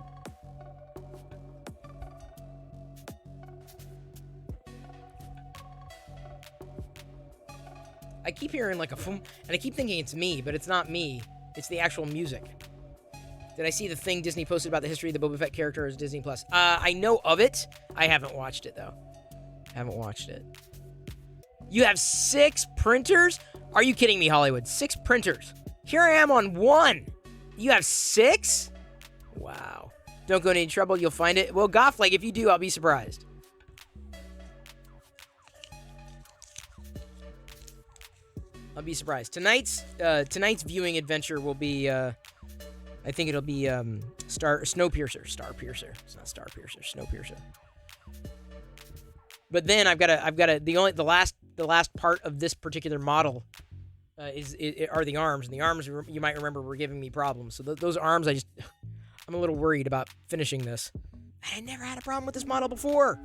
I keep hearing like a boom, and I keep thinking it's me, but it's not me. It's the actual music. Did I see the thing Disney posted about the history of the Boba Fett character as Disney Plus? I know of it. I haven't watched it, though. Haven't watched it. You have 6 printers? Are you kidding me, Hollywood? 6 printers. Here I am on 1. You have 6? Wow. Don't go into any trouble. You'll find it. Well, Gothleg, if you do, I'll be surprised. I'll be surprised. Tonight's viewing adventure will be, I think it'll be Snowpiercer. Starpiercer. It's not Starpiercer. Snowpiercer. But then I've got to the last part of this particular model are the arms, and the arms you might remember were giving me problems. So those arms, I'm a little worried about finishing this. I never had a problem with this model before.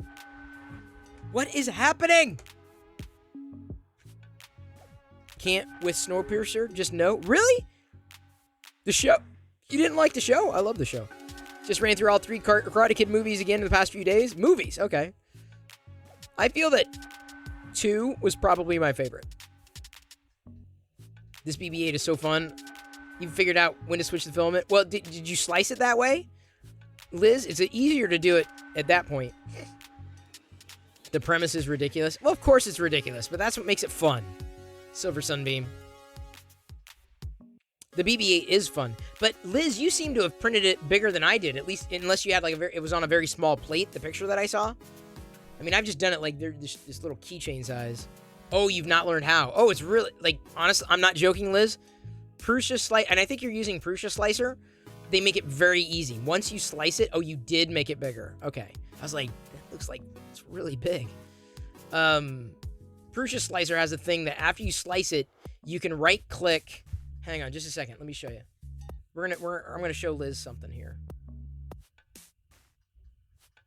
What is happening? Can't with Snowpiercer? Just no? Really? The show? You didn't like the show? I love the show. Just ran through all 3 Karate Kid movies again in the past few days. Movies, okay. I feel that 2 was probably my favorite. This BB-8 is so fun. You figured out when to switch the filament. Well, did you slice it that way? Liz, it's easier to do it at that point. The premise is ridiculous. Well, of course it's ridiculous, but that's what makes it fun. Silver Sunbeam. The BB-8 is fun. But Liz, you seem to have printed it bigger than I did, at least unless you had like it was on a very small plate, the picture that I saw. I mean, I've just done it like this little keychain size. Oh, you've not learned how. Oh, it's really, like, honestly, I'm not joking, Liz. Prusa Slice, and I think you're using Prusa Slicer. They make it very easy. Once you slice it, oh, you did make it bigger. Okay. I was like, that looks like it's really big. Prusa Slicer has a thing that after you slice it, you can right-click. Hang on just a second. Let me show you. I'm going to show Liz something here.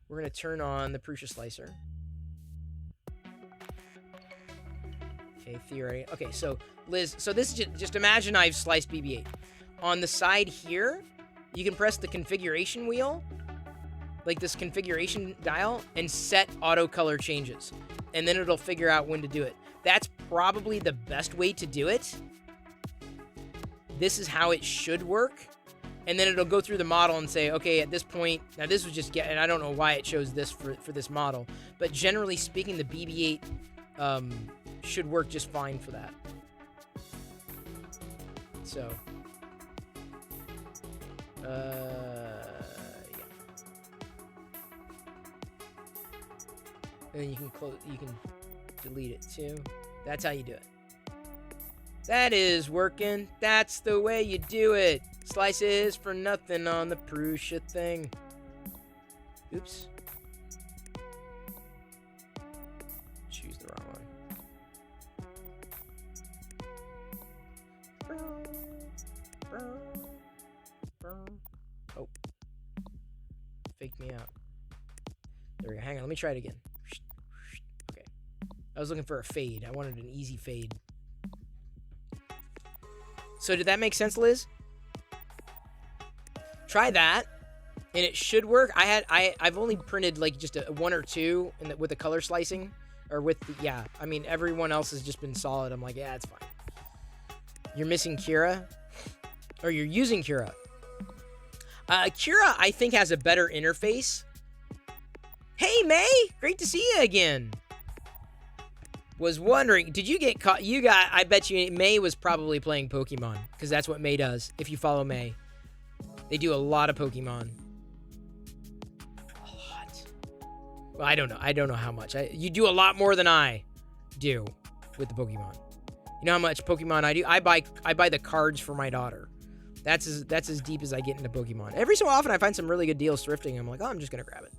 We're going to turn on the Prusa Slicer. Okay, theory. Okay, so Liz, so this is just imagine I've sliced BB-8. On the side here, you can press the configuration wheel, like this configuration dial, and set auto color changes. And then it'll figure out when to do it. That's probably the best way to do it. This is how it should work. And then it'll go through the model and say, okay, at this point, now this was just, and I don't know why it shows this for this model, but generally speaking, the BB-8 should work just fine for that. So, yeah. And then you can delete it too. That's how you do it. That is working. That's the way you do it. Slices for nothing on the Prusa thing. Oops. Choose the wrong one. Oh. Faked me out. There we go. Hang on. Let me try it again. Okay. I was looking for a fade. I wanted an easy fade. So did that make sense, Liz? Try that, and it should work. I've only printed like just one or two with the color slicing, or with the, yeah. I mean, everyone else has just been solid. I'm like, yeah, it's fine. You're missing Kira, or you're using Kira. Kira, I think, has a better interface. Hey, May, great to see you again. Was wondering, did you get caught? I bet you May was probably playing Pokemon, because that's what May does. If you follow May, they do a lot of Pokemon. A lot. Well, I don't know. I don't know how much. You do a lot more than I do with the Pokemon. You know how much Pokemon I do? I buy the cards for my daughter. That's as deep as I get into Pokemon. Every so often, I find some really good deals thrifting. I'm like, oh, I'm just gonna grab it.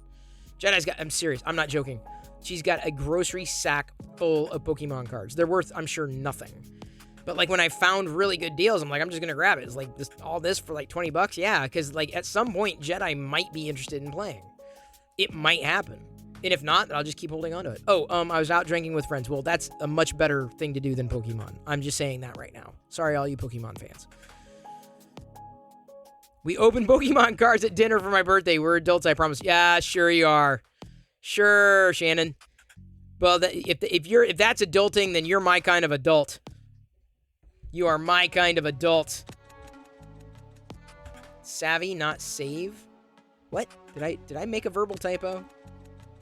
Jedi's got. I'm serious. I'm not joking. She's got a grocery sack full of Pokemon cards. They're worth, I'm sure, nothing. But like when I found really good deals, I'm like, I'm just gonna grab it. It's like all this for like $20. Yeah, because like at some point, Jedi might be interested in playing. It might happen. And if not, then I'll just keep holding on to it. Oh, I was out drinking with friends. Well, that's a much better thing to do than Pokemon. I'm just saying that right now. Sorry, all you Pokemon fans. We opened Pokemon cards at dinner for my birthday. We're adults, I promise. Yeah, sure you are. Sure, Shannon. Well, if that's adulting, then you're my kind of adult. You are my kind of adult. Savvy, not save. What? Did I make a verbal typo?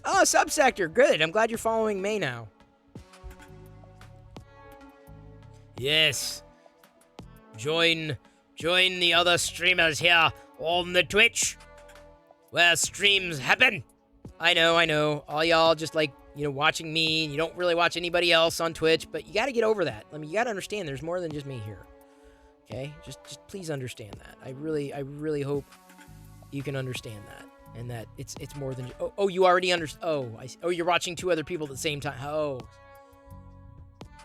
Oh, Subsector. Good. I'm glad you're following May now. Yes. Join the other streamers here on the Twitch, where streams happen. I know. All y'all just like, watching me. You don't really watch anybody else on Twitch, but you got to get over that. I mean, you got to understand there's more than just me here. Okay? Just please understand that. I really hope you can understand that, and that it's more than. Oh, you already understand. Oh, you're watching two other people at the same time. Oh.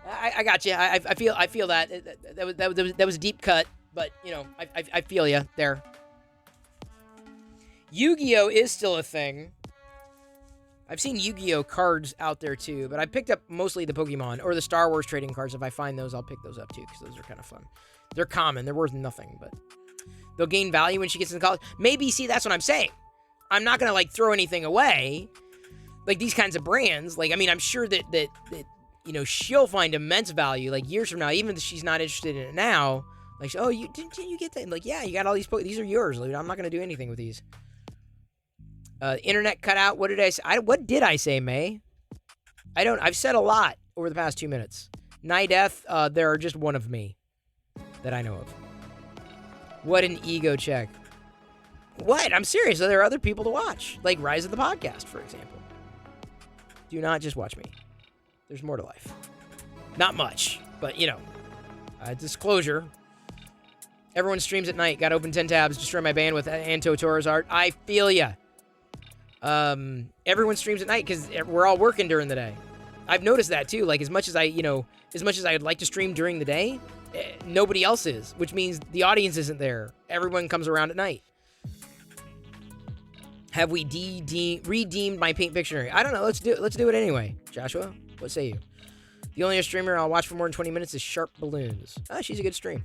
I got you. I feel that. That was a deep cut, but I feel you there. Yu-Gi-Oh is still a thing. I've seen Yu-Gi-Oh cards out there too, but I picked up mostly the Pokemon or the Star Wars trading cards. If I find those, I'll pick those up too, because those are kind of fun. They're common. They're worth nothing, but they'll gain value when she gets into college. Maybe, see, that's what I'm saying. I'm not going to like throw anything away. Like these kinds of brands. Like, I mean, I'm sure that she'll find immense value like years from now, even if she's not interested in it now. Like, oh, didn't you get that? And like, yeah, you got all these these are yours, dude. I'm not going to do anything with these. Internet cut out. What did I say? What did I say, May? I've said a lot over the past 2 minutes. Nideth, there are just one of me that I know of. What an ego check. What? I'm serious. There are other people to watch. Like Rise of the Podcast, for example. Do not just watch me. There's more to life. Not much, but, disclosure. Everyone streams at night. Got to open 10 tabs. Destroy my bandwidth. Anto Torres art. I feel ya. Everyone streams at night because we're all working during the day. I've noticed that too. Like as much as I would like to stream during the day, nobody else is, which means the audience isn't there. Everyone comes around at night. Have we redeemed my Paint Pictionary? I don't know. Let's do it anyway. Joshua, what say you? The only streamer I'll watch for more than 20 minutes is Sharp Balloons. She's a good stream.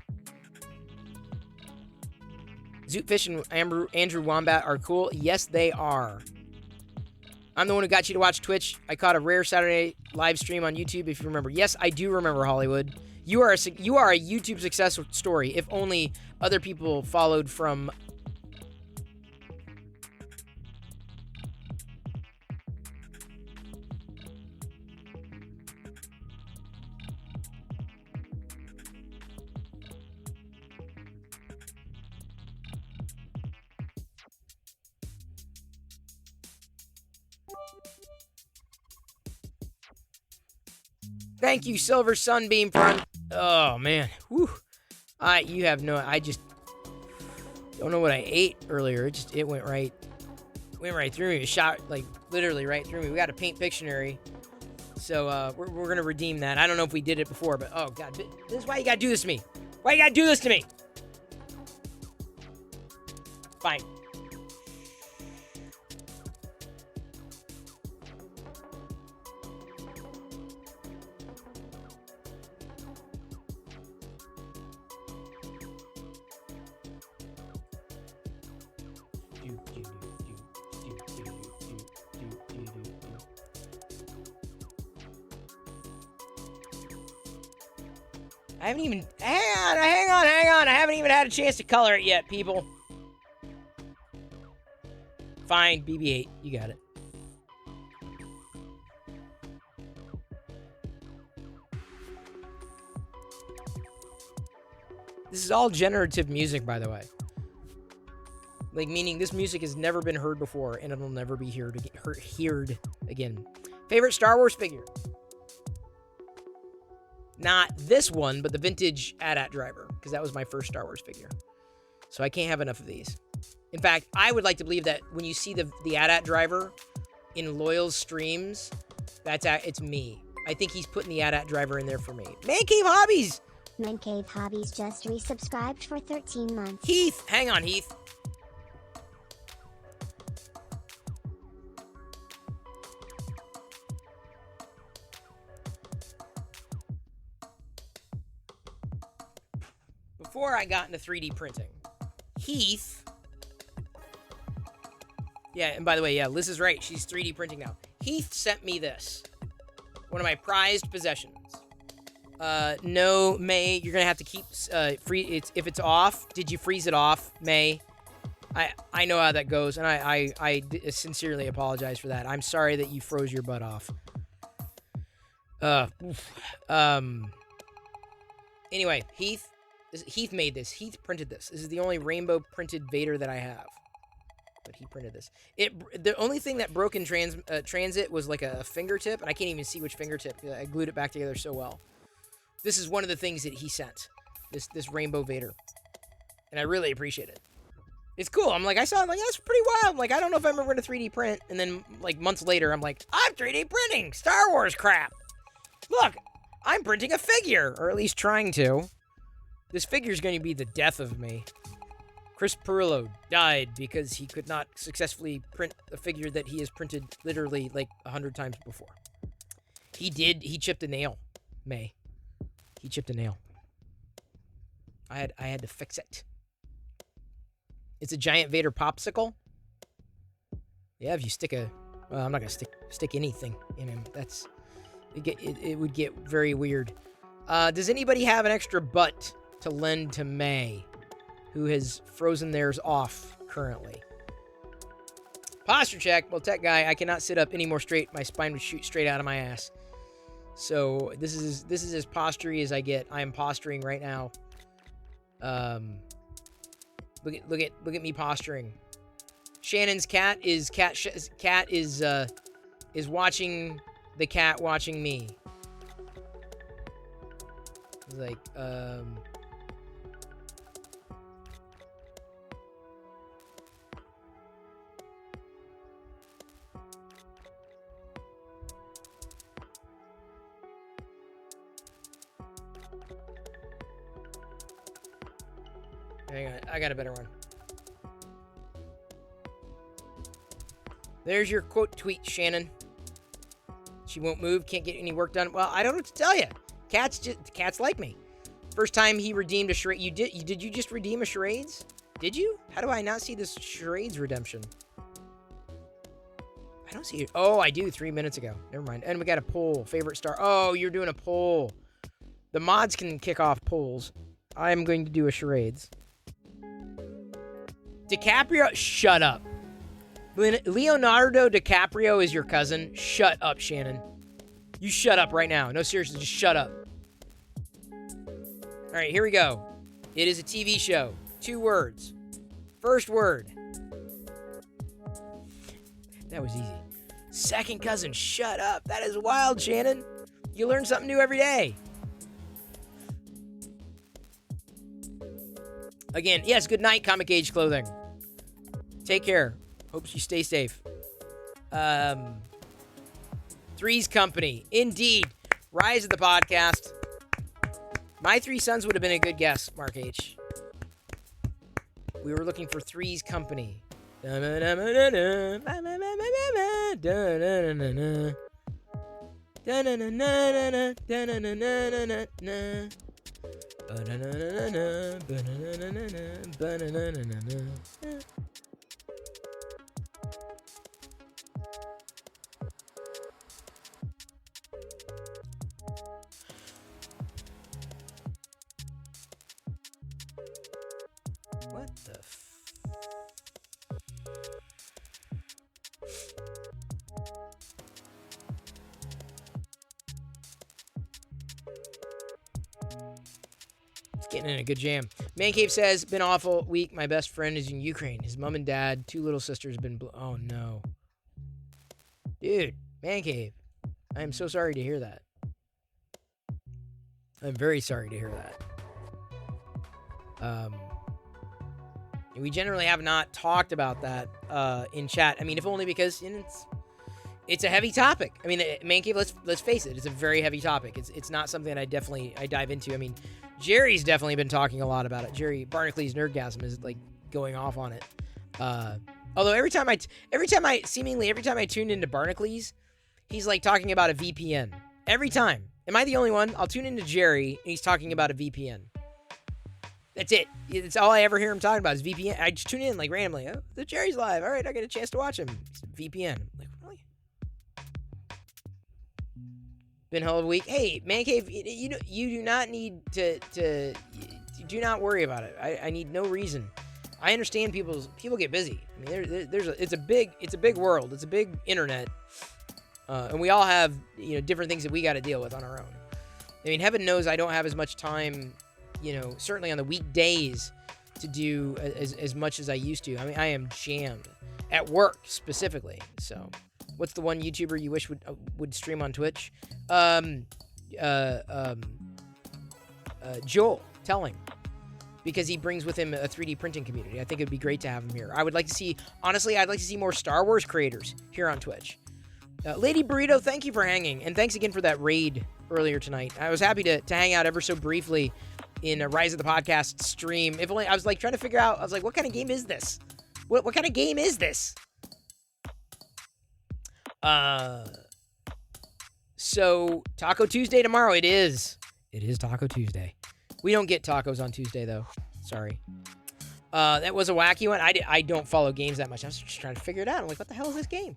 Zootfish and Andrew Wombat are cool. Yes, they are. I'm the one who got you to watch Twitch. I caught a rare Saturday live stream on YouTube, if you remember. Yes, I do remember, Hollywood. You are a YouTube success story, if only other people followed from... Thank you, Silver Sunbeam, for... Oh, man. Whew. You have no... I just don't know what I ate earlier. It went right through me. It shot, like, literally right through me. We got a Paint Pictionary. So, we're going to redeem that. I don't know if we did it before, but... Oh, God. This is why you got to do this to me. Why you got to do this to me? Fine. I haven't even... Hang on. I haven't even had a chance to color it yet, people. Fine, BB-8. You got it. This is all generative music, by the way. Like, meaning this music has never been heard before, and it'll never be heard again. Favorite Star Wars figure? Not this one, but the vintage AT-AT driver, because that was my first Star Wars figure. So I can't have enough of these. In fact, I would like to believe that when you see the AT-AT driver in Loyal's streams, it's me. I think he's putting the AT-AT driver in there for me. Man Cave Hobbies! Man Cave Hobbies just resubscribed for 13 months. Heath! Hang on, Heath. Before I got into 3D printing, Heath... Yeah, and by the way, yeah, Liz is right. She's 3D printing now. Heath sent me this. One of my prized possessions. No, May, you're gonna have to keep if it's off. Did you freeze it off, May? I know how that goes, and I sincerely apologize for that. I'm sorry that you froze your butt off. Anyway, Heath made this. Heath printed this. This is the only rainbow printed Vader that I have. But he printed this. The only thing that broke in transit was like a fingertip, and I can't even see which fingertip. I glued it back together so well. This is one of the things that he sent. This rainbow Vader. And I really appreciate it. It's cool. I'm like, I saw it, I'm like, that's pretty wild. I'm like, I don't know if I'm ever going to 3D print. And then, like, months later, I'm like, I'm 3D printing Star Wars crap. Look, I'm printing a figure. Or at least trying to. This figure's going to be the death of me. Chris Pirillo died because he could not successfully print a figure that he has printed literally like 100 times before. He chipped a nail, May. He chipped a nail. I had to fix it. It's a giant Vader popsicle. Yeah, if you stick well, I'm not gonna stick anything in him. It would get very weird. Does anybody have an extra butt to lend to May, who has frozen theirs off currently? Posture check. Well, tech guy, I cannot sit up any more straight. My spine would shoot straight out of my ass. So this is as postury as I get. I am posturing right now. Look at me posturing. Shannon's cat is watching the cat watching me. Like hang on, I got a better one. There's your quote tweet, Shannon. She won't move, can't get any work done. Well, I don't know what to tell you. Cats like me. First time he redeemed a charade. Did you just redeem a charades? Did you? How do I not see this charades redemption? I don't see it. Oh, I do 3 minutes ago. Never mind. And we got a poll. Favorite star. Oh, you're doing a poll. The mods can kick off polls. I'm going to do a charades. DiCaprio, shut up. Leonardo DiCaprio is your cousin. Shut up, Shannon. You shut up right now. No, seriously, just shut up. All right, here we go. It is a TV show. 2 words. First word. That was easy. Second cousin, shut up. That is wild, Shannon. You learn something new every day. Again, yes, good night, Comic Age Clothing. Take care. Hope you stay safe. Three's Company. Indeed. Rise of the podcast. My Three Sons would have been a good guess, Mark H. We were looking for Three's Company. What the It's getting in a good jam. Man Cave says, been awful week. My best friend is in Ukraine. His mom and dad, 2 little sisters, been... oh, no. Dude, Man Cave. I am so sorry to hear that. I'm very sorry to hear that. We generally have not talked about that in chat. I mean, if only because it's a heavy topic. I mean, Man Cave, let's face it, it's a very heavy topic. It's not something that I dive into. I mean, Jerry's definitely been talking a lot about it. Jerry Barnacules Nerdgasm is like going off on it. Although every time I tune into Barnacules, he's like talking about a VPN. Every time. Am I the only one? I'll tune into Jerry and he's talking about a VPN. That's it. It's all I ever hear him talking about is VPN. I just tune in like randomly. Oh, the Jerry's live. All right, I get a chance to watch him. VPN. Like, really? Been a hell of a week. Hey, Man Cave, you do not need to do not worry about it. I need no reason. I understand people get busy. I mean, it's a big world. It's a big internet, and we all have different things that we got to deal with on our own. I mean, heaven knows I don't have as much time, certainly on the weekdays to do as much as I used to. I mean, I am jammed at work specifically. So, what's the one YouTuber you wish would stream on Twitch? Joel Telling. Because he brings with him a 3D printing community. I think it'd be great to have him here. I'd like to see more Star Wars creators here on Twitch. Lady Burrito, thank you for hanging. And thanks again for that raid earlier tonight. I was happy to hang out ever so briefly in a Rise of the Podcast stream. If only I was like trying to figure out, I was like, what kind of game is this? What kind of game is this? So Taco Tuesday tomorrow. It is Taco Tuesday. We don't get tacos on Tuesday, though. Sorry. That was a wacky one. I don't follow games that much. I was just trying to figure it out. I'm like, what the hell is this game?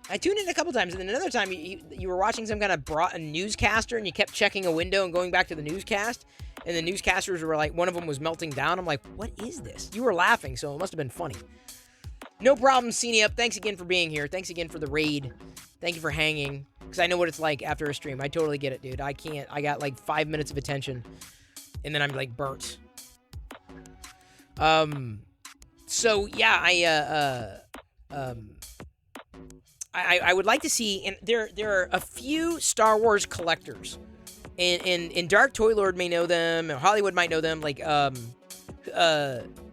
I tuned in a couple times, and then another time you were watching some kind of a newscaster, and you kept checking a window and going back to the newscast, and the newscasters were like, one of them was melting down. I'm like, what is this? You were laughing, so it must have been funny. No problem, Cenie Up. Thanks again for being here. Thanks again for the raid. Thank you for hanging, because I know what it's like after a stream. I totally get it, dude. I got like 5 minutes of attention. And then I'm like burnt. So yeah, I would like to see, and there are a few Star Wars collectors, and Dark Toy Lord may know them, or Hollywood might know them. Like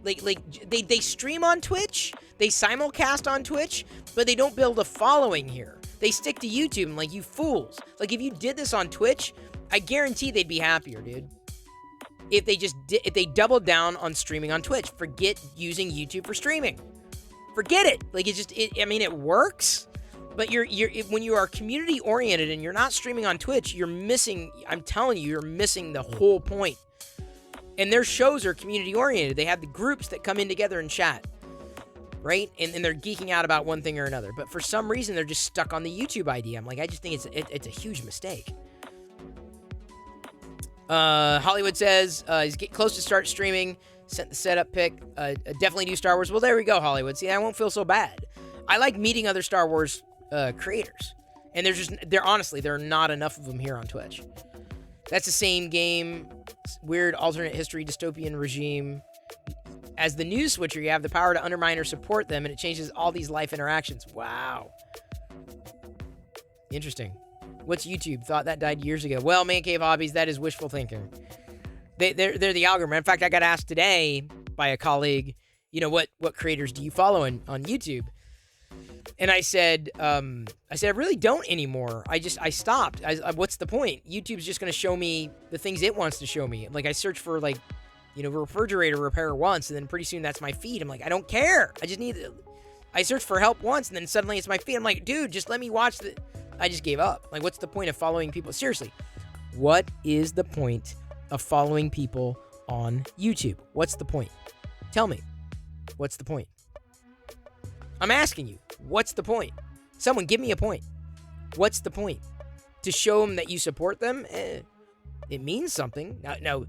they stream on Twitch, they simulcast on Twitch, but they don't build a following here. They stick to YouTube. I'm like, you fools. Like if you did this on Twitch, I guarantee they'd be happier, dude. If they doubled down on streaming on Twitch. Forget using YouTube for streaming. Forget it. Like it works, but when you are community oriented and you're not streaming on Twitch, you're missing, I'm telling you, you're missing the whole point. And their shows are community oriented. They have the groups that come in together and chat, right? And they're geeking out about one thing or another. But for some reason, they're just stuck on the YouTube idea. I'm like, I just think it's a huge mistake. Hollywood says he's getting close to start streaming. Sent the setup pic. Definitely do Star Wars. Well, there we go, Hollywood. See, I won't feel so bad. I like meeting other Star Wars creators, and there are not enough of them here on Twitch. That's the same game. Weird alternate history dystopian regime. As the news switcher, you have the power to undermine or support them, and it changes all these life interactions. Wow. Interesting. What's YouTube? Thought that died years ago. Well, Man Cave Hobbies, that is wishful thinking. They're the algorithm. In fact, I got asked today by a colleague, what creators do you follow on YouTube? And I said, I really don't anymore. I stopped. What's the point? YouTube's just going to show me the things it wants to show me. Like I search for refrigerator repair once, and then pretty soon that's my feed. I'm like, I don't care. I search for help once, and then suddenly it's my feed. I'm like, dude, just let me watch I just gave up. Like, what's the point of following people? Seriously, what is the point of following people on YouTube? What's the point? Tell me. What's the point? I'm asking you. What's the point? Someone give me a point. What's the point? To show them that you support them? It means something. Now,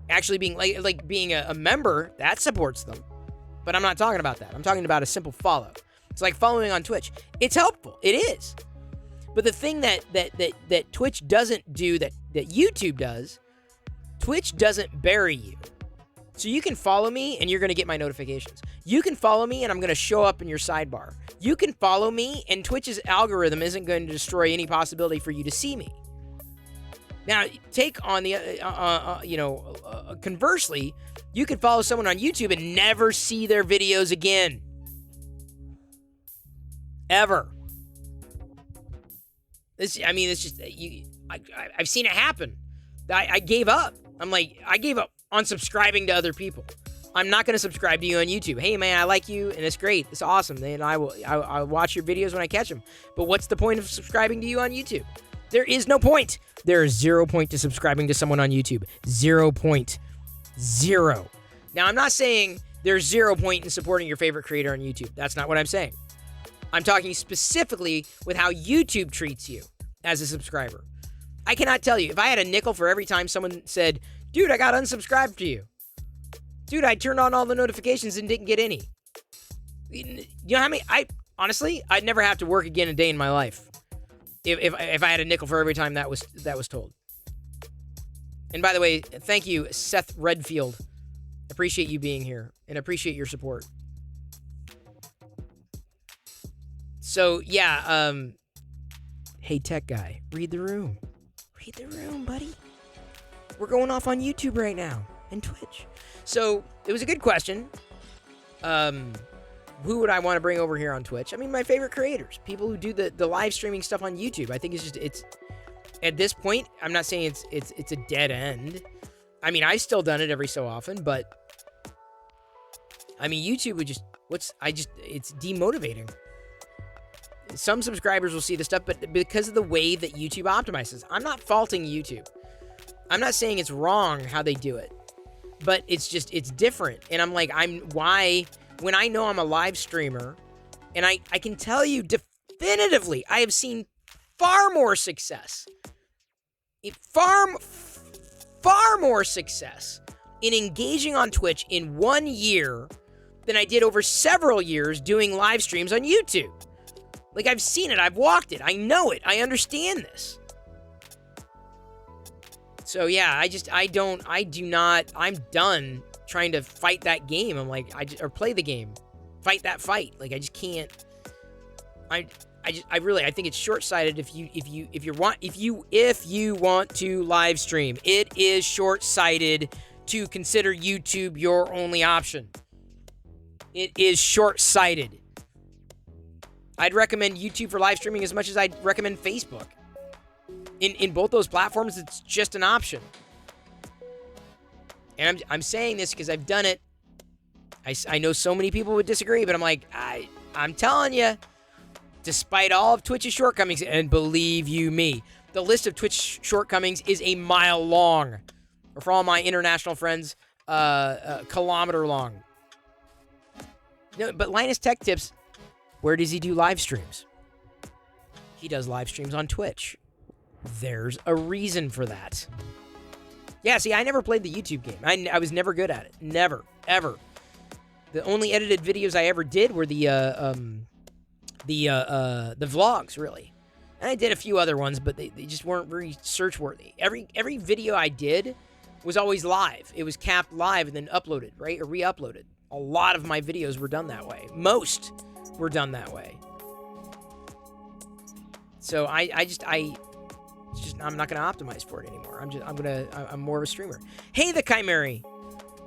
actually being like being a member, that supports them. But I'm not talking about that. I'm talking about a simple follow. It's like following on Twitch. It's helpful. It is. But the thing that Twitch doesn't do that YouTube does, Twitch doesn't bury you. So you can follow me and you're going to get my notifications. You can follow me and I'm going to show up in your sidebar. You can follow me and Twitch's algorithm isn't going to destroy any possibility for you to see me. Now, take on the, conversely, you could follow someone on YouTube and never see their videos again. Ever. It's just, I've seen it happen. I gave up. I gave up on subscribing to other people. I'm not going to subscribe to you on YouTube. Hey, man, I like you, and it's great. It's awesome. And I'll watch your videos when I catch them. But what's the point of subscribing to you on YouTube? There is no point. There is 0 point to subscribing to someone on YouTube. 0 point. 0. Now, I'm not saying there's 0 point in supporting your favorite creator on YouTube. That's not what I'm saying. I'm talking specifically with how YouTube treats you as a subscriber. I cannot tell you. If I had a nickel for every time someone said, dude, I got unsubscribed to you. Dude, I turned on all the notifications and didn't get any. You know how many? I'd never have to work again a day in my life if I had a nickel for every time that was told. And by the way, thank you, Seth Redfield. Appreciate you being here and appreciate your support. So yeah, hey tech guy, read the room. Read the room, buddy. We're going off on YouTube right now and Twitch. So it was a good question. Who would I want to bring over here on Twitch? I mean, my favorite creators, people who do the live streaming stuff on YouTube. I think it's at this point, I'm not saying it's a dead end. I mean, I've still done it every so often, but I mean, YouTube would it's demotivating. Some subscribers will see the stuff, but because of the way that YouTube optimizes, I'm not faulting YouTube. I'm not saying it's wrong how they do it, but it's different. And I'm like, when I know I'm a live streamer, and I can tell you definitively, I have seen far more success, far more success in engaging on Twitch in 1 year than I did over several years doing live streams on YouTube. Like, I've seen it, I've walked it, I know it, I understand this. So yeah, I'm done trying to fight that game. I'm like, or play the game, fight that fight. Like, I just can't. I think it's short-sighted if you want to live stream. It is short-sighted to consider YouTube your only option. It is short-sighted. I'd recommend YouTube for live streaming as much as I'd recommend Facebook. In both those platforms, it's just an option. And I'm saying this because I've done it. I know so many people would disagree, but I'm like, I'm telling you, despite all of Twitch's shortcomings, and believe you me, the list of Twitch shortcomings is a mile long. Or for all my international friends, a kilometer long. No, but Linus Tech Tips, where does he do live streams? He does live streams on Twitch. There's a reason for that. Yeah, see, I never played the YouTube game. I was never good at it. Never. Ever. The only edited videos I ever did were the vlogs, really. And I did a few other ones, but they just weren't very search-worthy. Every video I did was always live. It was capped live and then uploaded, right? Or re-uploaded. A lot of my videos were done that way. Most were done that way. So I'm not going to optimize for it anymore. I'm more of a streamer. Hey, the Chimeri.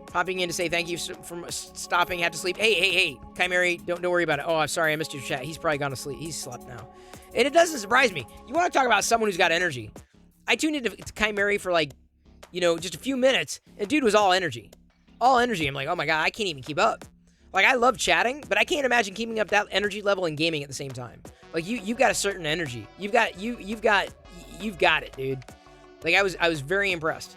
Popping in to say thank you for stopping, had to sleep. Hey, Chimeri, don't worry about it. Oh, I'm sorry, I missed your chat. He's probably gone to sleep. He's slept now. And it doesn't surprise me. You want to talk about someone who's got energy. I tuned into Chimeri for just a few minutes, and dude was all energy. All energy. I'm like, oh my God, I can't even keep up. Like, I love chatting, but I can't imagine keeping up that energy level and gaming at the same time. Like, you've got a certain energy. You've got it, dude. Like, I was very impressed.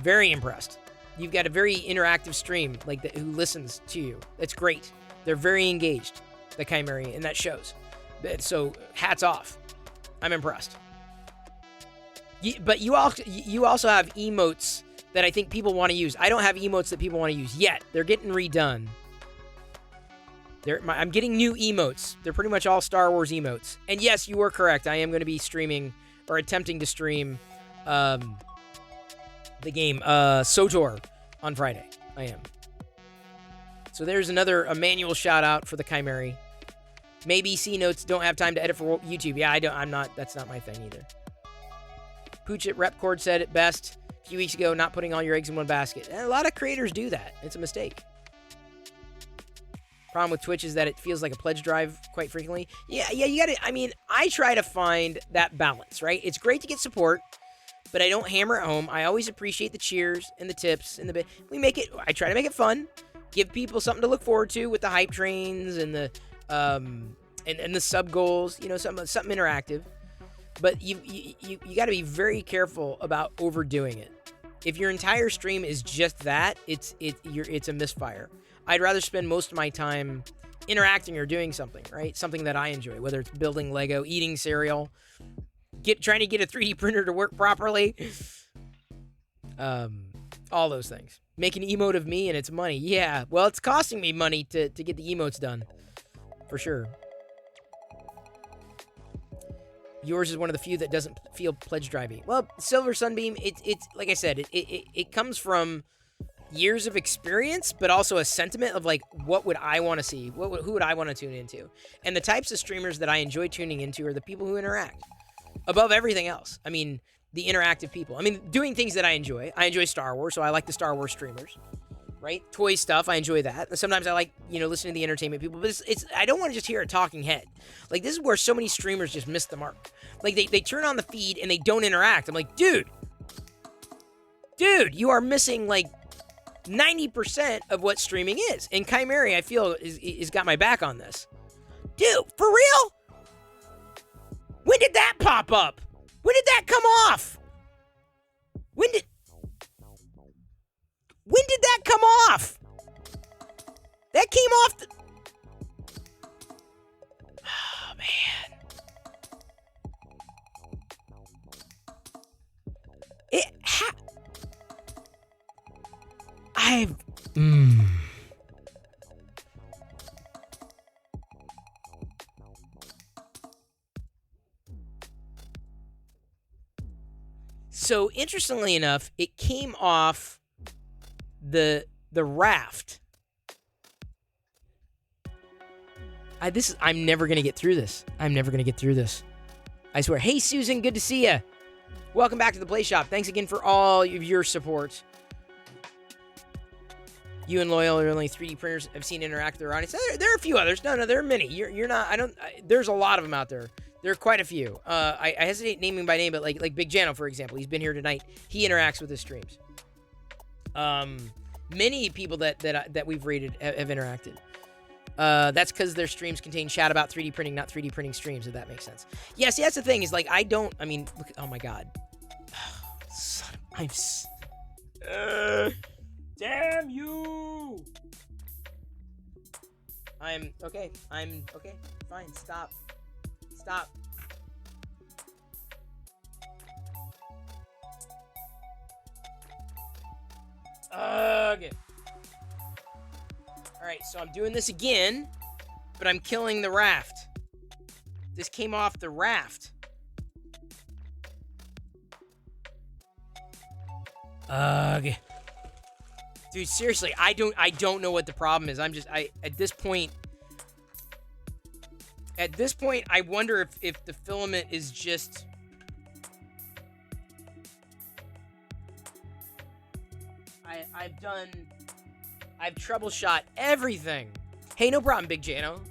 Very impressed. You've got a very interactive stream, who listens to you. That's great. They're very engaged, the Chimeri, and that shows. So, hats off. I'm impressed. But you also have emotes that I think people want to use. I don't have emotes that people want to use yet. They're getting redone. I'm getting new emotes. They're pretty much all Star Wars emotes. And yes, you were correct. I am going to be streaming, or attempting to stream, the game, SWTOR on Friday. I am. So there's a manual shout out for the Chimeri. Maybe C notes don't have time to edit for YouTube. Yeah, that's not my thing either. Pooch at Repcord said it best a few weeks ago, not putting all your eggs in one basket. And a lot of creators do that. It's a mistake. Problem with Twitch is that it feels like a pledge drive quite frequently. Yeah, you gotta, I try to find that balance, right? It's great to get support, but I don't hammer it home. I always appreciate the cheers and the tips and I try to make it fun, give people something to look forward to with the hype trains and the, and the sub goals, something interactive. But you gotta be very careful about overdoing it. If your entire stream is just that, it's a misfire. I'd rather spend most of my time interacting or doing something, right? Something that I enjoy, whether it's building Lego, eating cereal, trying to get a 3D printer to work properly. All those things. Make an emote of me and it's money. Yeah, well, it's costing me money to get the emotes done. For sure. Yours is one of the few that doesn't feel pledge drivey. Well, Silver Sunbeam, it's like I said, it comes from years of experience, but also a sentiment of like, what would I want to see? Who would I want to tune into? And the types of streamers that I enjoy tuning into are the people who interact above everything else. The interactive people. Doing things that I enjoy. I enjoy Star Wars, so I like the Star Wars streamers, right? Toy stuff, I enjoy that. And sometimes I like, listening to the entertainment people, but I don't want to just hear a talking head. Like, this is where so many streamers just miss the mark. Like, they turn on the feed and they don't interact. I'm like, dude, you are missing, like, 90% of what streaming is. And Chimeri, I feel, is got my back on this. Dude, for real? When did that pop up? When did that come off? When did that come off? That came off Oh, man. So, interestingly enough, it came off the raft. I'm never going to get through this. I swear. Hey, Susan, good to see you. Welcome back to the Play Shop. Thanks again for all of your support. You and Loyal are only 3D printers I've seen interact with their audience. There are a few others. No, there are many. You're not. There's a lot of them out there. There are quite a few. I hesitate naming by name, but like Big Jano, for example, he's been here tonight. He interacts with his streams. Many people that we've rated have interacted. That's because their streams contain chat about 3D printing, not 3D printing streams, if that makes sense. Yeah, see, that's the thing, is like, look, oh my god. Damn you! I'm okay, fine, stop. Okay. Alright, so I'm doing this again, but I'm killing the raft. This came off the raft. Okay. Dude, seriously, I don't know what the problem is. At this point, I wonder if the filament is just... I've troubleshot everything. Hey, no problem, Big Jano.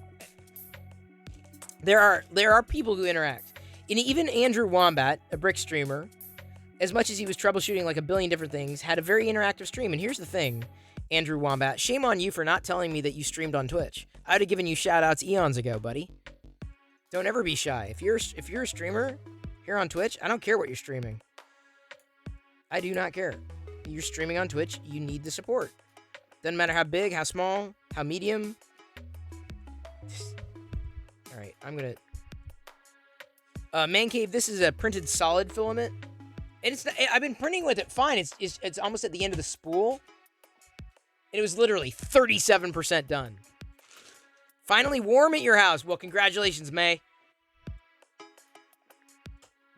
There are people who interact. And even Andrew Wombat, a brick streamer, as much as he was troubleshooting like a billion different things, had a very interactive stream. And here's the thing, Andrew Wombat, shame on you for not telling me that you streamed on Twitch. I'd have given you shout-outs eons ago, buddy. Don't ever be shy. If you're a streamer here on Twitch, I don't care what you're streaming. I do not care. You're streaming on Twitch, you need the support. Doesn't matter how big, how small, how medium. Alright, I'm gonna... Man Cave, this is a printed solid filament. And I've been printing with it fine. It's almost at the end of the spool. And it was literally 37% done. Finally warm at your house. Well, congratulations, May.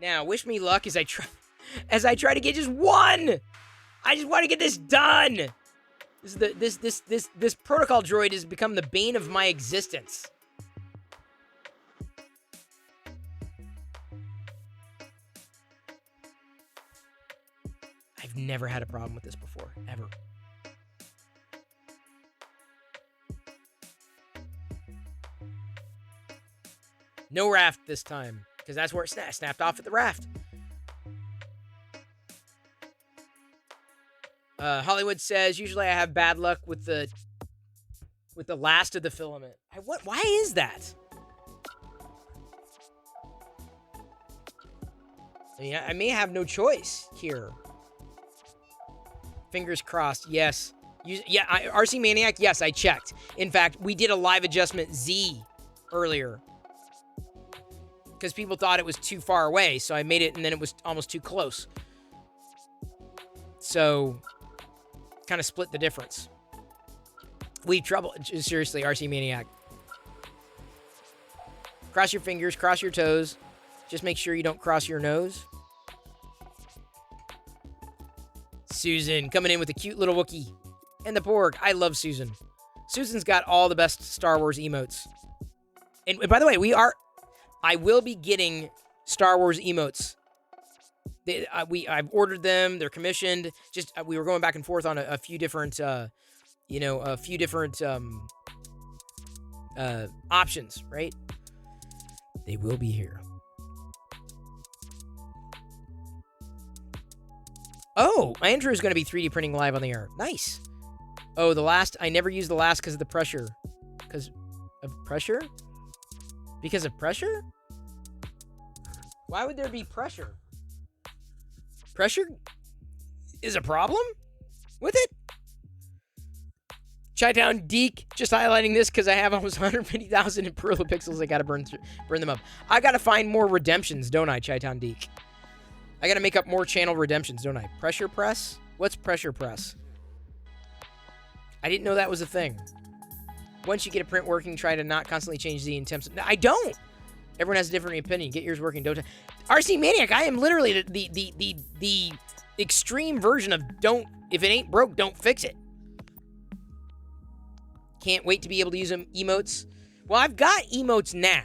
Now, wish me luck as I try to get just one. I just want to get this done. This protocol droid has become the bane of my existence. I've never had a problem with this before, ever. No raft this time, because that's where it snapped off at the raft. Hollywood says, usually I have bad luck with the last of the filament. Why is that? I mean, I may have no choice here. Fingers crossed, yes. RC Maniac, yes, I checked. In fact, we did a live adjustment Z earlier. Because people thought it was too far away, so I made it, and then it was almost too close. So, kind of split the difference. We trouble, seriously, RC Maniac. Cross your fingers, cross your toes. Just make sure you don't cross your nose. Susan, coming in with a cute little Wookiee. And the Porg. I love Susan. Susan's got all the best Star Wars emotes. And by the way, I will be getting Star Wars emotes. I've ordered them. They're commissioned. Just we were going back and forth on a few different, options. Right? They will be here. Oh, Andrew's going to be 3D printing live on the air. Nice. Oh, the last. I never used the last because of the pressure. Because of pressure? Because of pressure? Why would there be pressure? Pressure is a problem with it? Chi-Town Deke, just highlighting this because I have almost 150,000 in Perillo pixels. I got to burn them up. I got to find more redemptions, don't I, Chi-Town Deke? I got to make up more channel redemptions, don't I? Pressure press? What's pressure press? I didn't know that was a thing. Once you get a print working, try to not constantly change the temps. No, I don't. Everyone has a different opinion. Get yours working. Don't. RC Maniac, I am literally the extreme version of don't. If it ain't broke, don't fix it. Can't wait to be able to use emotes. Well, I've got emotes now.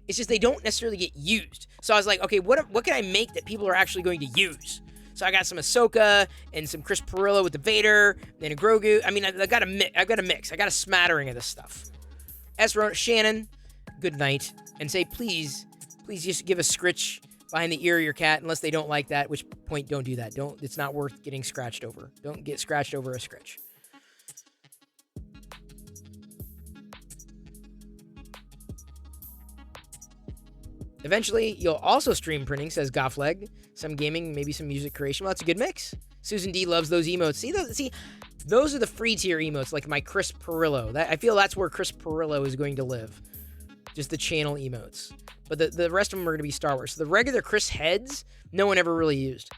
It's just they don't necessarily get used. So I was like, okay, what can I make that people are actually going to use? So I got some Ahsoka and some Chris Perillo with the Vader, then a Grogu. I mean, I've got a mix. I got a smattering of this stuff. Shannon, good night. And say, please just give a scritch behind the ear of your cat, unless they don't like that, at which point don't do that. It's not worth getting scratched over. Don't get scratched over a scritch. Eventually, you'll also stream printing, says Goffleg. Some gaming, maybe some music creation. Well, that's a good mix. Susan D loves those emotes. See, those are the free tier emotes, like my Chris Perillo. I feel that's where Chris Perillo is going to live. Just the channel emotes. But the rest of them are going to be Star Wars. So the regular Chris heads, no one ever really used.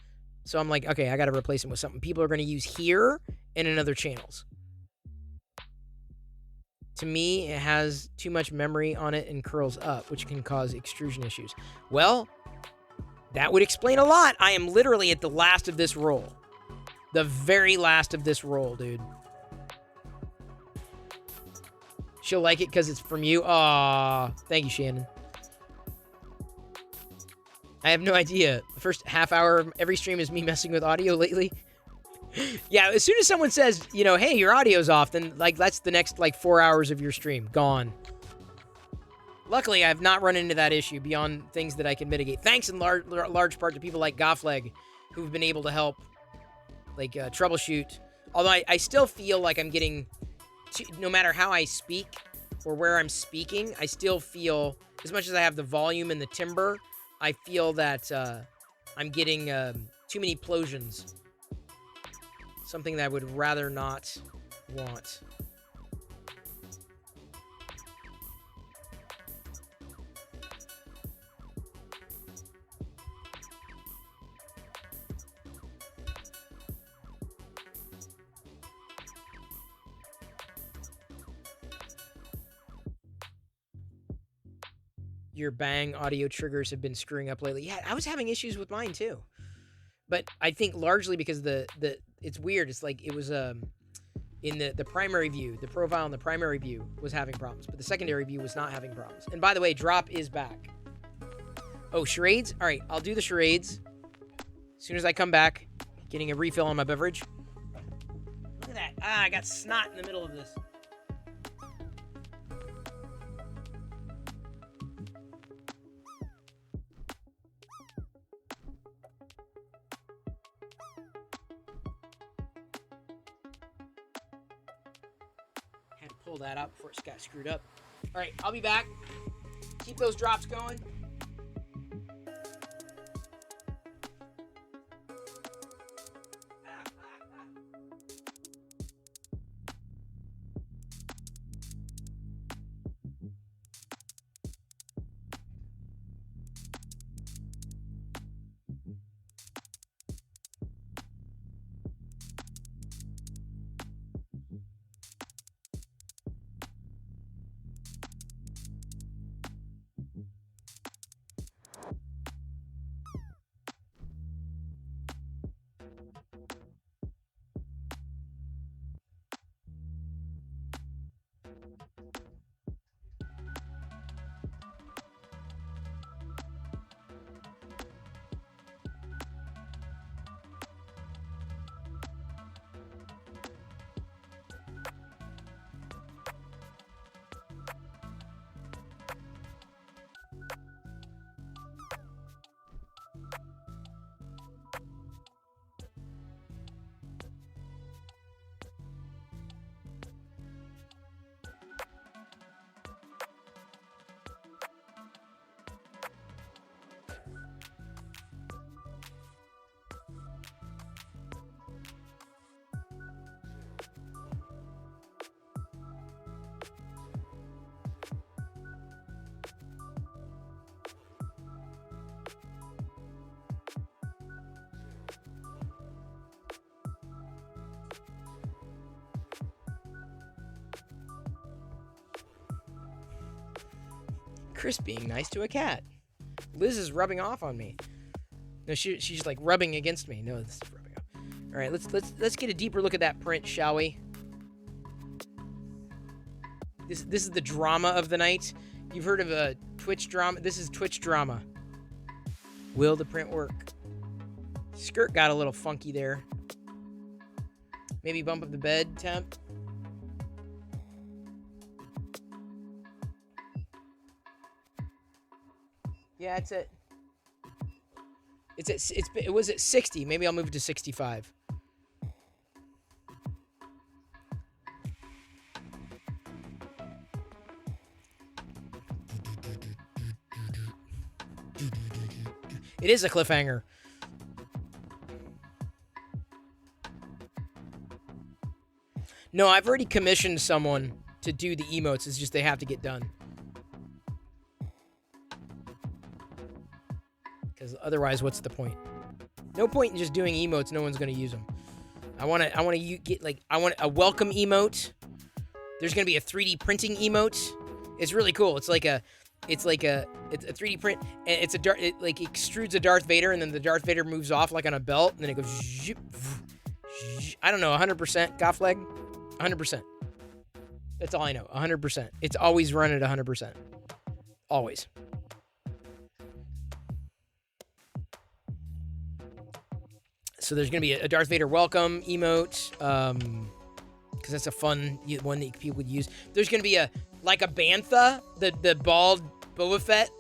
So I'm like, okay, I got to replace them with something people are going to use here and in other channels. To me, it has too much memory on it and curls up, which can cause extrusion issues. Well, that would explain a lot. I am literally at the last of this roll. The very last of this roll, dude. She'll like it because it's from you. Aw, thank you, Shannon. I have no idea. The first half hour of every stream is me messing with audio lately. Yeah, as soon as someone says, hey, your audio's off, then, that's the next, 4 hours of your stream. Gone. Luckily, I have not run into that issue beyond things that I can mitigate. Thanks in large part to people like Goffleg, who've been able to help, troubleshoot. Although I still feel like I'm getting, no matter how I speak or where I'm speaking, I still feel, as much as I have the volume and the timbre, I feel that I'm getting too many plosions. Something that I would rather not want. your Bang audio triggers have been screwing up lately. Yeah, I was having issues with mine too. But I think largely because it's weird. It's like it was in the primary view, the profile in the primary view was having problems, but the secondary view was not having problems. And by the way, drop is back. Oh, charades? All right, I'll do the charades as soon as I come back, getting a refill on my beverage. Look at that. Ah, I got snot in the middle of this. Pull that out before it got screwed up. All right, I'll be back. Keep those drops going. Chris being nice to a cat. Liz is rubbing off on me. No, she's like rubbing against me. No, this is rubbing off. All right, let's get a deeper look at that print, shall we? This is the drama of the night. You've heard of a Twitch drama. This is Twitch drama. Will the print work? Skirt got a little funky there. Maybe bump up the bed temp. Yeah, it was at 60. Maybe I'll move it to 65. It is a cliffhanger. No, I've already commissioned someone to do the emotes. It's just they have to get done. Because otherwise, what's the point? No point in just doing emotes. No one's gonna use them. I want a welcome emote. There's gonna be a 3D printing emote. It's really cool. It's a 3D print, and it extrudes a Darth Vader, and then the Darth Vader moves off like on a belt, and then it goes. Zip, zip, I don't know. 100% Goffleg. 100%. That's all I know. 100%. It's always run at 100%. Always. So there's going to be a Darth Vader welcome emote, because that's a fun one that people would use. There's going to be a Bantha, the bald Boba Fett.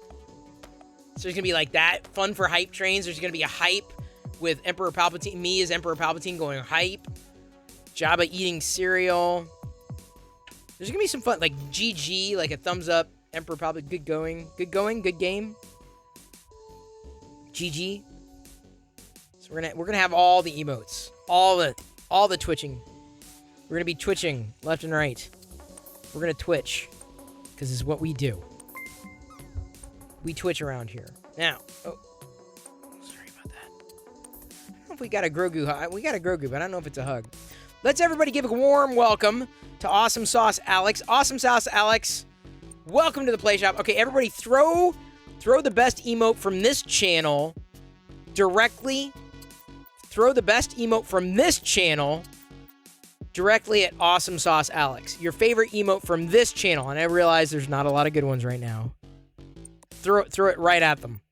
So there's going to be like that, fun for hype trains. There's going to be a hype with Emperor Palpatine, me as Emperor Palpatine going hype. Jabba eating cereal. There's going to be some fun, like GG, like a thumbs up, Emperor Palpatine, good going, good game. GG. We're gonna have all the emotes, all the twitching. We're gonna be twitching left and right. We're gonna twitch, because it's what we do. We twitch around here. Now, oh, sorry about that. I don't know if we got a Grogu hug. We got a Grogu, but I don't know if it's a hug. Let's everybody give a warm welcome to Awesome Sauce Alex. Awesome Sauce Alex, welcome to the Play Shop. Okay, everybody throw Throw the best emote from this channel directly. Throw the best emote from this channel directly at Awesome Sauce Alex. Your favorite emote from this channel, and I realize there's not a lot of good ones right now. Throw it right at them.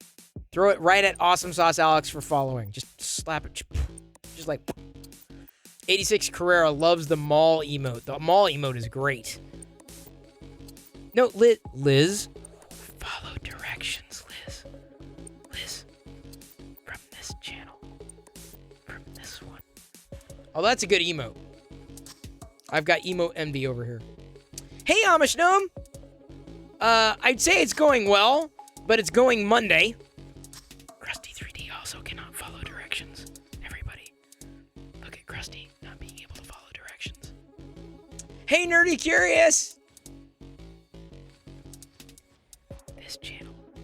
Throw it right at Awesome Sauce Alex for following. Just slap it. Just like 86 Carrera loves the mall emote. The mall emote is great. No, Liz. Follow directions, Liz. Liz. From this channel. From this one. Oh, that's a good emote. I've got emote envy over here. Hey, Amish Gnome. I'd say it's going well, but it's going Monday. Krusty 3D also cannot follow directions. Everybody, look at Krusty not being able to follow directions. Hey, Nerdy Curious.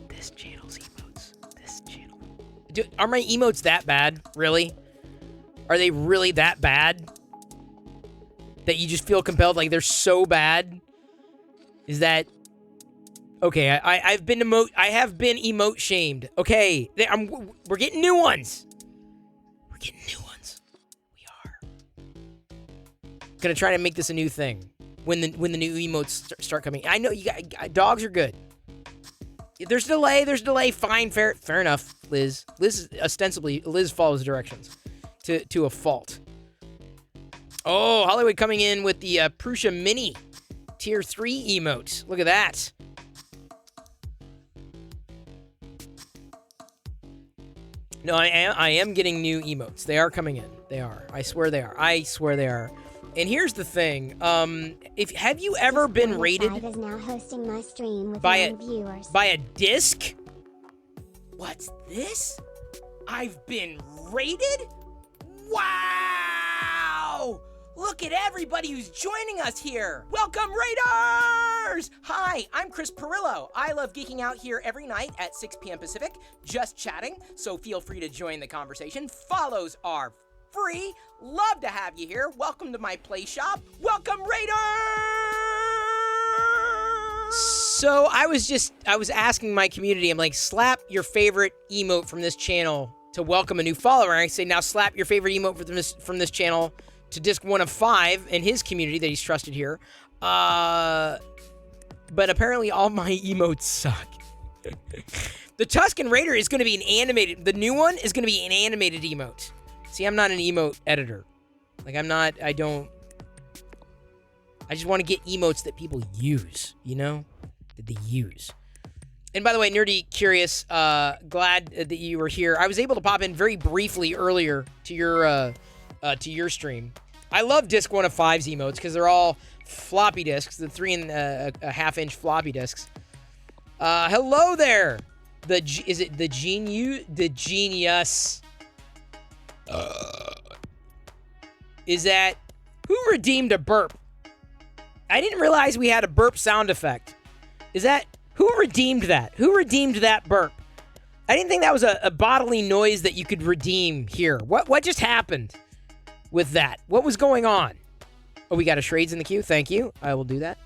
This channel's emotes. This channel. Are my emotes that bad? Really? Are they really that bad? That you just feel compelled, like they're so bad? Is that okay? I have been emote shamed. Okay, we're getting new ones. We're getting new ones. We are gonna try to make this a new thing when the new emotes start coming. I know you got dogs are good. There's delay. Fine, fair enough. Liz follows directions to a fault. Oh, Hollywood coming in with the Prusa Mini Tier 3 emote. Look at that. No, I am getting new emotes. They are coming in. They are. I swear they are. And here's the thing. Have you ever been rated is now hosting my stream with by viewers. by a disc? What's this? I've been rated? Wow! Look at everybody who's joining us here. Welcome, Raiders! Hi, I'm Chris Perillo. I love geeking out here every night at 6 p.m. Pacific, just chatting, so feel free to join the conversation. Follows are free. Love to have you here. Welcome to my play shop. Welcome, Raiders! So I was asking my community, I'm like, slap your favorite emote from this channel to welcome a new follower. I say, now slap your favorite emote from this channel to Disc 1 of 5 in his community that he's trusted here. But apparently all my emotes suck. The Tuscan Raider is going to be an animated. The new one is going to be an animated emote. See, I'm not an emote editor. Like, I just want to get emotes that people use, you know? That they use. And by the way, Nerdy Curious, glad that you were here. I was able to pop in very briefly earlier to your stream. I love Disc 1 of 5's emotes because they're all floppy disks, the 3.5 inch floppy disks. Hello there. Is it the genius? Is that who redeemed a burp? I didn't realize we had a burp sound effect. Is that who redeemed that? Who redeemed that burp? I didn't think that was a bodily noise that you could redeem here. What just happened with that? What was going on? Oh, we got a Shrades in the queue. Thank you. I will do that.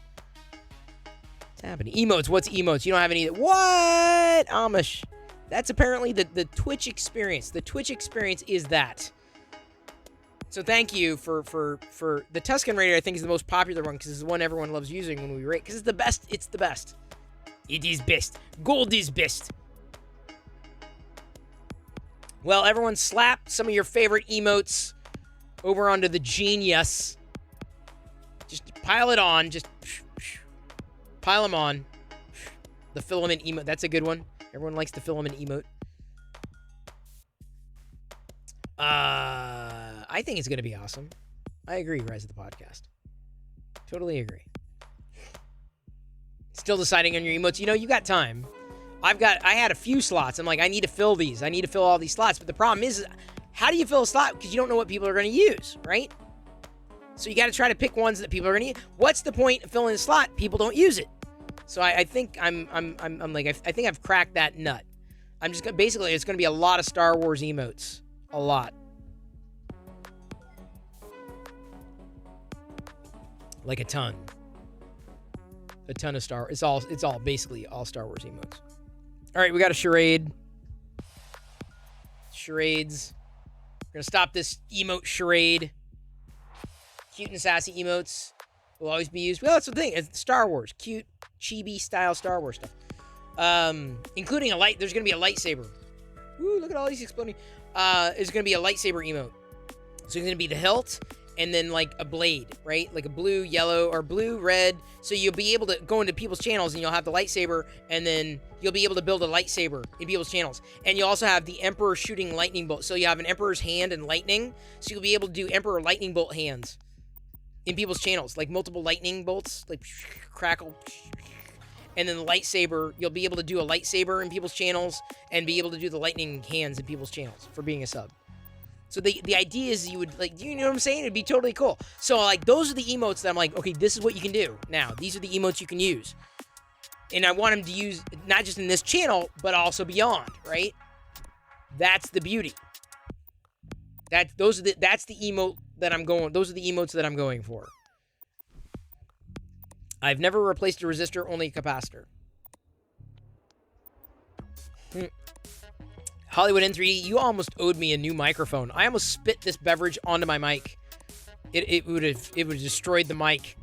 What's happening? Emotes. What's emotes? You don't have any. What? Amish. That's apparently the Twitch experience. The Twitch experience is that. So thank you for the Tuscan Raider. I think is the most popular one because it's the one everyone loves using when we rate because it's the best. It's the best. It is best. Gold is best. Well, everyone slap some of your favorite emotes over onto the genius. Just pile it on. Just pile them on. The filament emote. That's a good one. Everyone likes the filament emote. I think it's going to be awesome. I agree, Rise of the Podcast. Totally agree. Still deciding on your emotes. You know, you got time. I had a few slots. I'm like, I need to fill these. I need to fill all these slots. But the problem is how do you fill a slot? Because you don't know what people are going to use, right? So you got to try to pick ones that people are going to use. What's the point of filling a slot? People don't use it. So I think I think I've cracked that nut. I'm just gonna, basically, it's going to be a lot of Star Wars emotes. A lot. Like a ton. A ton of Star. It's all basically all Star Wars emotes. All right, we got a charade. Charades. We're going to stop this emote charade. Cute and sassy emotes will always be used. Well, that's the thing. It's Star Wars. Cute, chibi style Star Wars stuff. Including a light. There's going to be a lightsaber. Ooh, look at all these exploding. There's going to be a lightsaber emote. So it's going to be the hilt and then like a blade, right? Like a blue, yellow, or blue, red. So you'll be able to go into people's channels and you'll have the lightsaber, and then you'll be able to build a lightsaber in people's channels. And you'll also have the Emperor shooting lightning bolts. So you have an Emperor's hand and lightning. So you'll be able to do Emperor lightning bolt hands in people's channels, like multiple lightning bolts, like crackle. And then the lightsaber, you'll be able to do a lightsaber in people's channels and be able to do the lightning hands in people's channels for being a sub. So the idea is you would, like, you know what I'm saying? It'd be totally cool. So, like, those are the emotes that I'm like, okay, this is what you can do. Now, these are the emotes you can use. And I want them to use, not just in this channel, but also beyond, right? That's the beauty. That's the emote that I'm going, those are the emotes that I'm going for. I've never replaced a resistor, only a capacitor. Hollywood N3D, you almost owed me a new microphone. I almost spit this beverage onto my mic. It would have destroyed the mic.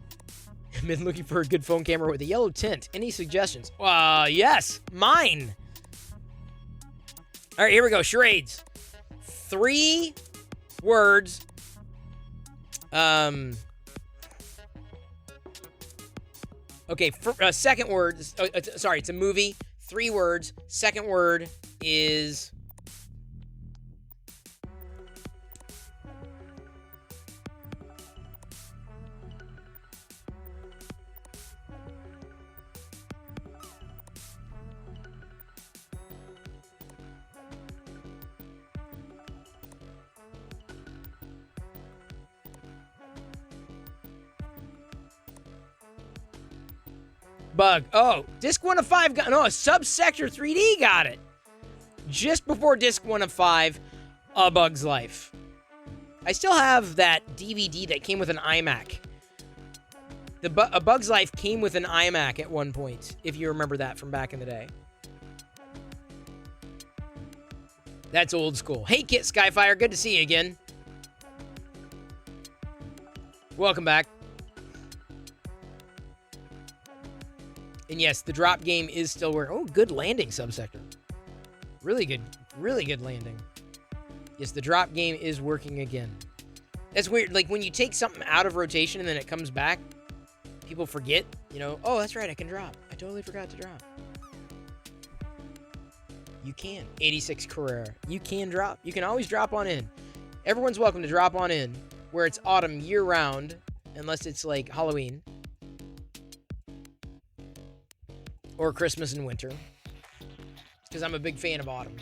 I've been looking for a good phone camera with a yellow tint. Any suggestions? Yes, mine. All right, here we go. Charades. 3 words. Okay, second word. Sorry, it's a movie. 3 words. Second word is Bug. Oh, Disc 1 of 5 got... No, Subsector 3D got it. Just before Disc 1 of 5, A Bug's Life. I still have that DVD that came with an iMac. A Bug's Life came with an iMac at one point, if you remember that from back in the day. That's old school. Hey, Kit Skyfire, good to see you again. Welcome back. And yes, the drop game is still working. Oh, good landing, Subsector. Really good landing. Yes, the drop game is working again. That's weird. Like, when you take something out of rotation and then it comes back, people forget, you know, oh, that's right, I can drop. I totally forgot to drop. You can. 86 Carrera. You can drop. You can always drop on in. Everyone's welcome to drop on in, where it's autumn year-round, unless it's, like, Halloween. Or Christmas and winter. Because I'm a big fan of autumn.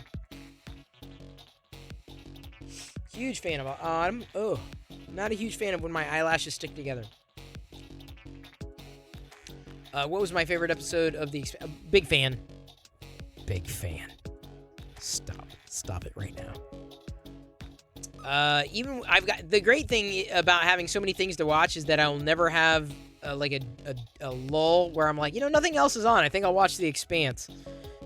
Huge fan of autumn. Oh, not a huge fan of when my eyelashes stick together. What was my favorite episode of the... Big fan. Big fan. Stop it right now. Even I've got... The great thing about having so many things to watch is that I'll never have... like a lull where I'm like, you know, nothing else is on. I think I'll watch The Expanse.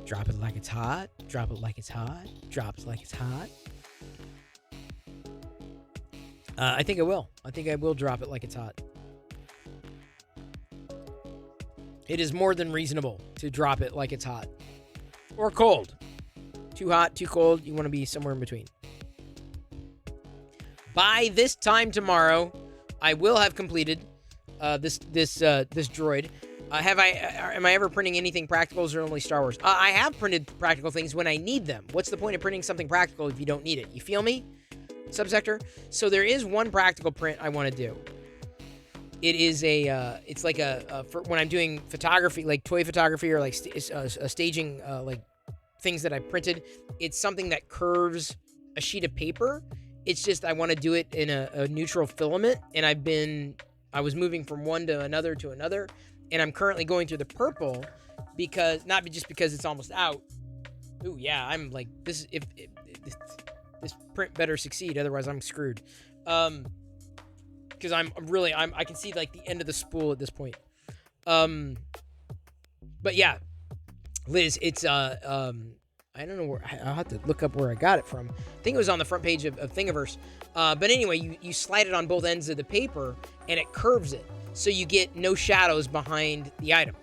Drop it like it's hot. Drop it like it's hot. Drop it like it's hot. I think I will. I think I will drop it like it's hot. It is more than reasonable to drop it like it's hot. Or cold. Too hot, too cold. You want to be somewhere in between. By this time tomorrow, I will have completed this droid. Am I ever printing anything practicals or only Star Wars? I have printed practical things when I need them. What's the point of printing something practical if you don't need it? You feel me, Subsector? So there is one practical print I want to do. It is it's like for when I'm doing photography, like toy photography or like staging, like things that I printed. It's something that curves a sheet of paper. It's just I want to do it in a neutral filament, and I was moving from one to another, and I'm currently going through the purple because, not just because it's almost out. Ooh, yeah, I'm like, this this print better succeed, otherwise I'm screwed. Because I can see like the end of the spool at this point. But yeah, Liz, it's I don't know where. I'll have to look up where I got it from. I think it was on the front page of Thingiverse. But anyway, you slide it on both ends of the paper, and it curves it, so you get no shadows behind the item.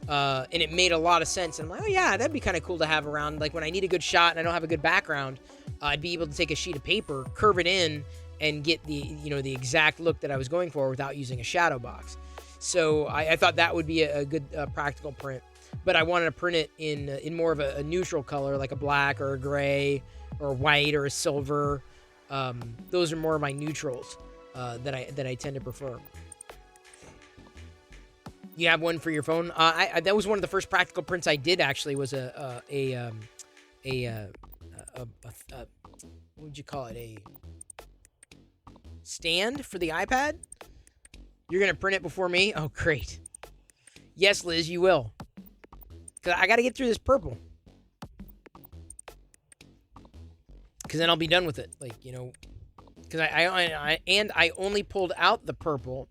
And it made a lot of sense. And I'm like, oh yeah, that'd be kind of cool to have around. Like when I need a good shot and I don't have a good background, I'd be able to take a sheet of paper, curve it in, and get the exact look that I was going for without using a shadow box. So I thought that would be a good practical print. But I wanted to print it in more of a neutral color, like a black or a gray or a white or a silver. Those are more of my neutrals that I tend to prefer. You have one for your phone? That was one of the first practical prints I did. Actually, was a what would you call it? A stand for the iPad. You're gonna print it before me? Oh, great. Yes, Liz, you will. Cause I gotta get through this purple. Cause then I'll be done with it. Like, cause I only pulled out the purple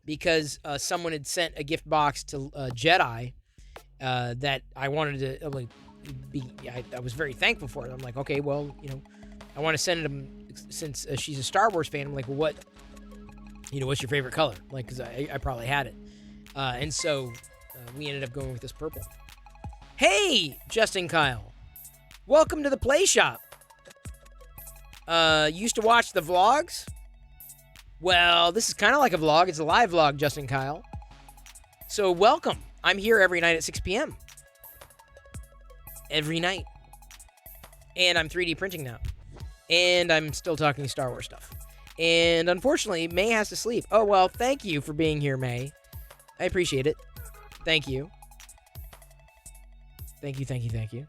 because someone had sent a gift box to Jedi that I wanted to I was very thankful for it. I'm like, okay, well, I want to send them since she's a Star Wars fan. I'm like, well, what's your favorite color? Like, cause I probably had it, and so we ended up going with this purple. Hey, Justin Kyle, welcome to the Play Shop. Used to watch the vlogs? Well, this is kind of like a vlog. It's a live vlog, Justin Kyle. So welcome. I'm here every night at 6 p.m. Every night. And I'm 3D printing now. And I'm still talking Star Wars stuff. And unfortunately, May has to sleep. Oh, well, thank you for being here, May. I appreciate it. Thank you. Thank you.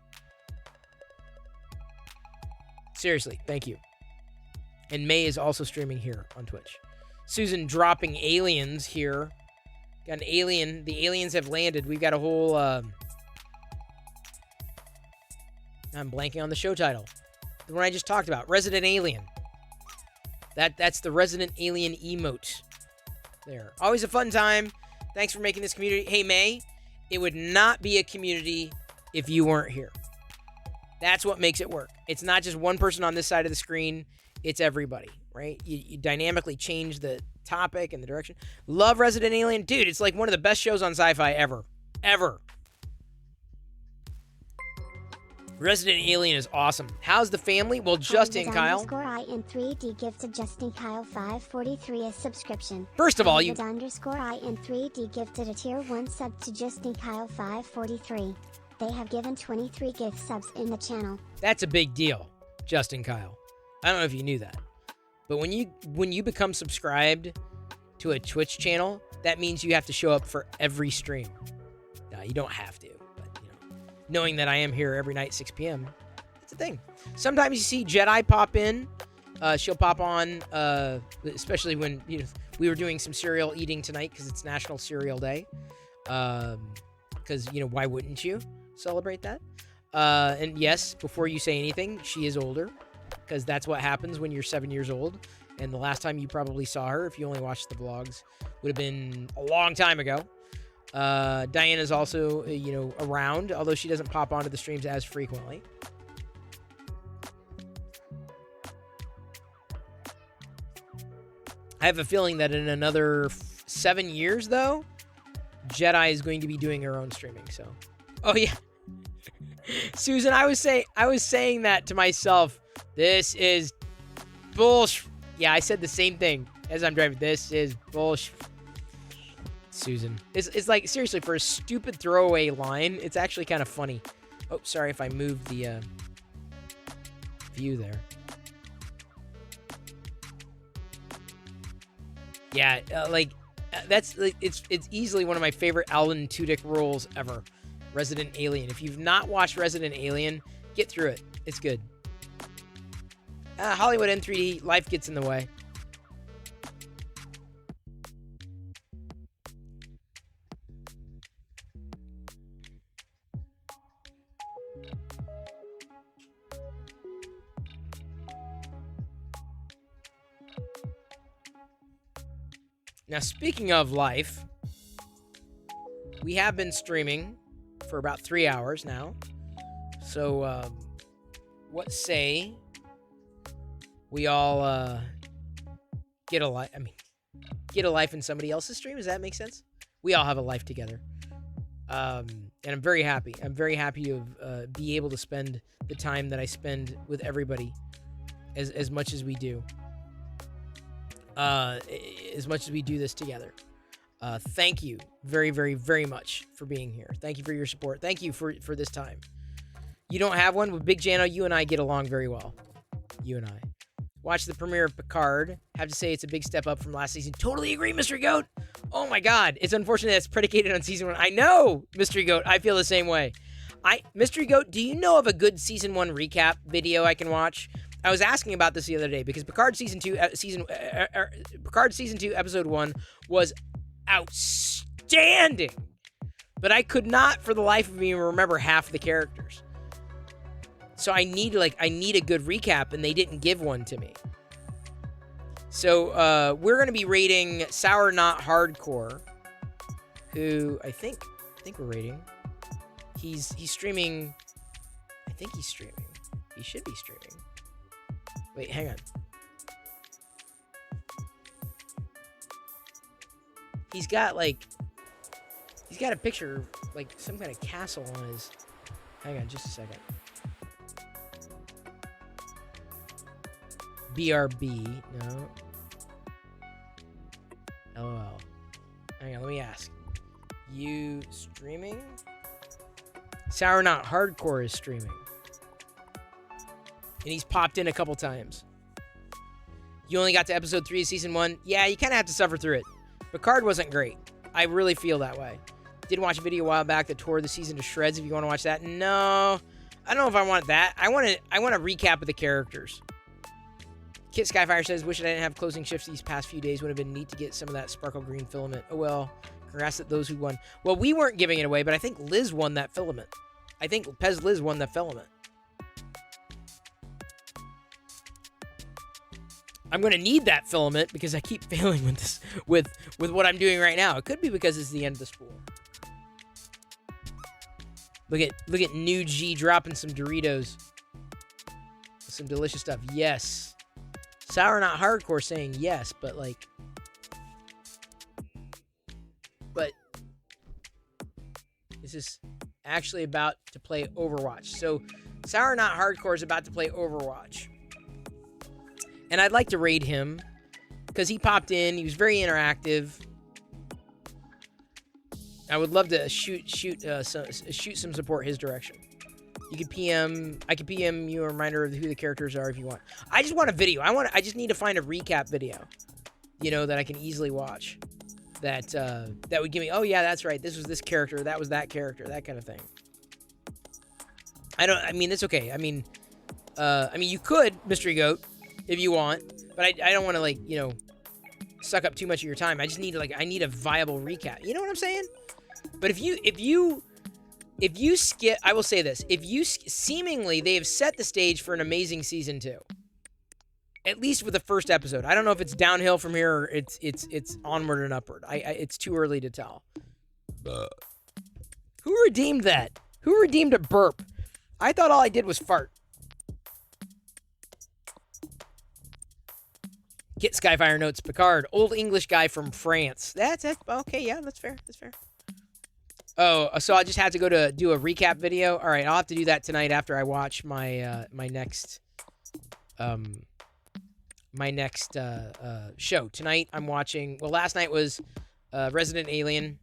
Seriously, thank you. And May is also streaming here on Twitch. Susan dropping aliens here. Got an alien. The aliens have landed. We've got a whole... I'm blanking on the show title. The one I just talked about. Resident Alien. That's the Resident Alien emote. There. Always a fun time. Thanks for making this community. Hey, May. It would not be a community if you weren't here. That's what makes it work. It's not just one person on this side of the screen. It's everybody, right? You dynamically change the topic and the direction. Love Resident Alien. Dude, it's like one of the best shows on Sci-Fi ever. Ever. Resident Alien is awesome. How's the family? Well, Justin, Kyle. I in 3D gifted Justin Kyle 543 a subscription. First of all, you... I in 3D gifted a tier 1 sub to Justin Kyle 543. They have given 23 gift subs in the channel. That's a big deal, Justin Kyle. I don't know if you knew that. But when you become subscribed to a Twitch channel, that means you have to show up for every stream. No, you don't have to. But, knowing that I am here every night, 6 p.m., it's a thing. Sometimes you see Jedi pop in. She'll pop on, especially when we were doing some cereal eating tonight because it's National Cereal Day. Because, why wouldn't you celebrate that? And yes, before you say anything, she is older. Because that's what happens when you're 7 years old. And the last time you probably saw her, if you only watched the vlogs, would have been a long time ago. Diana's also, around, although she doesn't pop onto the streams as frequently. I have a feeling that in another 7 years, though, Jedi is going to be doing her own streaming. So, oh yeah, Susan, I was saying that to myself. This is bullshit. Yeah, I said the same thing as I'm driving. This is bullshit. Susan. It's like, seriously, for a stupid throwaway line, it's actually kind of funny. Oh, sorry if I moved the view there. Yeah, it's easily one of my favorite Alan Tudyk roles ever. Resident Alien. If you've not watched Resident Alien, get through it. It's good. Hollywood N3D, life gets in the way. Now, speaking of life, we have been streaming for about 3 hours now. So, what say we all get a life? I mean, get a life in somebody else's stream. Does that make sense? We all have a life together, and I'm very happy. I'm very happy to be able to spend the time that I spend with everybody, as much as we do. As much as we do this together. Thank you very, very, very much for being here. Thank you for your support. Thank you for this time. You don't have one with Big Jano. You and I get along very well. You and I. Watch the premiere of Picard. Have to say it's a big step up from last season. Totally agree, Mystery Goat. Oh my God. It's unfortunate that's predicated on season 1. I know, Mystery Goat. I feel the same way. Mystery Goat, do you know of a good season 1 recap video I can watch? I was asking about this the other day because Picard season 2 episode 1 was outstanding, but I could not for the life of me remember half the characters. So I need a good recap, and they didn't give one to me. So we're gonna be rating Sour Not Hardcore, who I think we're rating. He's streaming. I think he's streaming. He should be streaming. Wait, hang on. He's got a picture, like some kind of castle on his. Hang on, just a second. BRB, no. LOL. Hang on, let me ask. You streaming? Sour Not Hardcore is streaming. And he's popped in a couple times. You only got to episode 3 of season 1? Yeah, you kind of have to suffer through it. Picard wasn't great. I really feel that way. Did watch a video a while back that tore the season to shreds if you want to watch that. No, I don't know if I want that. I want a recap of the characters. Kit Skyfire says, wish I didn't have closing shifts these past few days. Would have been neat to get some of that sparkle green filament. Oh well, congrats at those who won. Well, we weren't giving it away, but I think Liz won that filament. I think Pez Liz won that filament. I'm going to need that filament because I keep failing with this, with what I'm doing right now. It could be because it's the end of the spool. Look at New G dropping some Doritos. Some delicious stuff. Yes. Sour Not Hardcore saying yes, but this is actually about to play Overwatch. So Sour Not Hardcore is about to play Overwatch. And I'd like to raid him because he popped in. He was very interactive. I would love to shoot some support his direction. You could PM. I could PM you a reminder of who the characters are if you want. I just want a video. I just need to find a recap video, that I can easily watch. That would give me. Oh yeah, that's right. This was this character. That was that character. That kind of thing. I mean, it's okay. I mean, you could, Mystery Goat, if you want, but I don't want to suck up too much of your time. I just need I need a viable recap. You know what I'm saying? But if you skip, I will say this: if you seemingly they have set the stage for an amazing season 2, at least with the first episode. I don't know if it's downhill from here or it's onward and upward. It's too early to tell. Who redeemed that? Who redeemed a burp? I thought all I did was fart. Get Skyfire notes Picard, old English guy from France. That's okay. Yeah, that's fair. That's fair. Oh, so I just had to go to do a recap video. All right, I'll have to do that tonight after I watch my my next show. Tonight I'm watching. Well, last night was Resident Alien.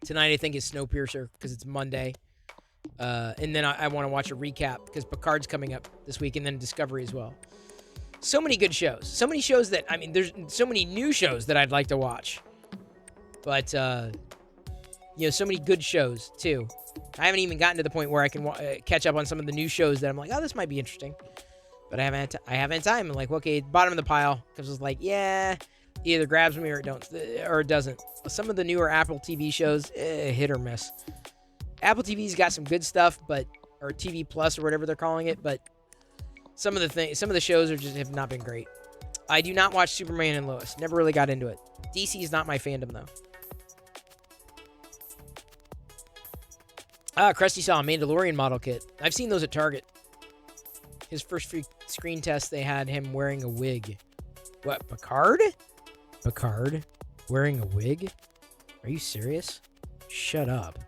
Tonight I think is Snowpiercer because it's Monday. And then I want to watch a recap because Picard's coming up this week, and then Discovery as well. So many good shows. So many shows that, there's so many new shows that I'd like to watch. But, so many good shows, too. I haven't even gotten to the point where I can catch up on some of the new shows that I'm like, oh, this might be interesting. But I haven't had time. I'm like, okay, bottom of the pile. Because it's like, yeah, either grabs me or it doesn't. Some of the newer Apple TV shows, hit or miss. Apple TV's got some good stuff, or TV Plus or whatever they're calling it, but some of the shows have not been great. I do not watch Superman and Lois. Never really got into it. DC is not my fandom though. Ah, Krusty saw a Mandalorian model kit. I've seen those at Target. His first free screen test, they had him wearing a wig. What, Picard? Picard wearing a wig? Are you serious? Shut up.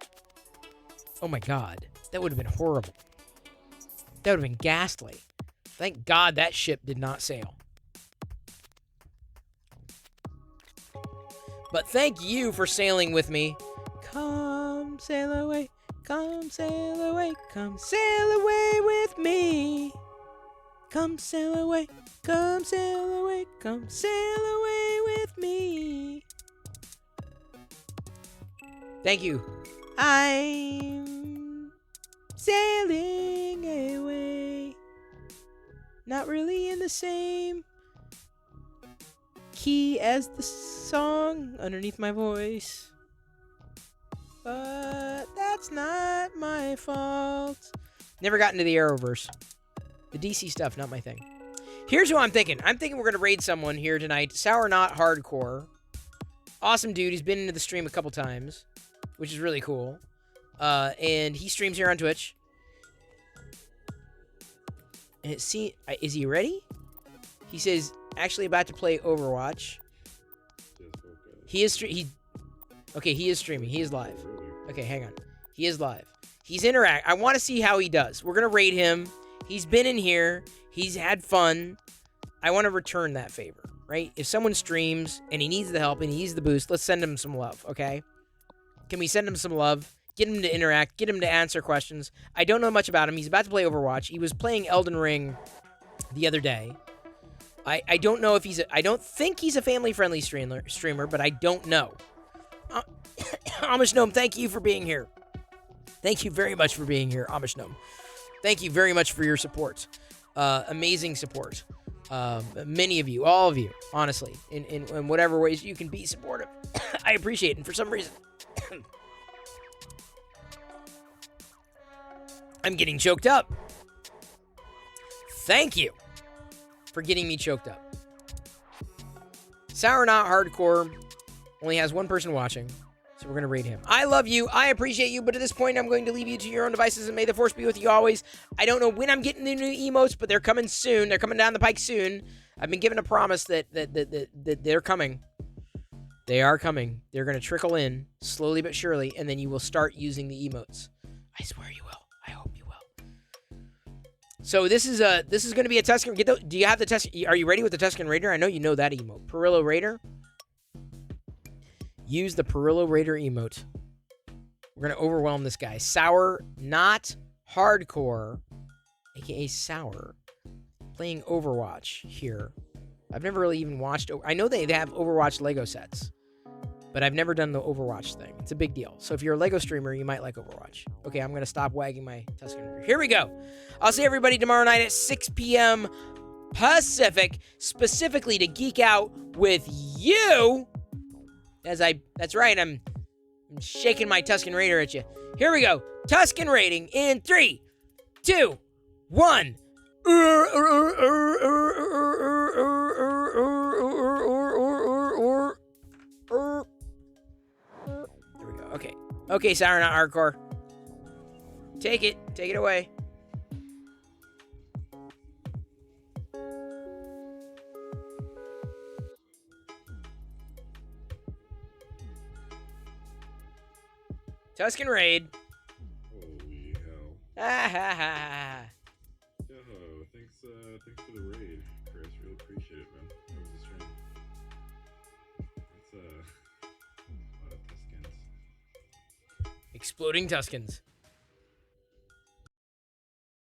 Oh my god. That would have been horrible. That would have been ghastly. Thank God that ship did not sail. But thank you for sailing with me. Come sail away, come sail away, come sail away with me. Come sail away, come sail away, come sail away with me. Thank you. I'm sailing away. Not really in the same key as the song underneath my voice. But that's not my fault. Never got into the Arrowverse. The DC stuff, not my thing. Here's who I'm thinking. I'm thinking we're going to raid someone here tonight. Sour Not Hardcore. Awesome dude. He's been into the stream a couple times, which is really cool. And he streams here on Twitch. And is he ready? He says, actually about to play Overwatch. He is okay, he is streaming. He is live. Okay, hang on. He is live. He's I want to see how he does. We're going to raid him. He's been in here. He's had fun. I want to return that favor, right? If someone streams and he needs the help and he needs the boost, let's send him some love, okay? Can we send him some love? Get him to interact. Get him to answer questions. I don't know much about him. He's about to play Overwatch. He was playing Elden Ring the other day. I don't know if I don't think he's a family-friendly streamer, but I don't know. Amish Gnome, thank you for being here. Thank you very much for being here, Amish Gnome. Thank you very much for your support. Amazing support. Many of you, all of you, honestly, in whatever ways you can be supportive. I appreciate it, and for some reason, I'm getting choked up. Thank you for getting me choked up. Sour Not Hardcore only has one person watching, so we're going to raid him. I love you. I appreciate you, but at this point, I'm going to leave you to your own devices, and may the force be with you always. I don't know when I'm getting the new emotes, but they're coming soon. They're coming down the pike soon. I've been given a promise that they're coming. They are coming. They're going to trickle in slowly but surely, and then you will start using the emotes. I swear you will. I hope you will. So this is going to be a Tusken. Do you have the Tusken? Are you ready with the Tusken Raider? I know you know that emote. Perillo Raider. Use the Perillo Raider emote. We're going to overwhelm this guy. Sour Not Hardcore, aka Sour, playing Overwatch here. I've never really even watched. I know they have Overwatch Lego sets, but I've never done the Overwatch thing. It's a big deal. So if you're a Lego streamer, you might like Overwatch. Okay, I'm going to stop wagging my Tusken Raider. Here we go. I'll see everybody tomorrow night at 6 p.m. Pacific, specifically to geek out with you. That's right, I'm shaking my Tusken Raider at you. Here we go. Tusken raiding in 3, 2, 1. There we go. Okay. Okay, Sour Not Hardcore. Take it. Take it away. Tusken Raid. Holy hell. Ah ha ha. Yo, thanks for the raid, Chris. Really appreciate it, man. That was a stream. That's a lot of Tuskens. Exploding Tuskens.